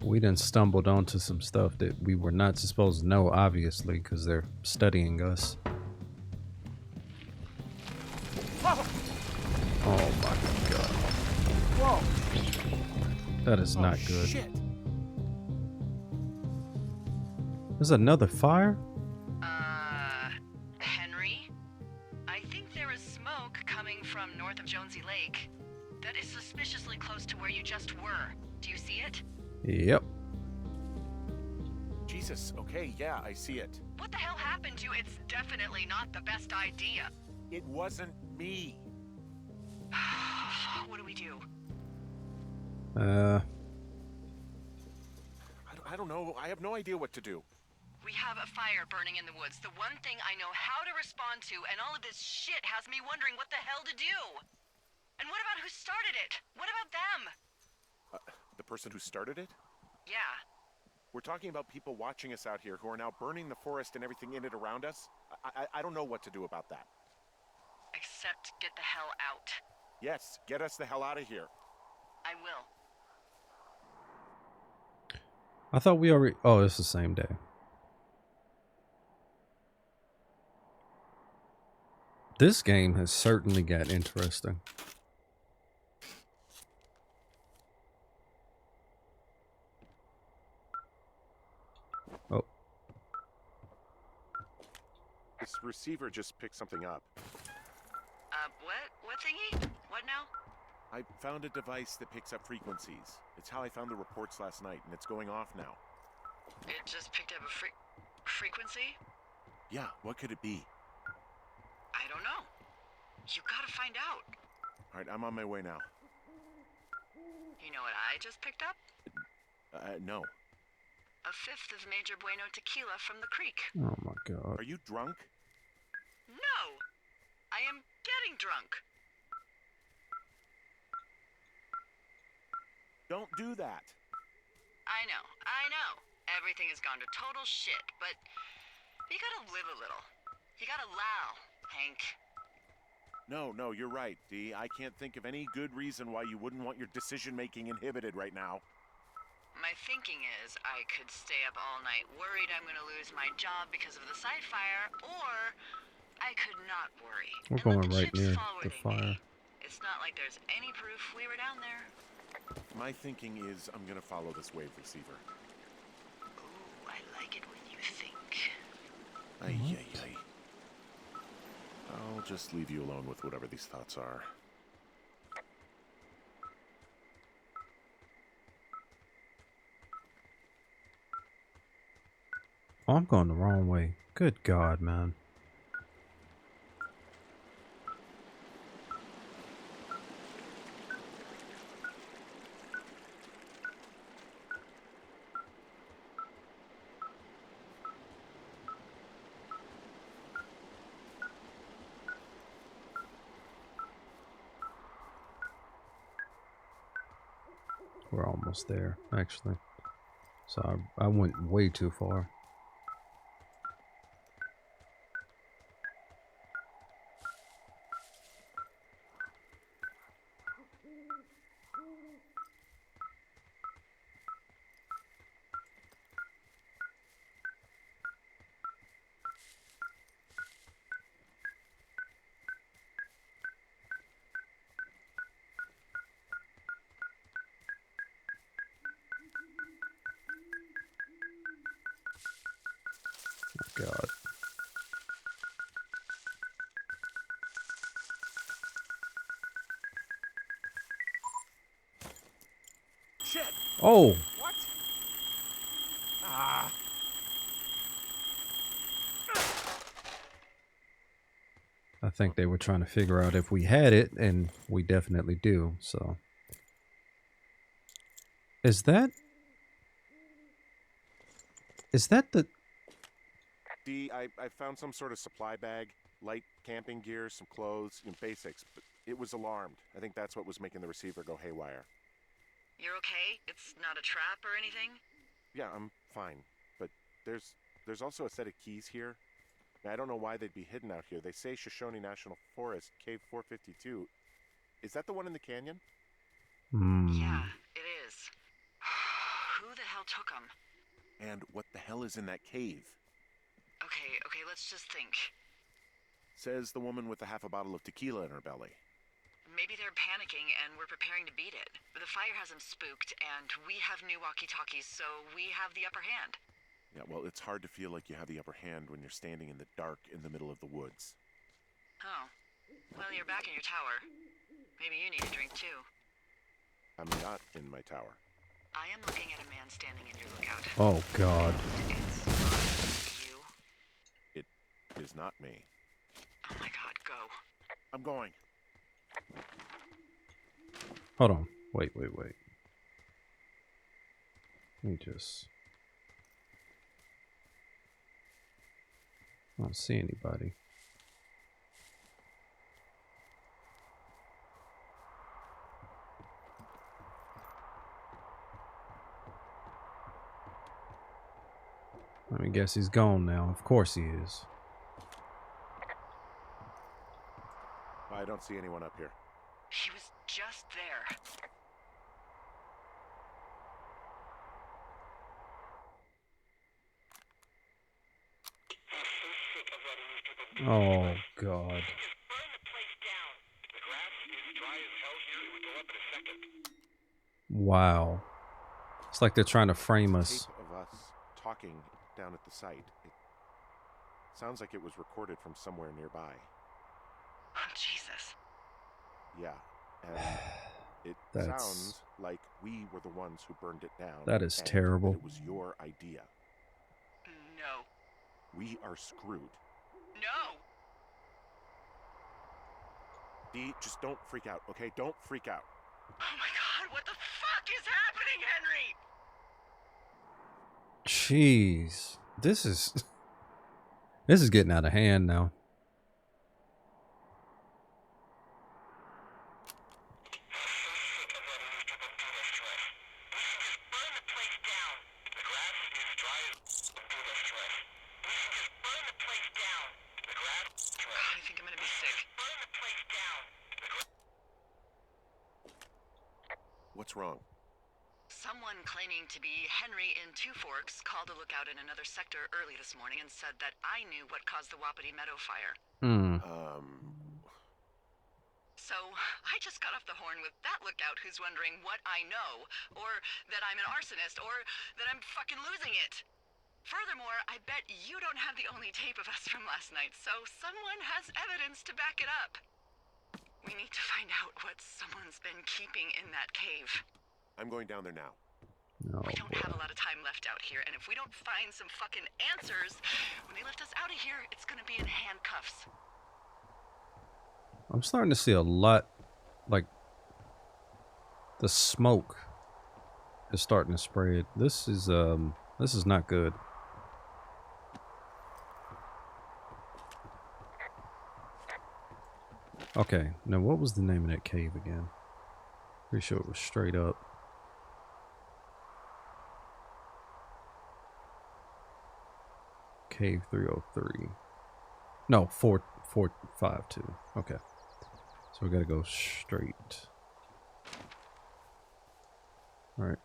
A: We done stumbled onto some stuff that we were not supposed to know, obviously, because they're studying us. Oh my god.
C: Whoa!
A: That is not good.
C: Shit!
A: There's another fire?
B: Henry? I think there is smoke coming from north of Jonesy Lake. That is suspiciously close to where you just were. Do you see it?
A: Yep.
C: Jesus, okay, yeah, I see it.
B: What the hell happened to you? It's definitely not the best idea.
C: It wasn't me.
B: What do we do?
C: I don't know. I have no idea what to do.
B: We have a fire burning in the woods. The one thing I know how to respond to, and all of this shit has me wondering what the hell to do. And what about who started it? What about them?
C: The person who started it?
B: Yeah.
C: We're talking about people watching us out here who are now burning the forest and everything in it around us. I don't know what to do about that.
B: Except get the hell out.
C: Yes, get us the hell out of here.
B: I will.
A: I thought we already... Oh, it's the same day. This game has certainly got interesting. Oh.
C: This receiver just picked something up.
B: What thingy? What now?
C: I found a device that picks up frequencies. It's how I found the reports last night, and it's going off now.
B: It just picked up a frequency?
C: Yeah, what could it be?
B: I don't know. You gotta find out.
C: All right, I'm on my way now.
B: You know what I just picked up?
C: No.
B: A fifth of Major Bueno tequila from the creek.
A: Oh my god.
C: Are you drunk?
B: No! I am getting drunk.
C: Don't do that.
B: I know. Everything has gone to total shit, but you gotta live a little. You gotta allow, Hank.
C: No, you're right, Dee. I can't think of any good reason why you wouldn't want your decision-making inhibited right now.
B: My thinking is I could stay up all night worried I'm gonna lose my job because of the side fire, or I could not worry.
A: We're
B: and let
A: going
B: the
A: right
B: chips
A: near
B: fall where
A: the
B: they
A: fire.
B: may. It's not like there's any proof we were down there.
C: My thinking is I'm gonna follow this wave receiver.
B: Ooh, I like it when you think.
C: Ay. I'll just leave you alone with whatever these thoughts are.
A: Oh, I'm going the wrong way. Good god, man. We're almost there, actually. So I went way too far. God.
C: Shit!
A: Oh!
C: What? Ah!
A: I think they were trying to figure out if we had it, and we definitely do, so. Is that the...
C: I found some sort of supply bag, light camping gear, some clothes, basics, but it was alarmed. I think that's what was making the receiver go haywire.
B: You're okay? It's not a trap or anything?
C: Yeah, I'm fine, but there's also a set of keys here. Now, I don't know why they'd be hidden out here. They say Shoshone National Forest, Cave 452. Is that the one in the canyon?
B: Yeah, it is. Who the hell took them?
C: And what the hell is in that cave?
B: Okay, let's just think.
C: Says the woman with the half a bottle of tequila in her belly.
B: Maybe they're panicking and we're preparing to beat it. The fire has them spooked, and we have new walkie-talkies, so we have the upper hand.
C: Yeah, well, it's hard to feel like you have the upper hand when you're standing in the dark in the middle of the woods.
B: Oh. Well, you're back in your tower. Maybe you need a drink, too.
C: I'm not in my tower.
B: I am looking at a man standing in your lookout.
A: Oh, God.
B: It's not you.
C: It is not me.
B: Oh my God, go.
C: I'm going.
A: Hold on. Wait. Let me just... I don't see anybody. Let me guess he's gone now. Of course he is.
C: I don't see anyone up here.
B: He was just there.
A: Oh, God. Wow. It's like they're trying to frame us.
C: Tape of us talking down at the site. It sounds like it was recorded from somewhere nearby.
B: Oh, Jesus.
C: Yeah, and it sounds like we were the ones who burned it down.
A: That is
C: and
A: terrible.
C: that it was your idea.
B: No.
C: We are screwed.
B: No!
C: Dee, just don't freak out, okay? Don't freak out.
B: Oh my God, what the fuck is happening, Henry?
A: Jeez. This is getting out of hand now.
B: I think I'm gonna be sick.
C: What's wrong?
B: Someone claiming to be Henry in Two Forks called a lookout in another sector early this morning and said that I knew what caused the Wapiti Meadow fire. So I just got off the horn with that lookout who's wondering what I know, or that I'm an arsonist, or that I'm fucking losing it. Furthermore, I bet you don't have the only tape of us from last night, so someone has evidence to back it up. We need to find out what someone's been keeping in that cave.
C: I'm going down there now.
A: Oh,
B: We don't
A: boy.
B: have a lot of time left out here, and if we don't find some fucking answers, when they lift us out of here, it's gonna be in handcuffs.
A: I'm starting to see a lot, like, the smoke is starting to spread. This is not good. Okay, now what was the name of that cave again? Pretty sure it was straight up. Cave 303. No, 4452. Okay. So we gotta go straight. Alright.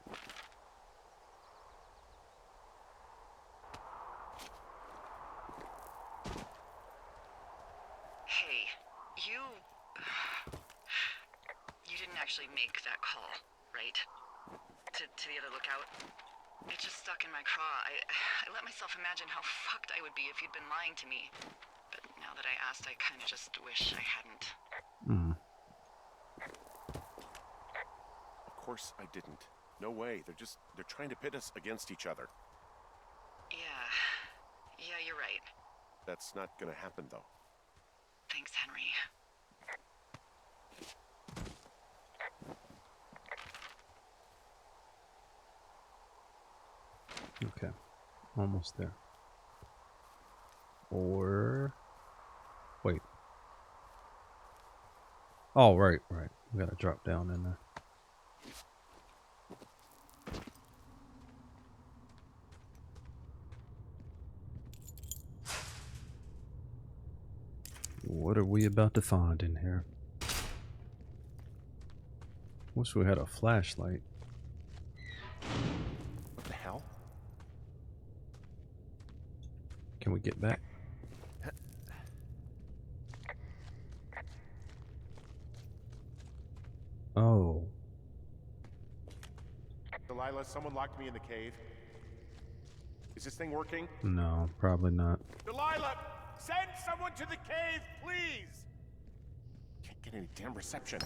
B: Hey, you didn't actually make that call, right? To the other lookout? It just stuck in my craw. I let myself imagine how fucked I would be if you'd been lying to me. But now that I asked, I kind of just wish I hadn't.
A: Hmm.
C: Of course I didn't. No way. They're trying to pit us against each other.
B: Yeah, you're right.
C: That's not gonna happen, though.
B: Thanks, Henry.
A: Okay. Almost there. Or... Wait. Oh, right. We gotta drop down in there. What are we about to find in here? Wish we had a flashlight.
C: What the hell?
A: Can we get back? Oh.
C: Delilah, someone locked me in the cave. Is this thing working?
A: No, probably not.
C: Delilah! Send someone to the cave, please! Can't get any damn reception.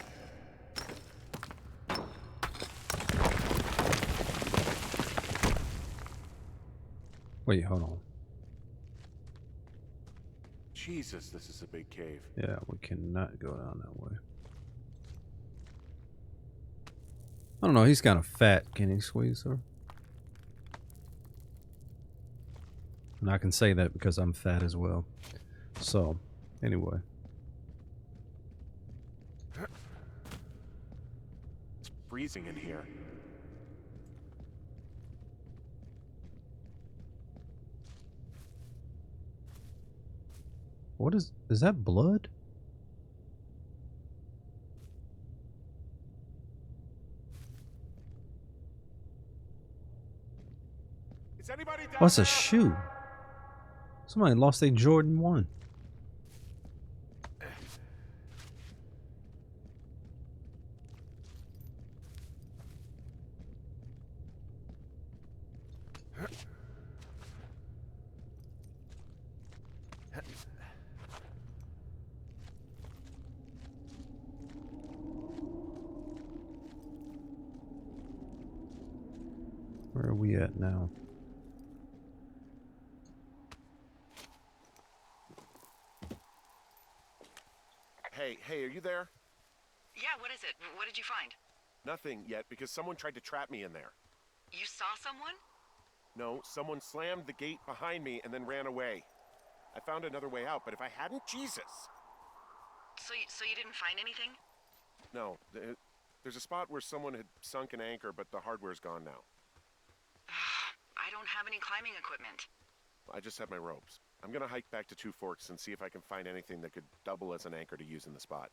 A: Wait, hold on.
C: Jesus, this is a big cave.
A: Yeah, we cannot go down that way. I don't know, he's kind of fat. Can he squeeze her? And I can say that because I'm fat as well. So, anyway.
C: It's freezing in here.
A: What is that blood?
C: Is anybody down
A: What's
C: there?
A: a shoe? Somebody lost a Jordan 1. Where are we at now?
C: Hey, are you there?
B: Yeah, what is it? What did you find?
C: Nothing yet, because someone tried to trap me in there.
B: You saw someone?
C: No, someone slammed the gate behind me and then ran away. I found another way out, but if I hadn't, Jesus!
B: So you didn't find anything?
C: No, there's a spot where someone had sunk an anchor, but the hardware's gone now.
B: I don't have any climbing equipment.
C: I just have my ropes. I'm gonna hike back to Two Forks and see if I can find anything that could double as an anchor to use in the spot.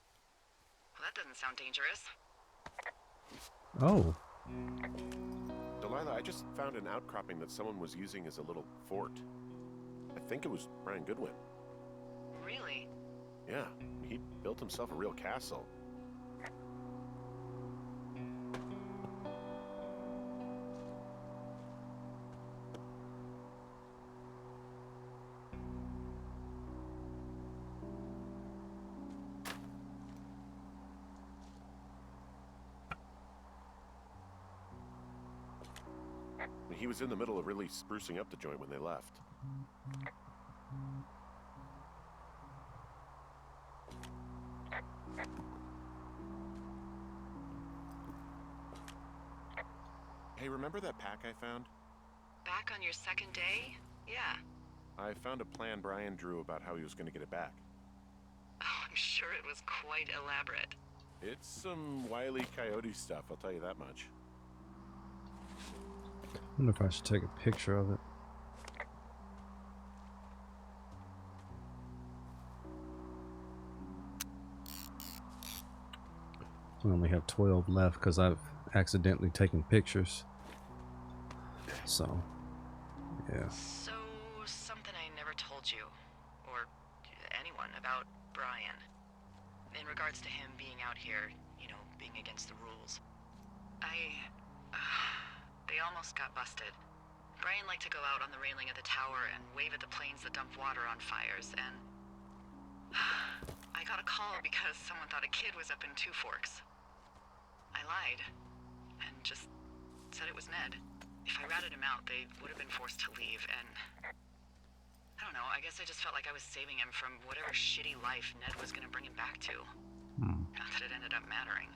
B: Well, that doesn't sound dangerous.
A: Oh.
C: Delilah, I just found an outcropping that someone was using as a little fort. I think it was Brian Goodwin.
B: Really?
C: Yeah, he built himself a real castle. He was in the middle of really sprucing up the joint when they left. Hey, remember that pack I found?
B: Back on your second day? Yeah.
C: I found a plan Brian drew about how he was going to get it back.
B: Oh, I'm sure it was quite elaborate.
C: It's some Wile E. Coyote stuff, I'll tell you that much.
A: I wonder if I should take a picture of it. We only have 12 left because I've accidentally taken pictures. So, yeah.
B: So, something I never told you, or anyone, about Brian. In regards to him being out here, you know, being against the rules. They almost got busted. Brian liked to go out on the railing of the tower and wave at the planes that dump water on fires, and I got a call because someone thought a kid was up in Two Forks. I lied, and just said it was Ned. If I ratted him out, they would have been forced to leave, and I don't know, I guess I just felt like I was saving him from whatever shitty life Ned was gonna bring him back to. Not that it ended up mattering.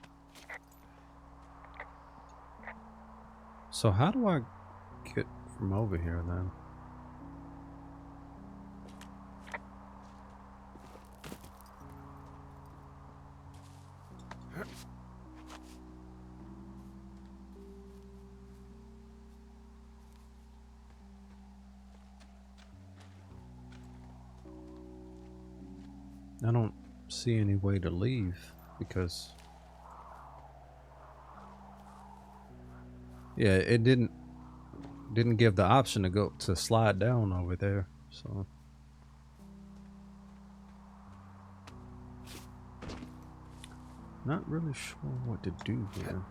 A: So how do I get from over here then? I don't see any way to leave because yeah, it didn't give the option to go to slide down over there, so not really sure what to do here.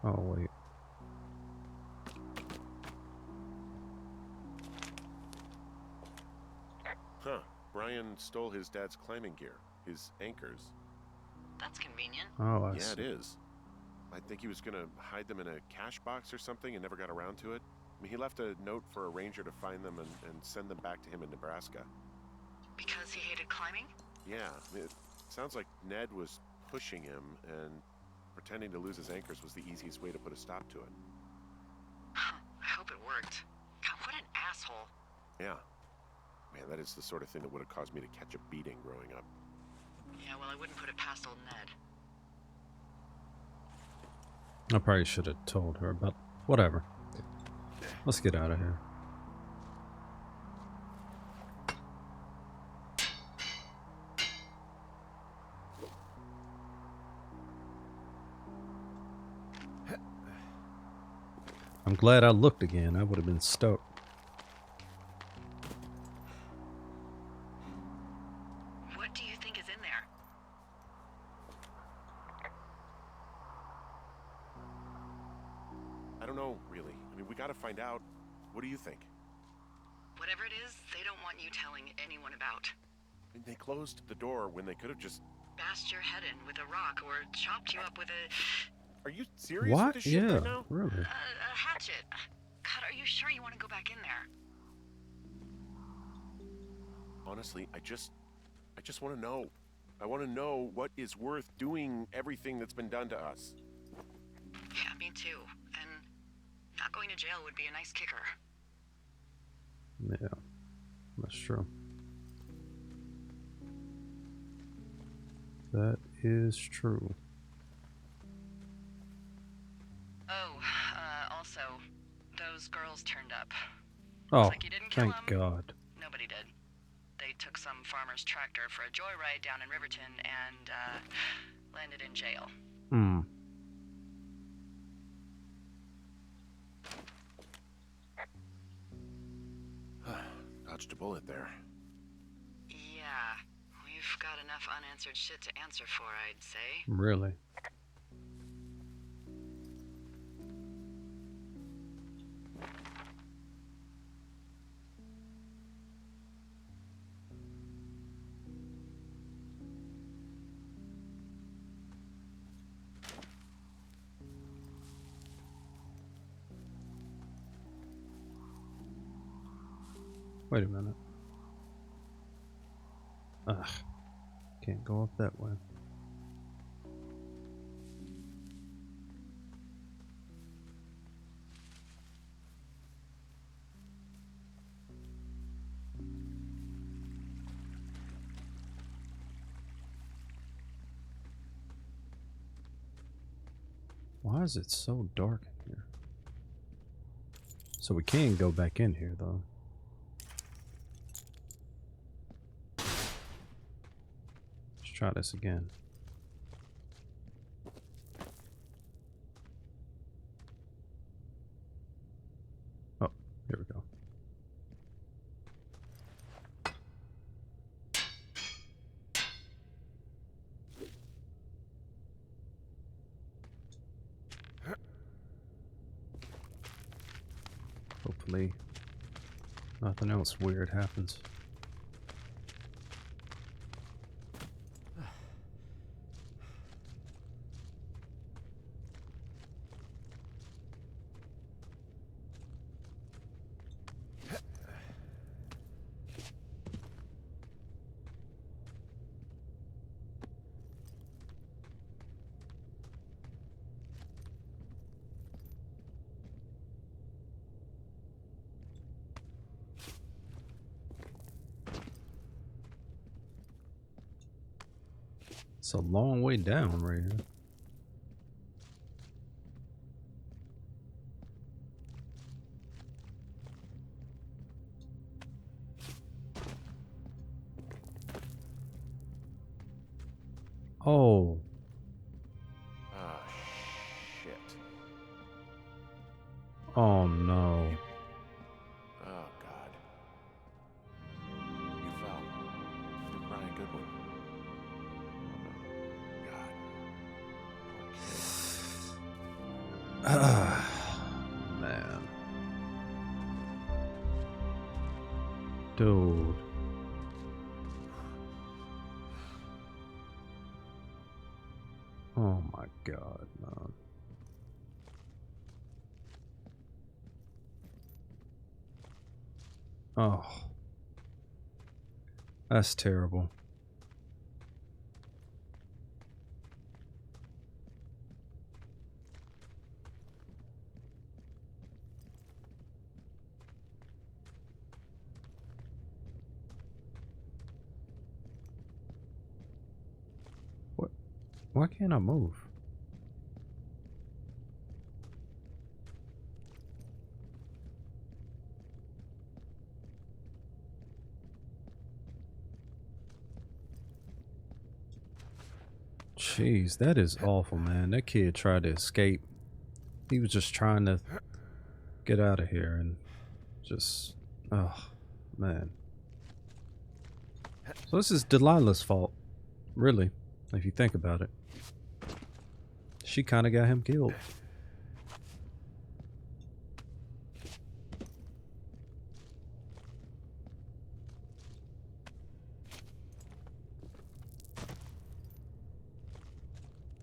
A: Oh wait.
C: Huh. Brian stole his dad's climbing gear, his anchors.
B: That's convenient.
A: Oh, I
C: Yeah,
A: see.
C: it is. I think he was gonna hide them in a cash box or something and never got around to it. I mean, he left a note for a ranger to find them and send them back to him in Nebraska.
B: Because he hated climbing?
C: Yeah, it sounds like Ned was pushing him, and pretending to lose his anchors was the easiest way to put a stop to it.
B: I hope it worked. God, what an asshole.
C: Yeah. Man, that is the sort of thing that would have caused me to catch a beating growing up.
B: Yeah, well, I wouldn't put it past old Ned.
A: I probably should have told her, but whatever. Let's get out of here. I'm glad I looked again. I would have been stoked.
B: What do you think is in there?
C: I don't know, really. I mean, we gotta find out. What do you think?
B: Whatever it is, they don't want you telling anyone about.
C: I mean, they closed the door when they could have just...
B: Bashed your head in with a rock or chopped you up with a...
C: Are you serious with
A: What?
C: this shit
A: Yeah,
C: right now?
A: really.
B: a hatchet. God, are you sure you want to go back in there?
C: Honestly, I just want to know. I want to know what is worth doing everything that's been done to us.
B: Yeah, me too. And not going to jail would be a nice kicker.
A: Yeah, that's true. That is true.
B: Oh, also, those girls turned up.
A: Oh,
B: Looks like you didn't kill
A: thank
B: them.
A: God.
B: Nobody did. They took some farmer's tractor for a joyride down in Riverton and, landed in jail.
A: Hmm.
C: Dodged a bullet there.
B: Yeah, we've got enough unanswered shit to answer for, I'd say.
A: Really? Wait a minute. Ugh. Can't go up that way. Why is it so dark in here? So we can go back in here though. Let's try this again. hopefully nothing else weird happens. It's a long way down right here. Oh.
C: Ah, shit.
A: Oh no.
C: Oh, God. You fell. You're Brian Goodwin. Oh, no. God.
A: Man. Dude. Oh my God, man. Oh. That's terrible. What? Why can't I move? Jeez, that is awful, man. That kid tried to escape. He was just trying to get out of here and just, oh, man. So this is Delilah's fault, really, if you think about it. She kind of got him killed.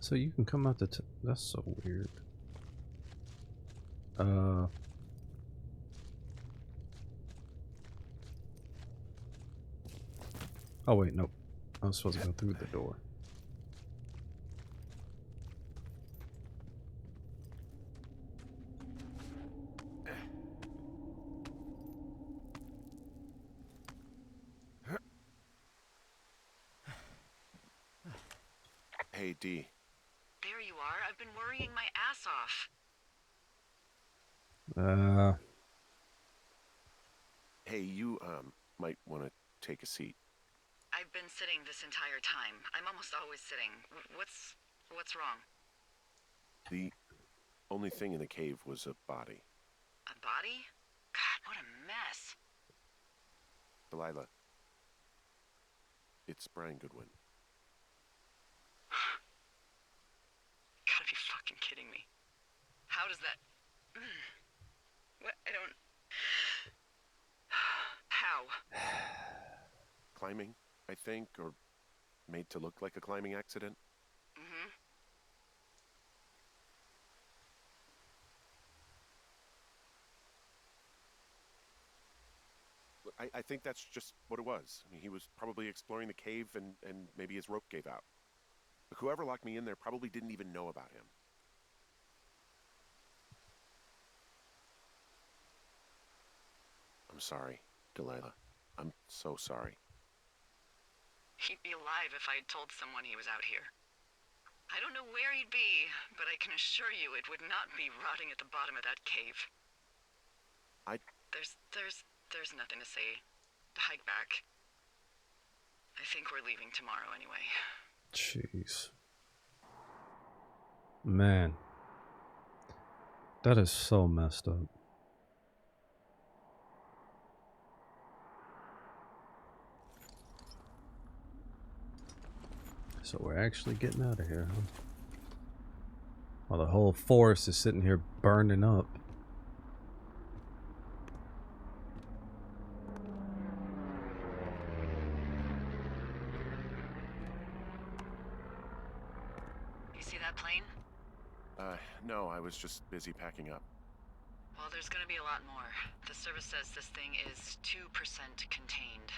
A: So you can come out the that's so weird. Oh wait, nope. I was supposed to go through the door.
C: Hey, D.
B: There you are. I've been worrying my ass off.
C: Hey, you, might want to take a seat.
B: I've been sitting this entire time. I'm almost always sitting. What's wrong?
C: The only thing in the cave was a body.
B: A body? God, what a mess.
C: Delilah. It's Brian Goodwin.
B: Gotta be fucking kidding me. How does that... What? I don't... How?
C: Climbing, I think, or made to look like a climbing accident.
B: Mm-hmm.
C: I think that's just what it was. I mean, he was probably exploring the cave and maybe his rope gave out. But whoever locked me in there probably didn't even know about him. I'm sorry, Delilah. I'm so sorry.
B: He'd be alive if I had told someone he was out here. I don't know where he'd be, but I can assure you it would not be rotting at the bottom of that cave. There's nothing to say. Hike back. I think we're leaving tomorrow anyway.
A: Jeez. Man. That is so messed up. So we're actually getting out of here, huh? While the whole forest is sitting here burning up.
C: No, I was just busy packing up.
B: Well, there's gonna be a lot more. The service says this thing is 2% contained.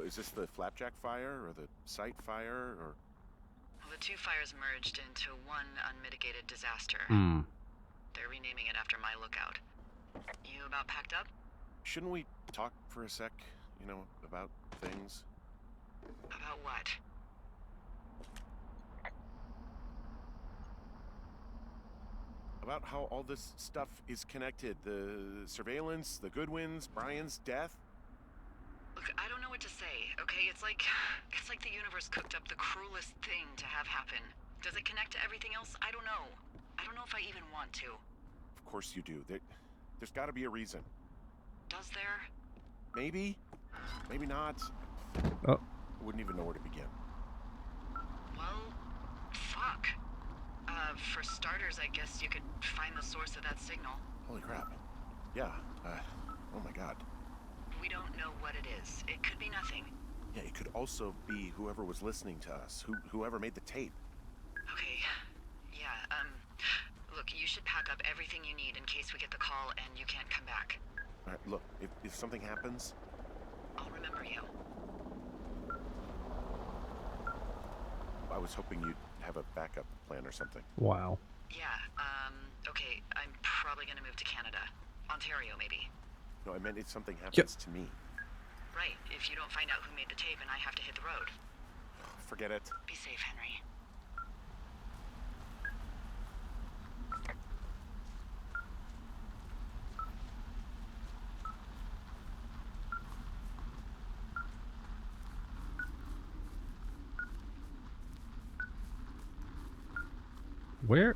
C: Is this the Flapjack fire, or the site fire, or...
B: Well, the two fires merged into one unmitigated disaster. They're renaming it after my lookout. You about packed up?
C: Shouldn't we talk for a sec, about things?
B: About what?
C: About how all this stuff is connected. The surveillance, the Goodwins, Brian's death.
B: Look, I don't know what to say, okay? It's like the universe cooked up the cruelest thing to have happen. Does it connect to everything else? I don't know. I don't know if I even want to.
C: Of course you do. There's gotta be a reason.
B: Does there?
C: Maybe. Maybe not.
A: Oh.
C: I wouldn't even know where to begin.
B: Well, fuck. For starters, I guess you could find the source of that signal.
C: Holy crap. Yeah, oh my god.
B: We don't know what it is. It could be nothing.
C: Yeah, it could also be whoever was listening to us, whoever made the tape.
B: Okay. Yeah, look, you should pack up everything you need in case we get the call and you can't come back.
C: All right, look, if something happens...
B: I'll remember you.
C: I was hoping you'd have a backup plan or something.
A: Wow.
B: Yeah, okay, I'm probably gonna move to Canada. Ontario, maybe.
C: No, I meant if something happens to me.
B: Right, if you don't find out who made the tape and I have to hit the road.
C: Forget it.
B: Be safe, Henry.
A: Where?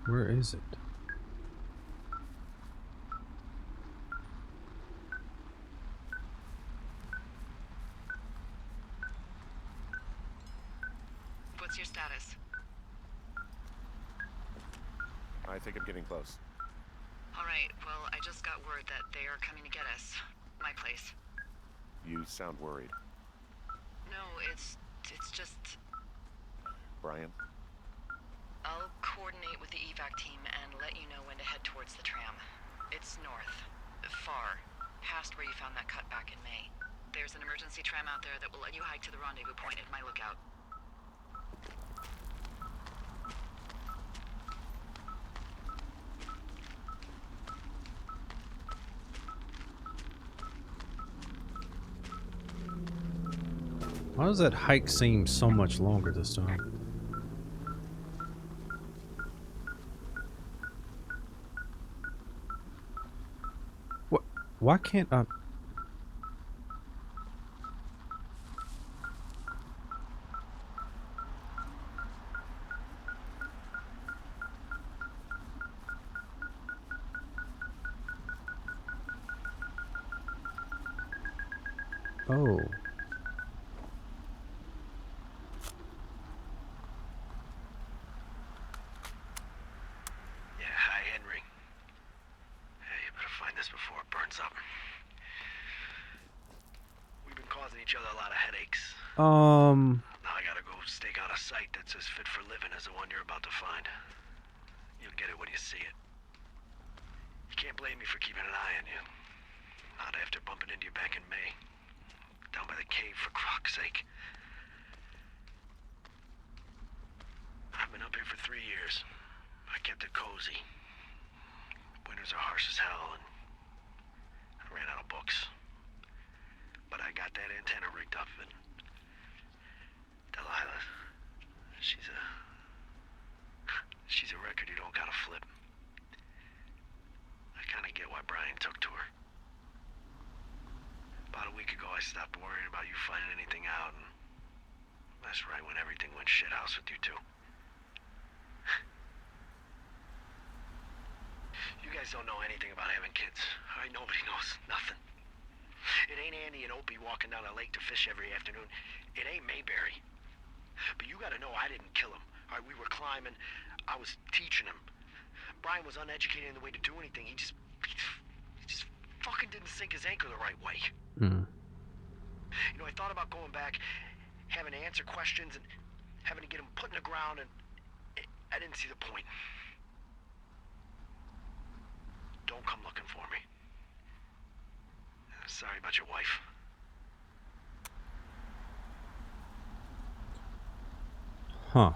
A: Where is it?
B: What's your status?
C: I think I'm getting close.
B: All right, well, I just got word that they are coming to get us. My place.
C: You sound worried.
B: No, it's just...
C: Brian?
B: I'll coordinate with the evac team and let you know when to head towards the tram. It's north. Far. Past where you found that cut back in May. There's an emergency tram out there that will let you hike to the rendezvous point at my lookout.
A: Why does that hike seem so much longer this time? What? Why can't I? Oh.
E: Now I gotta go stake out a site that's as fit for living as the one you're about to find. You'll get it when you see it. You can't blame me for keeping an eye on you. Not after bumping into you back in May. Down by the cave, for croc's sake. I've been up here for 3 years. I kept it cozy. Winters are harsh as hell, and I ran out of books. But I got that antenna rigged up, and Delilah, she's a record you don't gotta flip. I kinda get why Brian took to her. About a week ago, I stopped worrying about you finding anything out, and that's right when everything went shithouse with you two. guys don't know anything about having kids. All right, nobody knows nothing. It ain't Andy and Opie walking down a lake to fish every afternoon. It ain't Mayberry. But you gotta know I didn't kill him. All right, we were climbing. I was teaching him. Brian was uneducated in the way to do anything. He just fucking didn't sink his anchor the right way. You know, I thought about going back, having to answer questions and having to get him put in the ground, and I didn't see the point. Don't come looking for me. Sorry about your wife.
A: Huh.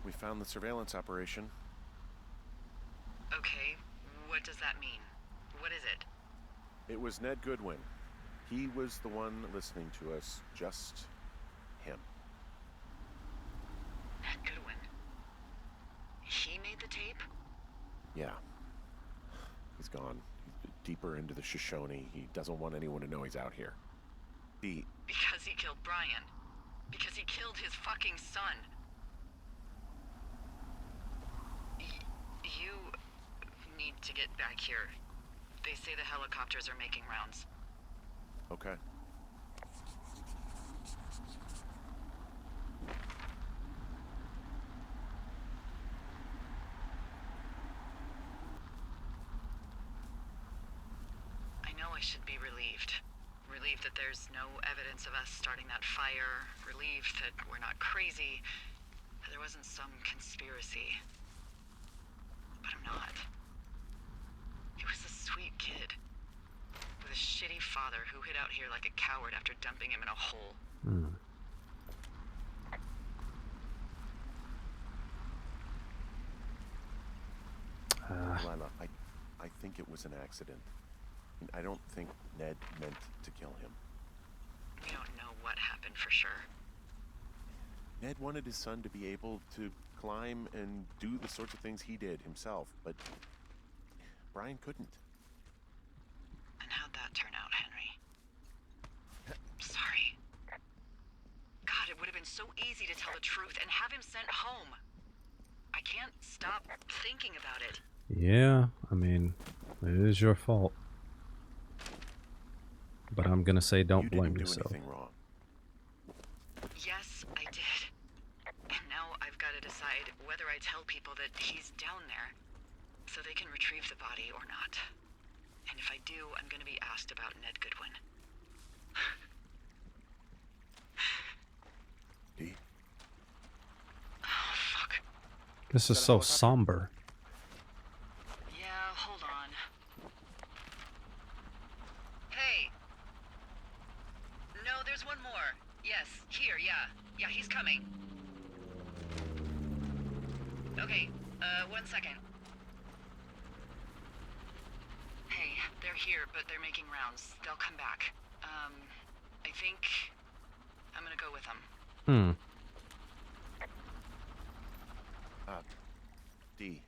C: We found the surveillance operation.
B: Okay, what does that mean? What is it?
C: It was Ned Goodwin. He was the one listening to us. Just him.
B: Ned Goodwin. He made the tape?
C: Yeah. He's gone. He's deeper into the Shoshone. He doesn't want anyone to know he's out here.
B: Because he killed Brian. Because he killed his fucking son. You need to get back here. They say the helicopters are making rounds.
C: Okay.
B: I know I should be relieved. Relieved that there's no evidence of us starting that fire. Relieved that we're not crazy. That there wasn't some conspiracy. But I'm not. He was a sweet kid. With a shitty father who hid out here like a coward after dumping him in a hole.
C: Lila, I think it was an accident. I don't think Ned meant to kill him.
B: We don't know what happened for sure.
C: Ned wanted his son to be able to climb and do the sorts of things he did himself, but Brian couldn't.
B: And how'd that turn out, Henry? Sorry. God, it would have been so easy to tell the truth and have him sent home. I can't stop thinking about it.
A: Yeah, I mean, it is your fault. But I'm gonna say don't blame yourself.
C: You didn't do anything wrong.
B: Yes, I did. And now I've got to decide whether I tell people that he's down there so they can retrieve the body or not. And if I do, I'm going to be asked about Ned Goodwin.
C: D?
B: Oh, fuck.
A: This is so somber.
B: Yeah, hold on. Hey. No, there's one more. Yes, here, yeah. Yeah, he's coming. Okay, 1 second. Hey, they're here, but they're making rounds. They'll come back. I think I'm gonna go with them.
C: D,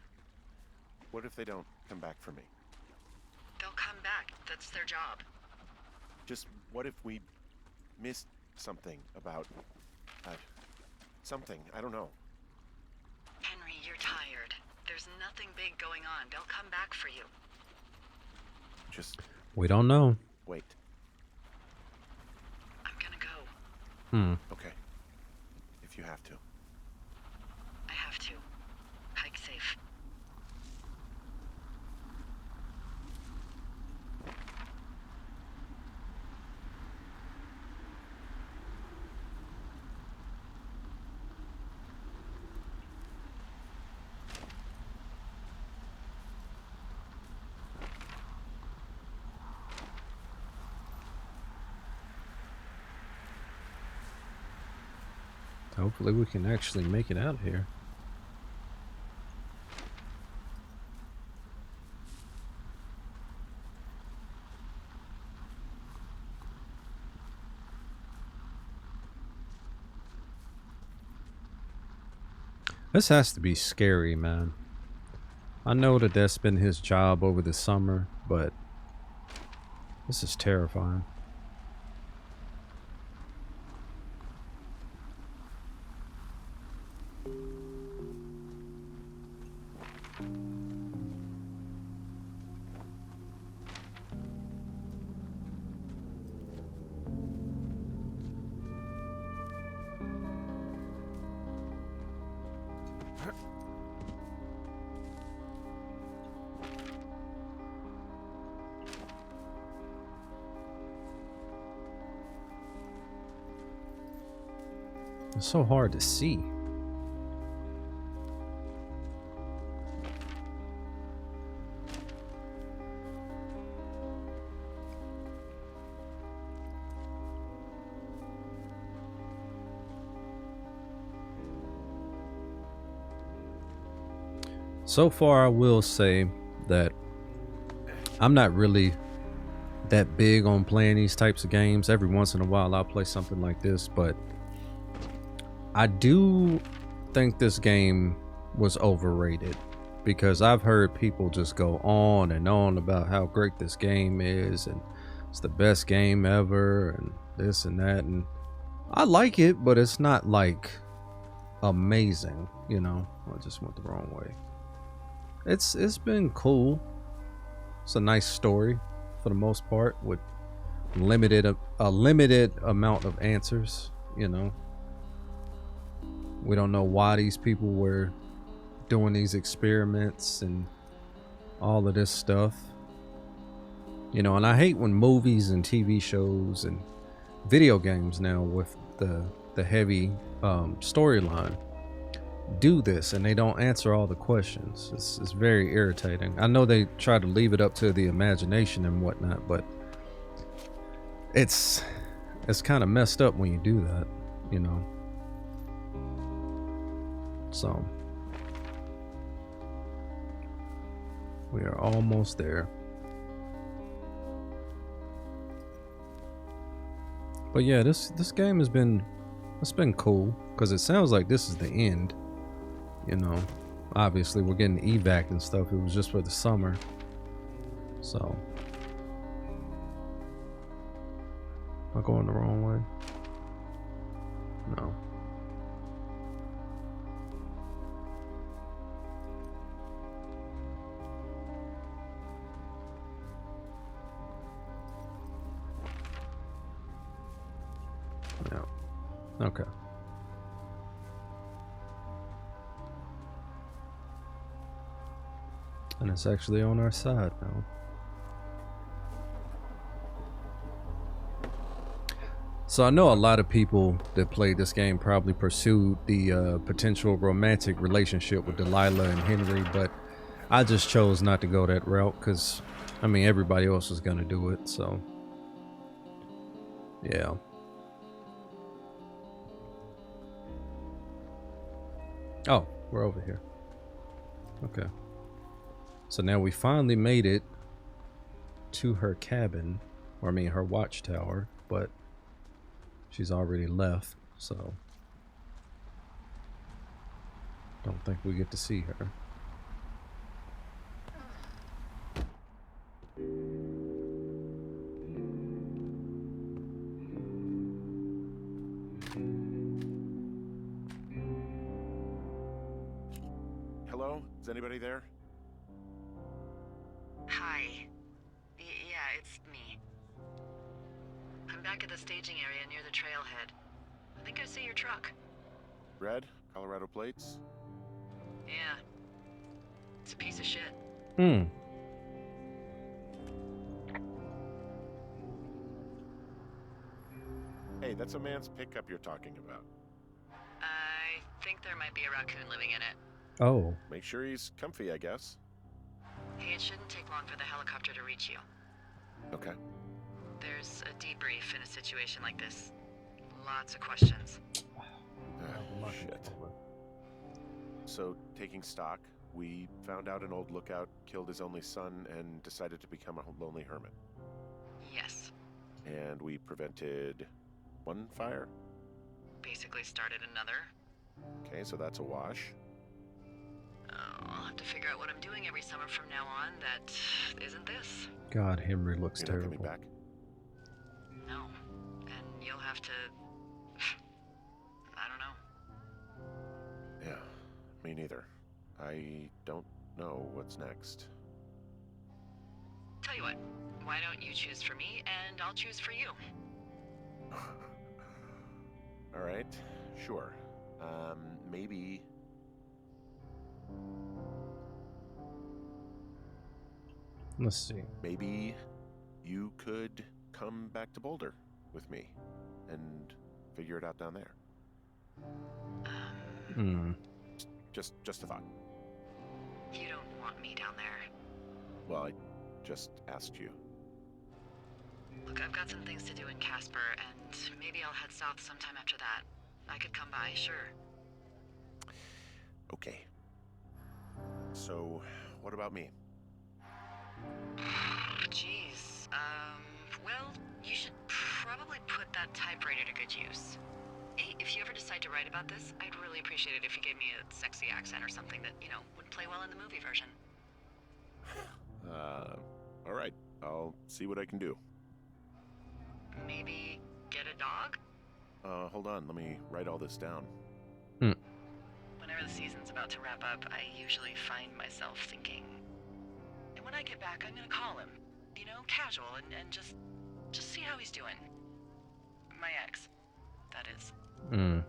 C: what if they don't come back for me?
B: They'll come back. That's their job.
C: Just what if we missed something about something? I don't know.
B: Henry, you're tired. There's nothing big going on. They'll come back for you.
C: Just
A: We don't know.
C: wait.
B: I'm gonna go.
C: Okay. If you have to.
B: I have to. Hike safe.
A: Hopefully we can actually make it out here. This has to be scary, man. I know that that's been his job over the summer, but this is terrifying. It's so hard to see. So far, I will say that I'm not really that big on playing these types of games. Every once in a while, I'll play something like this, but I do think this game was overrated because I've heard people just go on and on about how great this game is and it's the best game ever and this and that, and I like it, but it's not like amazing, you know. I just went the wrong way. It's been cool. It's a nice story for the most part with a limited amount of answers, you know. We don't know why these people were doing these experiments and all of this stuff, you know. And I hate when movies and TV shows and video games now with the heavy storyline do this and they don't answer all the questions. It's very irritating. I know they try to leave it up to the imagination and whatnot, but it's kind of messed up when you do that, you know. So we are almost there. But yeah, this game has been, it's been cool because it sounds like this is the end. You know, obviously we're getting evac and stuff. It was just for the summer. So am I going the wrong way? No. No. Okay. And it's actually on our side now. So I know a lot of people that played this game probably pursued the potential romantic relationship with Delilah and Henry, but I just chose not to go that route because, I mean, everybody else was gonna do it, so yeah. Oh, we're over here. Okay. So now we finally made it to her cabin, or I mean her watchtower, but she's already left, so don't think we get to see her.
C: Hello? Is anybody there?
B: Hi. Yeah, it's me. I'm back at the staging area near the trailhead. I think I see your truck.
C: Red? Colorado plates?
B: Yeah. It's a piece of shit.
C: Hey, that's a man's pickup you're talking about.
B: I think there might be a raccoon living in it.
A: Oh.
C: Make sure he's comfy, I guess.
B: Hey, it shouldn't take long for the helicopter to reach you.
C: Okay.
B: There's a debrief in a situation like this. Lots of questions.
C: Shit. So, taking stock, we found out an old lookout killed his only son and decided to become a lonely hermit.
B: Yes.
C: And we prevented one fire?
B: Basically started another.
C: Okay, so that's a wash.
B: I'll have to figure out what I'm doing every summer from now on that isn't this.
A: God, Henry looks
C: You're not
A: terrible.
C: coming back?
B: No. And you'll have to... I don't know.
C: Yeah, me neither. I don't know what's next.
B: Tell you what, why don't you choose for me and I'll choose for you?
C: All right, sure. Maybe...
A: Let's see.
C: Maybe you could come back to Boulder with me and figure it out down there. Just a thought.
B: You don't want me down there.
C: Well, I just asked you.
B: Look, I've got some things to do in Casper, and maybe I'll head south sometime after that. I could come by, sure.
C: Okay. So, what about me?
B: Jeez. Well, you should probably put that typewriter to good use. Hey, if you ever decide to write about this, I'd really appreciate it if you gave me a sexy accent or something that, would play well in the movie version.
C: All right. I'll see what I can do.
B: Maybe get a dog?
C: Hold on. Let me write all this down.
B: Whenever the season's about to wrap up, I usually find myself thinking, and when I get back, I'm gonna call him. Casual, and just see how he's doing. My ex, that is.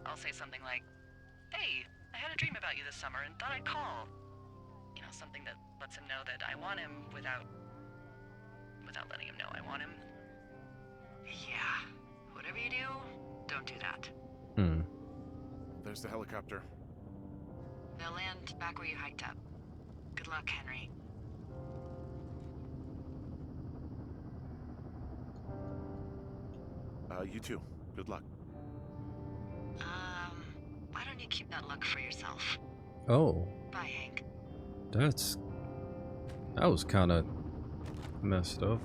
B: I'll say something like, hey, I had a dream about you this summer and thought I'd call. Something that lets him know that I want him without letting him know I want him. Yeah, whatever you do, don't do that.
C: There's the helicopter.
B: They'll land back where you hiked up. Good luck, Henry.
C: You too. Good luck.
B: Why don't you keep that luck for yourself?
A: Oh.
B: Bye, Hank.
A: That was kind of messed up.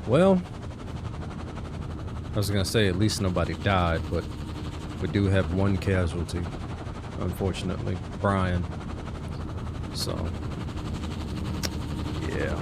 A: Well, I was gonna say at least nobody died, but we do have one casualty, unfortunately, Brian. So, yeah.